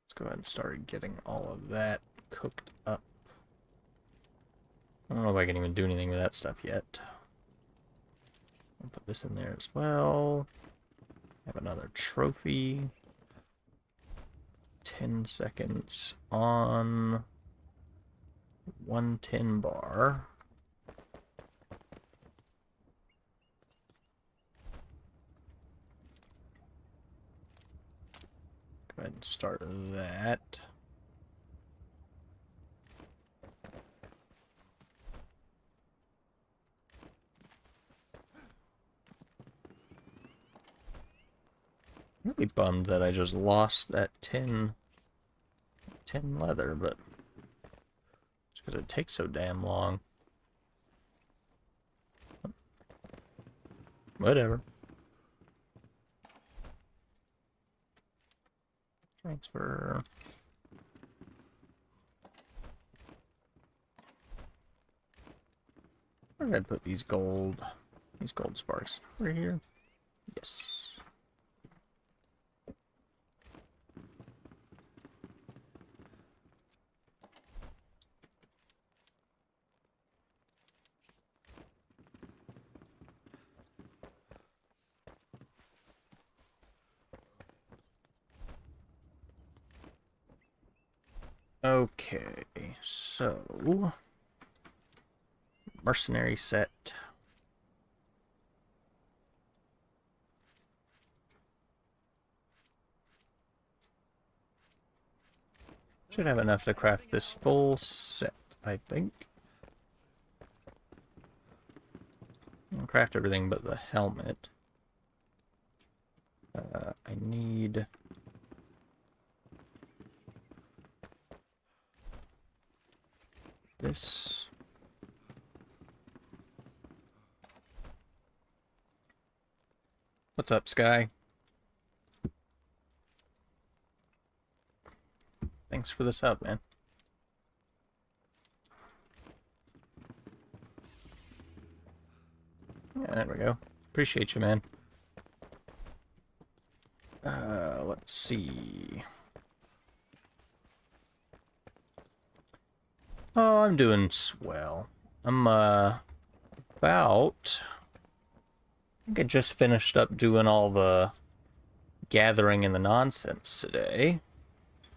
Let's go ahead and start getting all of that cooked up. I don't know if I can even do anything with that stuff yet. I'll put this in there as well. Have another trophy. 10 seconds on 110 bar. Go ahead and start that. Really bummed that I just lost that 10 leather, but it's because it takes so damn long. Whatever. Transfer. Where did I put these gold sparks? Right here? Yes. Okay, so mercenary set. Should have enough to craft this full set, I think. I'll craft everything but the helmet. I need this. What's up, Sky? Thanks for the sub, man. Yeah, there we go. Appreciate you, man. Let's see. Oh, I'm doing swell. I'm, about... I think I just finished up doing all the gathering and the nonsense today.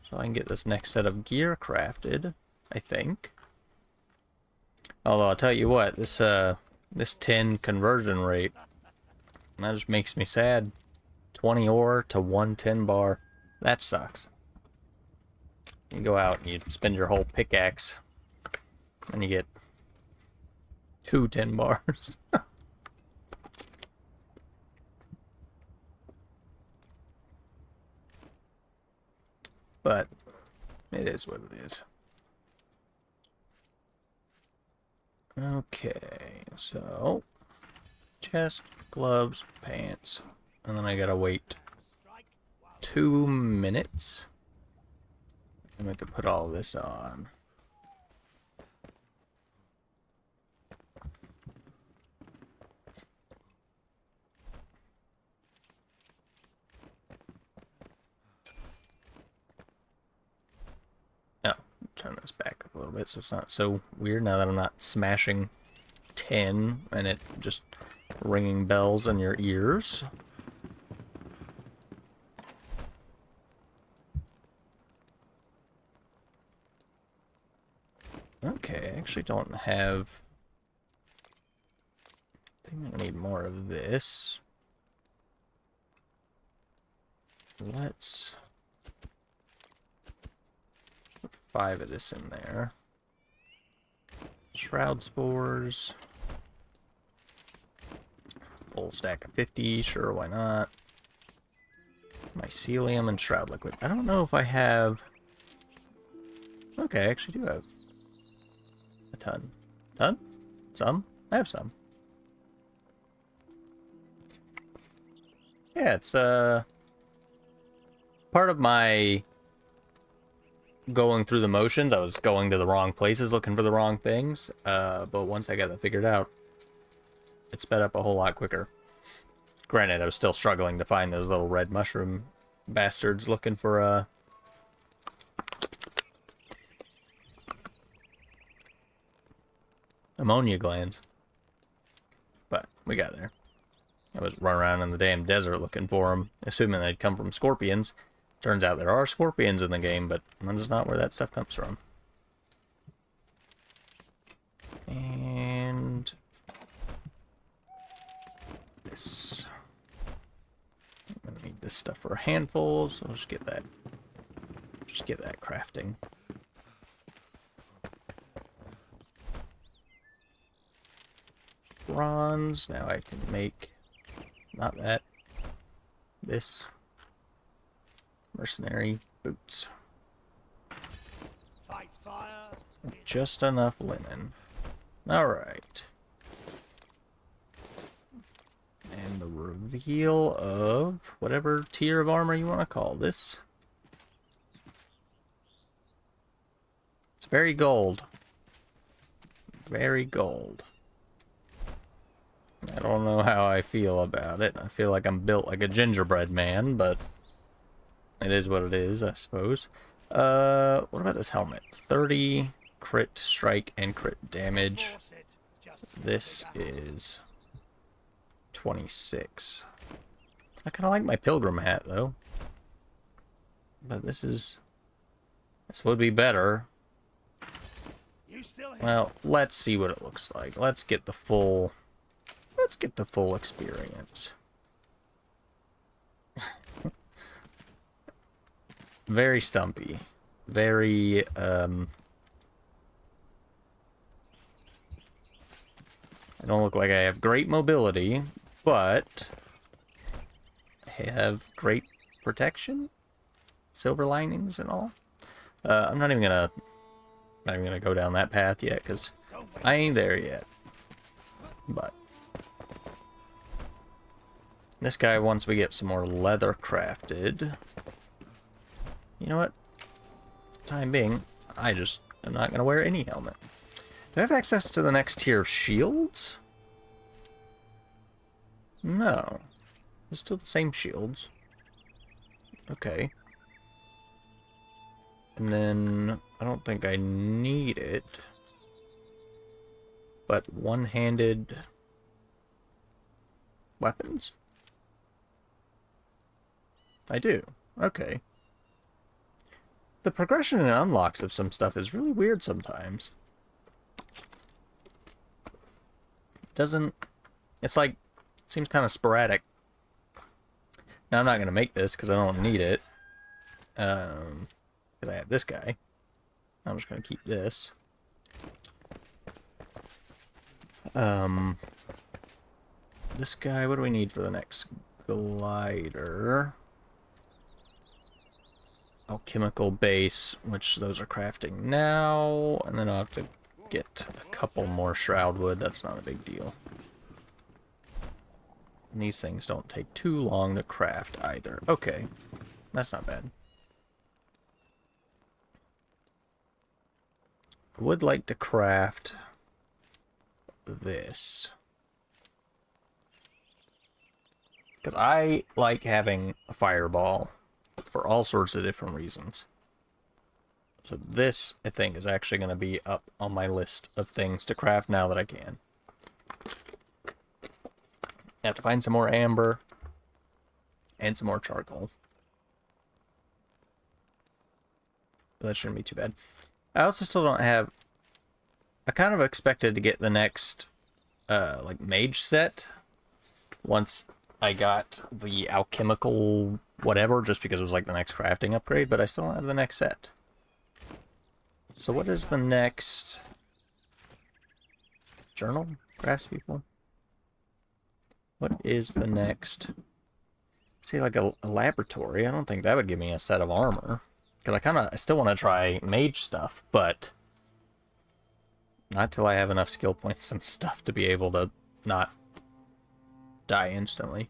So I can get this next set of gear crafted, I think. Although, I'll tell you what, this 10 conversion rate, that just makes me sad. 20 ore to 110 bar. That sucks. You go out and you spend your whole pickaxe, and you get 2 10 bars. But it is what it is. Okay, so chest, gloves, pants, and then I gotta wait 2 minutes. And we can put all this on. Oh, turn this back up a little bit so it's not so weird now that I'm not smashing 10 and it just ringing bells in your ears. Okay, I actually don't have... I think I need more of this. Let's put 5 of this in there. Shroud spores. Full stack of 50, sure, why not? Mycelium and shroud liquid. I don't know if I have... Okay, I actually do have a ton. Ton? Some? I have some. Yeah, it's part of my going through the motions. I was going to the wrong places looking for the wrong things, but once I got that figured out, it sped up a whole lot quicker. Granted, I was still struggling to find those little red mushroom bastards looking for ammonia glands. But we got there. I was running around in the damn desert looking for them, assuming they'd come from scorpions. Turns out there are scorpions in the game, but that's just not where that stuff comes from. And this. I'm gonna need this stuff for a handful, so I'll just get that. Just get that crafting. Bronze. Now I can make not that. This. Mercenary boots. Fight fire. Just enough linen. Alright. And the reveal of whatever tier of armor you want to call this. It's very gold. Very gold. I don't know how I feel about it. I feel like I'm built like a gingerbread man, but it is what it is, I suppose. What about this helmet? 30 crit strike and crit damage. This is 26. I kind of like my pilgrim hat, though. But this would be better. Well, let's see what it looks like. Let's get the full experience. Very stumpy. Very, I don't look like I have great mobility, but I have great protection, silver linings and all. I'm not even gonna go down that path yet, because I ain't there yet. But this guy, once we get some more leather crafted, you know what? Time being, I just am not gonna wear any helmet. Do I have access to the next tier of shields? No. They're still the same shields. Okay. And then, I don't think I need it. But one-handed weapons? I do. Okay. The progression and unlocks of some stuff is really weird sometimes. It's like, it seems kind of sporadic. Now I'm not going to make this because I don't need it. Because I have this guy. I'm just going to keep this. This guy, what do we need for the next glider? Alchemical base, which those are crafting now, and then I'll have to get a couple more shroud wood. That's not a big deal. And these things don't take too long to craft either. Okay, that's not bad. I would like to craft this. Because I like having a fireball for all sorts of different reasons. So this, I think, is actually going to be up on my list of things to craft now that I can. I have to find some more amber and some more charcoal. But that shouldn't be too bad. I also still don't have... I kind of expected to get the next, like, mage set once I got the alchemical whatever, just because it was, like, the next crafting upgrade, but I still don't have the next set. So what is the next... Journal? Craftspeople? What is the next... See, like a laboratory. I don't think that would give me a set of armor. Because I still want to try mage stuff, but... Not till I have enough skill points and stuff to be able to not die instantly.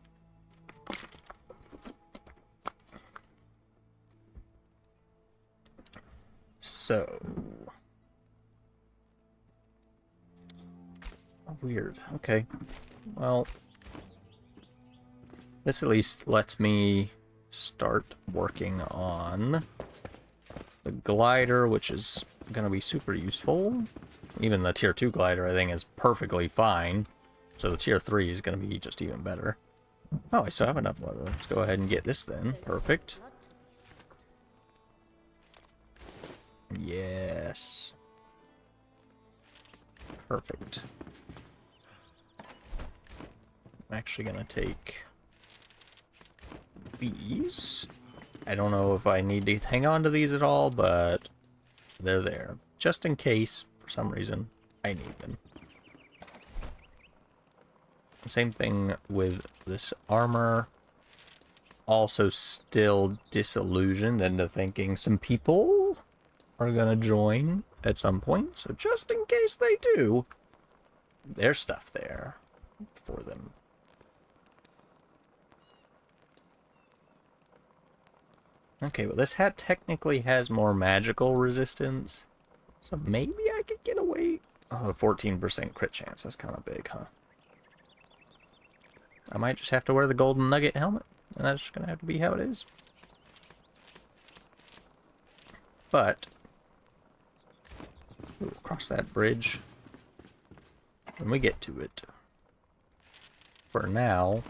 So... Weird. Okay. Well... This at least lets me start working on the glider, which is going to be super useful. Even the tier 2 glider, I think, is perfectly fine. So the tier 3 is going to be just even better. Oh, I still have enough leather. Let's go ahead and get this then. Perfect. Yes. Perfect. I'm actually going to take... these. I don't know if I need to hang on to these at all, but they're there. Just in case, for some reason, I need them. Same thing with this armor. Also still disillusioned into thinking some people are gonna join at some point. So just in case they do, there's stuff there for them. Okay, well this hat technically has more magical resistance. So maybe I could get away. Oh, a 14% crit chance. That's kind of big, huh? I might just have to wear the golden nugget helmet. And that's just going to have to be how it is. But we'll cross that bridge when we get to it. For now,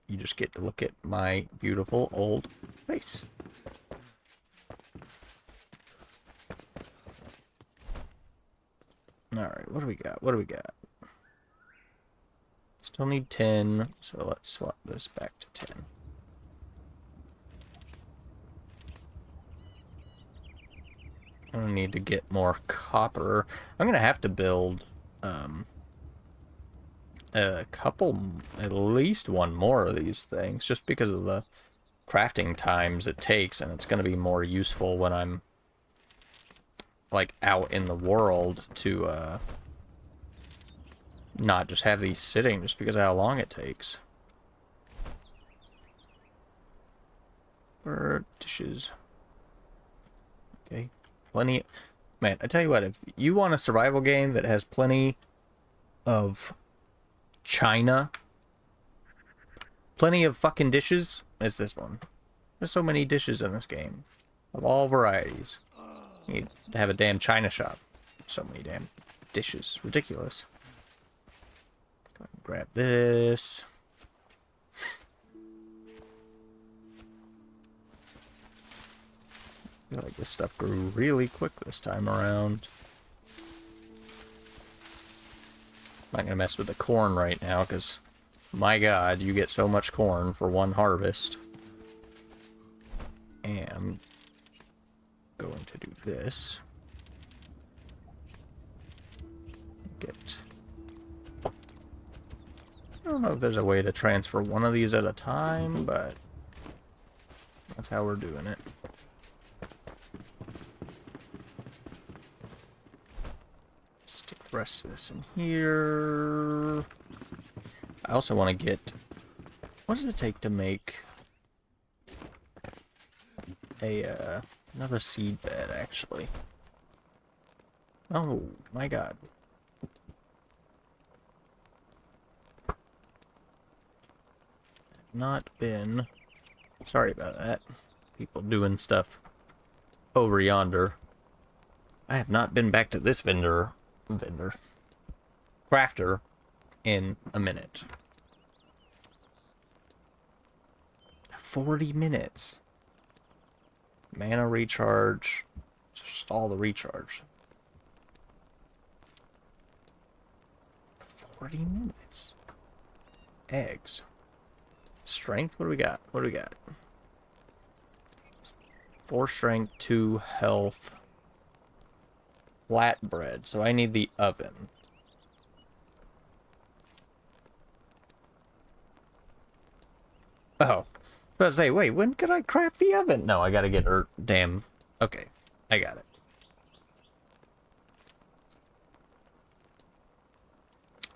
you just get to look at my beautiful old face. Alright, what do we got? What do we got? Still need 10, so let's swap this back to 10. I'm gonna need to get more copper. I'm gonna have to build a couple, at least one more of these things, just because of the crafting times it takes, and it's gonna be more useful when I'm like out in the world to not just have these sitting just because of how long it takes. For dishes. Okay. Plenty. Man, I tell you what, if you want a survival game that has plenty of china, plenty of fucking dishes, it's this one. There's so many dishes in this game. Of all varieties. You need to have a damn china shop. So many damn dishes. Ridiculous. Go ahead and grab this. I feel like this stuff grew really quick this time around. I'm not gonna mess with the corn right now, because, my god, you get so much corn for one harvest. And going to do this. Get... I don't know if there's a way to transfer one of these at a time, but that's how we're doing it. Stick the rest of this in here. I also want to get... What does it take to make a, another seed bed, actually? Oh, my god. Not been... Sorry about that. People doing stuff over yonder. I have not been back to this crafter in a minute. 40 minutes. Mana recharge. Just all the recharge. 40 minutes. Eggs. Strength? What do we got? What do we got? 4 strength, 2 health. Flatbread. So I need the oven. Oh. I was about to say, wait, when could I craft the oven? No, I gotta get her damn... Okay, I got it.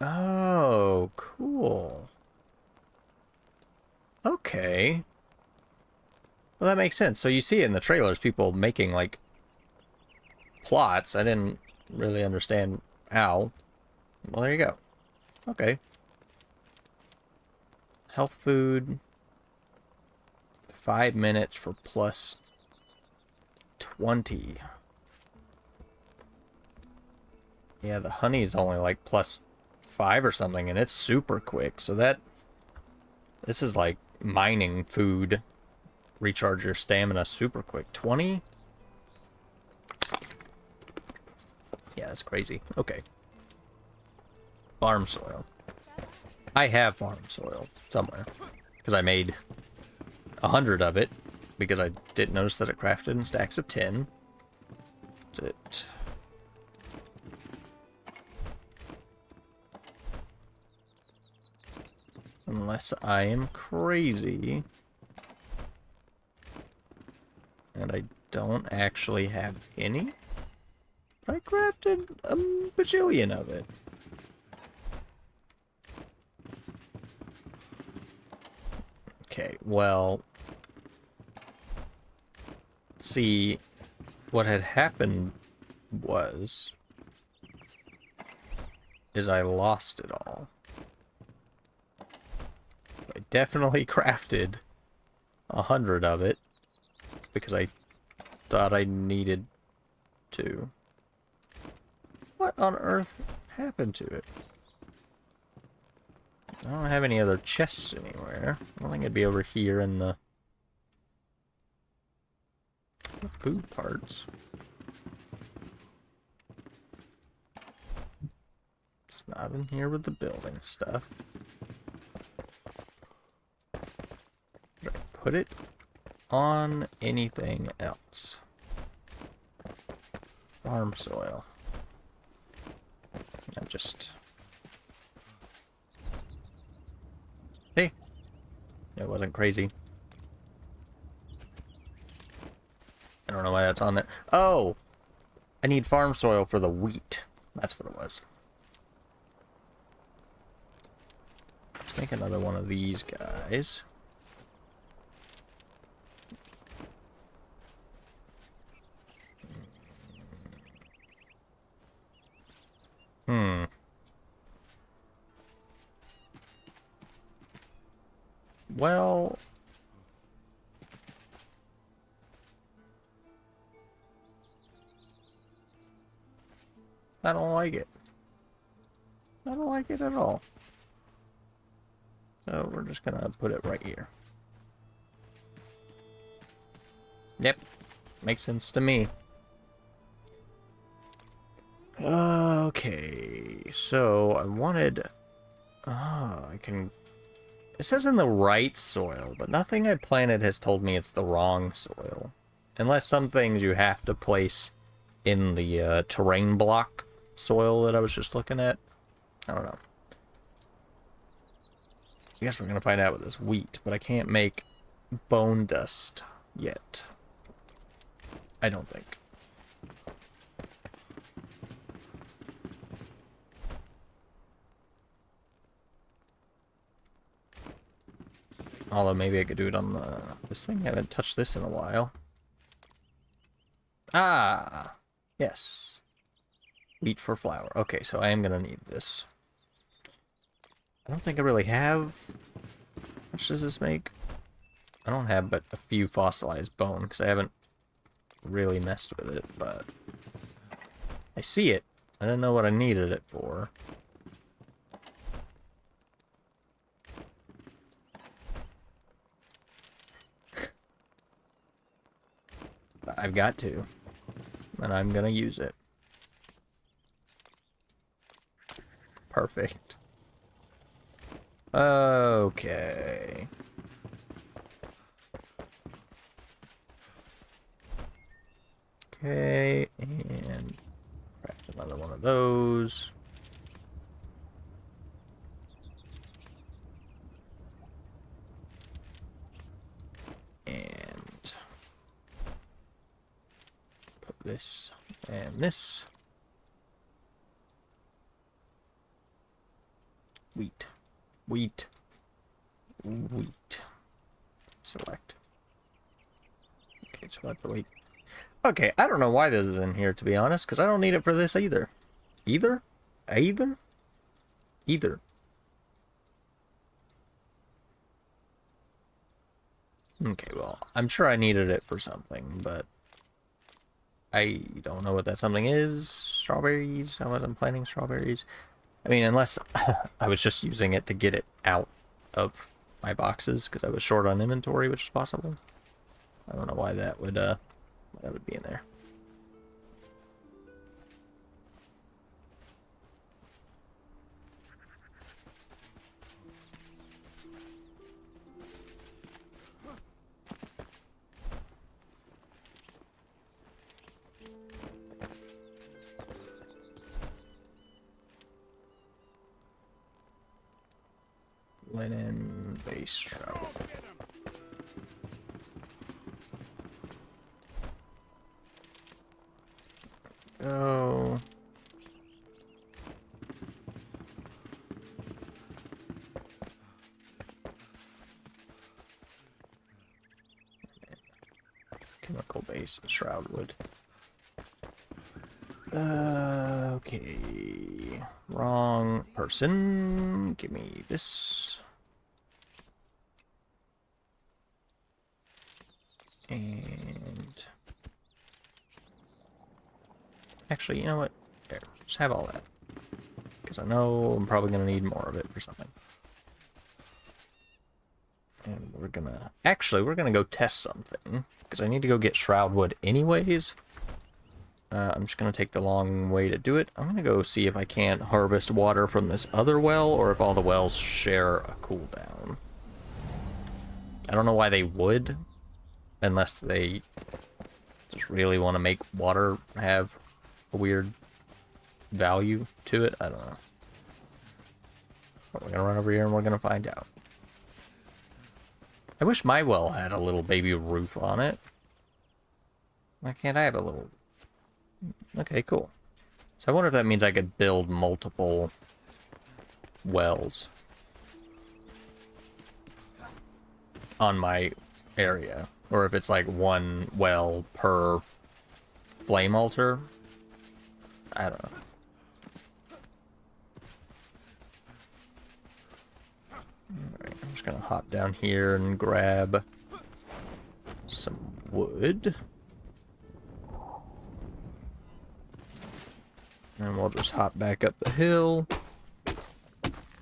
Oh, cool. Okay. Well, that makes sense. So you see it in the trailers, people making, like, plots. I didn't really understand how. Well, there you go. Okay. Health food... 5 minutes for plus 20. Yeah, the honey's only like plus 5 or something, and it's super quick. So this is like mining food. Recharge your stamina super quick. 20? Yeah, that's crazy. Okay. Farm soil. I have farm soil somewhere because I made 100 of it, because I didn't notice that it crafted in stacks of 10. That's it. Unless I am crazy. And I don't actually have any. But I crafted a bajillion of it. Okay, well... See, what had happened is I lost it all. I definitely crafted 100 of it because I thought I needed to. What on earth happened to it? I don't have any other chests anywhere. I don't think it'd be over here in the food parts. It's not in here with the building stuff. Did I put it on anything else? Farm soil. I just... Hey! It wasn't crazy. I don't know why that's on there. Oh! I need farm soil for the wheat. That's what it was. Let's make another one of these guys. Well... I don't like it. I don't like it at all. So we're just gonna put it right here. Yep. Makes sense to me. Okay, so I wanted... I can... It says in the right soil, but nothing I planted has told me it's the wrong soil. Unless some things you have to place in the terrain block soil that I was just looking at. I don't know. I guess we're going to find out with this wheat, but I can't make bone dust yet. I don't think. Although maybe I could do it on this thing. I haven't touched this in a while. Ah, yes. Wheat for flour. Okay, so I am gonna need this. I don't think I really have... How much does this make? I don't have but a few fossilized bone, because I haven't really messed with it, but... I see it. I didn't know what I needed it for. But I've got to. And I'm gonna use it. Perfect. Okay. Okay, and craft another one of those. And put this and this. Wheat. Wheat. Wheat. Select. Okay, select the wheat. Okay, I don't know why this is in here, to be honest, because I don't need it for this either. Either? Either? Either. Okay, well, I'm sure I needed it for something, but I don't know what that something is. Strawberries? I wasn't planting strawberries. I mean, unless I was just using it to get it out of my boxes, because I was short on inventory, which is possible. I don't know why that would be in there. Linen base shroud. Go. Chemical base shroud wood. Okay. Wrong person. Give me this. And actually, you know what? There, just have all that. Because I know I'm probably going to need more of it for something. And we're gonna... Actually, we're gonna go test something. Because I need to go get shroud wood anyways. I'm just gonna take the long way to do it. I'm gonna go see if I can't harvest water from this other well, or if all the wells share a cooldown. I don't know why they would, unless they just really want to make water have a weird value to it. I don't know. But we're gonna run over here and we're gonna find out. I wish my well had a little baby roof on it. Why can't I have a little... Okay, cool. So I wonder if that means I could build multiple wells on my area. Or if it's like one well per flame altar. I don't know. Alright, I'm just gonna hop down here and grab some wood. And we'll just hop back up the hill.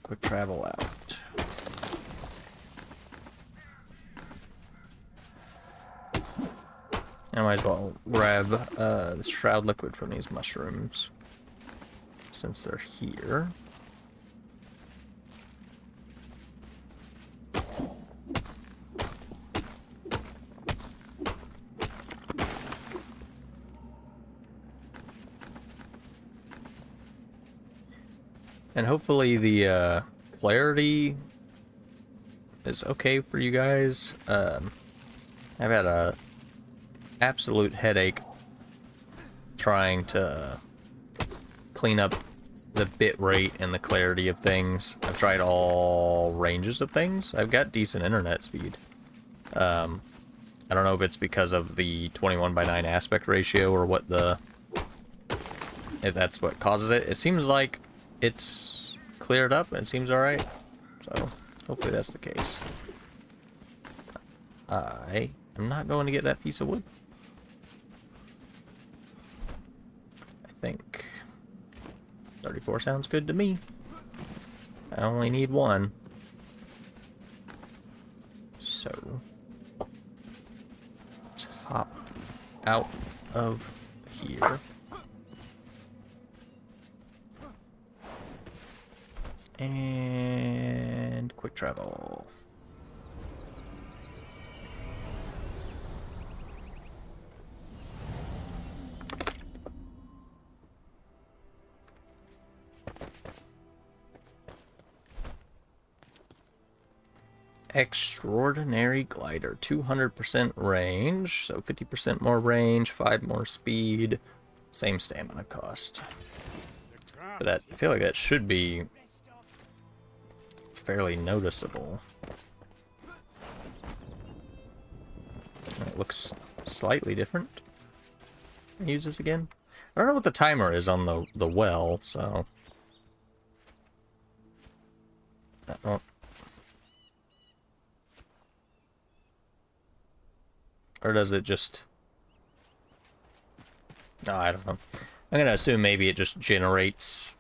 Quick travel out. I might as well grab the shroud liquid from these mushrooms, since they're here. And hopefully the clarity is okay for you guys. I've had a absolute headache trying to clean up the bit rate and the clarity of things. I've tried all ranges of things. I've got decent internet speed. I don't know if it's because of the 21:9 aspect ratio or what if that's what causes it. It seems like it's cleared up and it seems alright. So, hopefully that's the case. I am not going to get that piece of wood. I think 34 sounds good to me. I only need one. So, let's hop out of here. And quick travel. Extraordinary glider, 200% range, so 50% more range, 5 more speed, same stamina cost. But that, I feel like that should be fairly noticeable. It looks slightly different. Use this again. I don't know what the timer is on the well, so oh. Or does it just... No, I don't know. I'm gonna assume maybe it just generates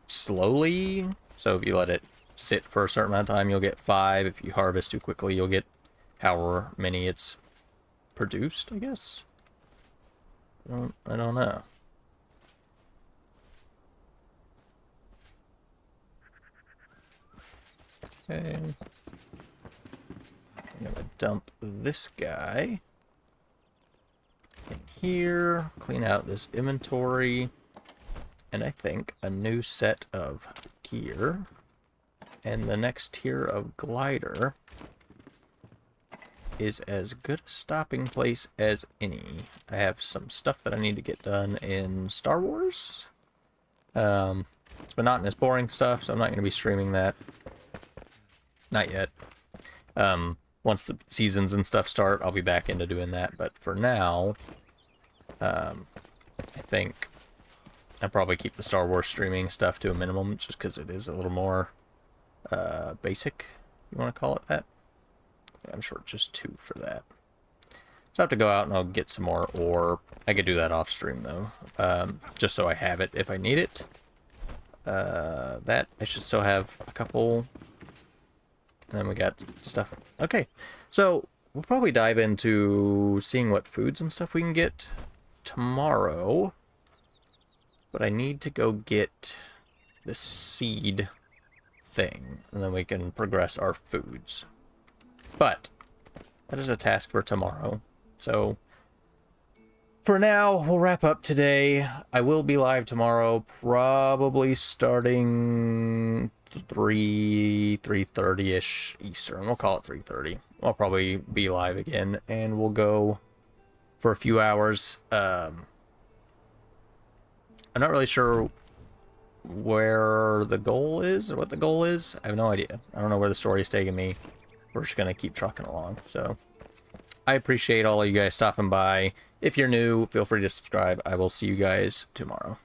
slowly. So if you let it sit for a certain amount of time, you'll get 5. If you harvest too quickly, you'll get however many it's produced, I guess. I don't know. Okay. I'm gonna dump this guy in here, clean out this inventory, and I think a new set of gear. And the next tier of glider is as good a stopping place as any. I have some stuff that I need to get done in Star Wars. It's monotonous, boring stuff, so I'm not going to be streaming that. Not yet. Once the seasons and stuff start, I'll be back into doing that. But for now, I think I'll probably keep the Star Wars streaming stuff to a minimum, just because it is a little more basic, you want to call it that. Yeah, I'm sure just 2 for that. So I have to go out and I'll get some more ore. I could do that off stream though, just so I have it if I need it. That I should still have a couple. And then we got stuff. Okay, so we'll probably dive into seeing what foods and stuff we can get tomorrow. But I need to go get the seed thing, and then we can progress our foods. But that is a task for tomorrow. So for now, we'll wrap up today. I will be live tomorrow, probably starting 3:30-ish Eastern. We'll call it 3:30. I'll probably be live again, and we'll go for a few hours. I'm not really sure where the goal is or what the goal is. I have no idea. I don't know where the story is taking me. We're just gonna keep trucking along. So I appreciate all of you guys stopping by. If you're new, feel free to subscribe. I will see you guys tomorrow.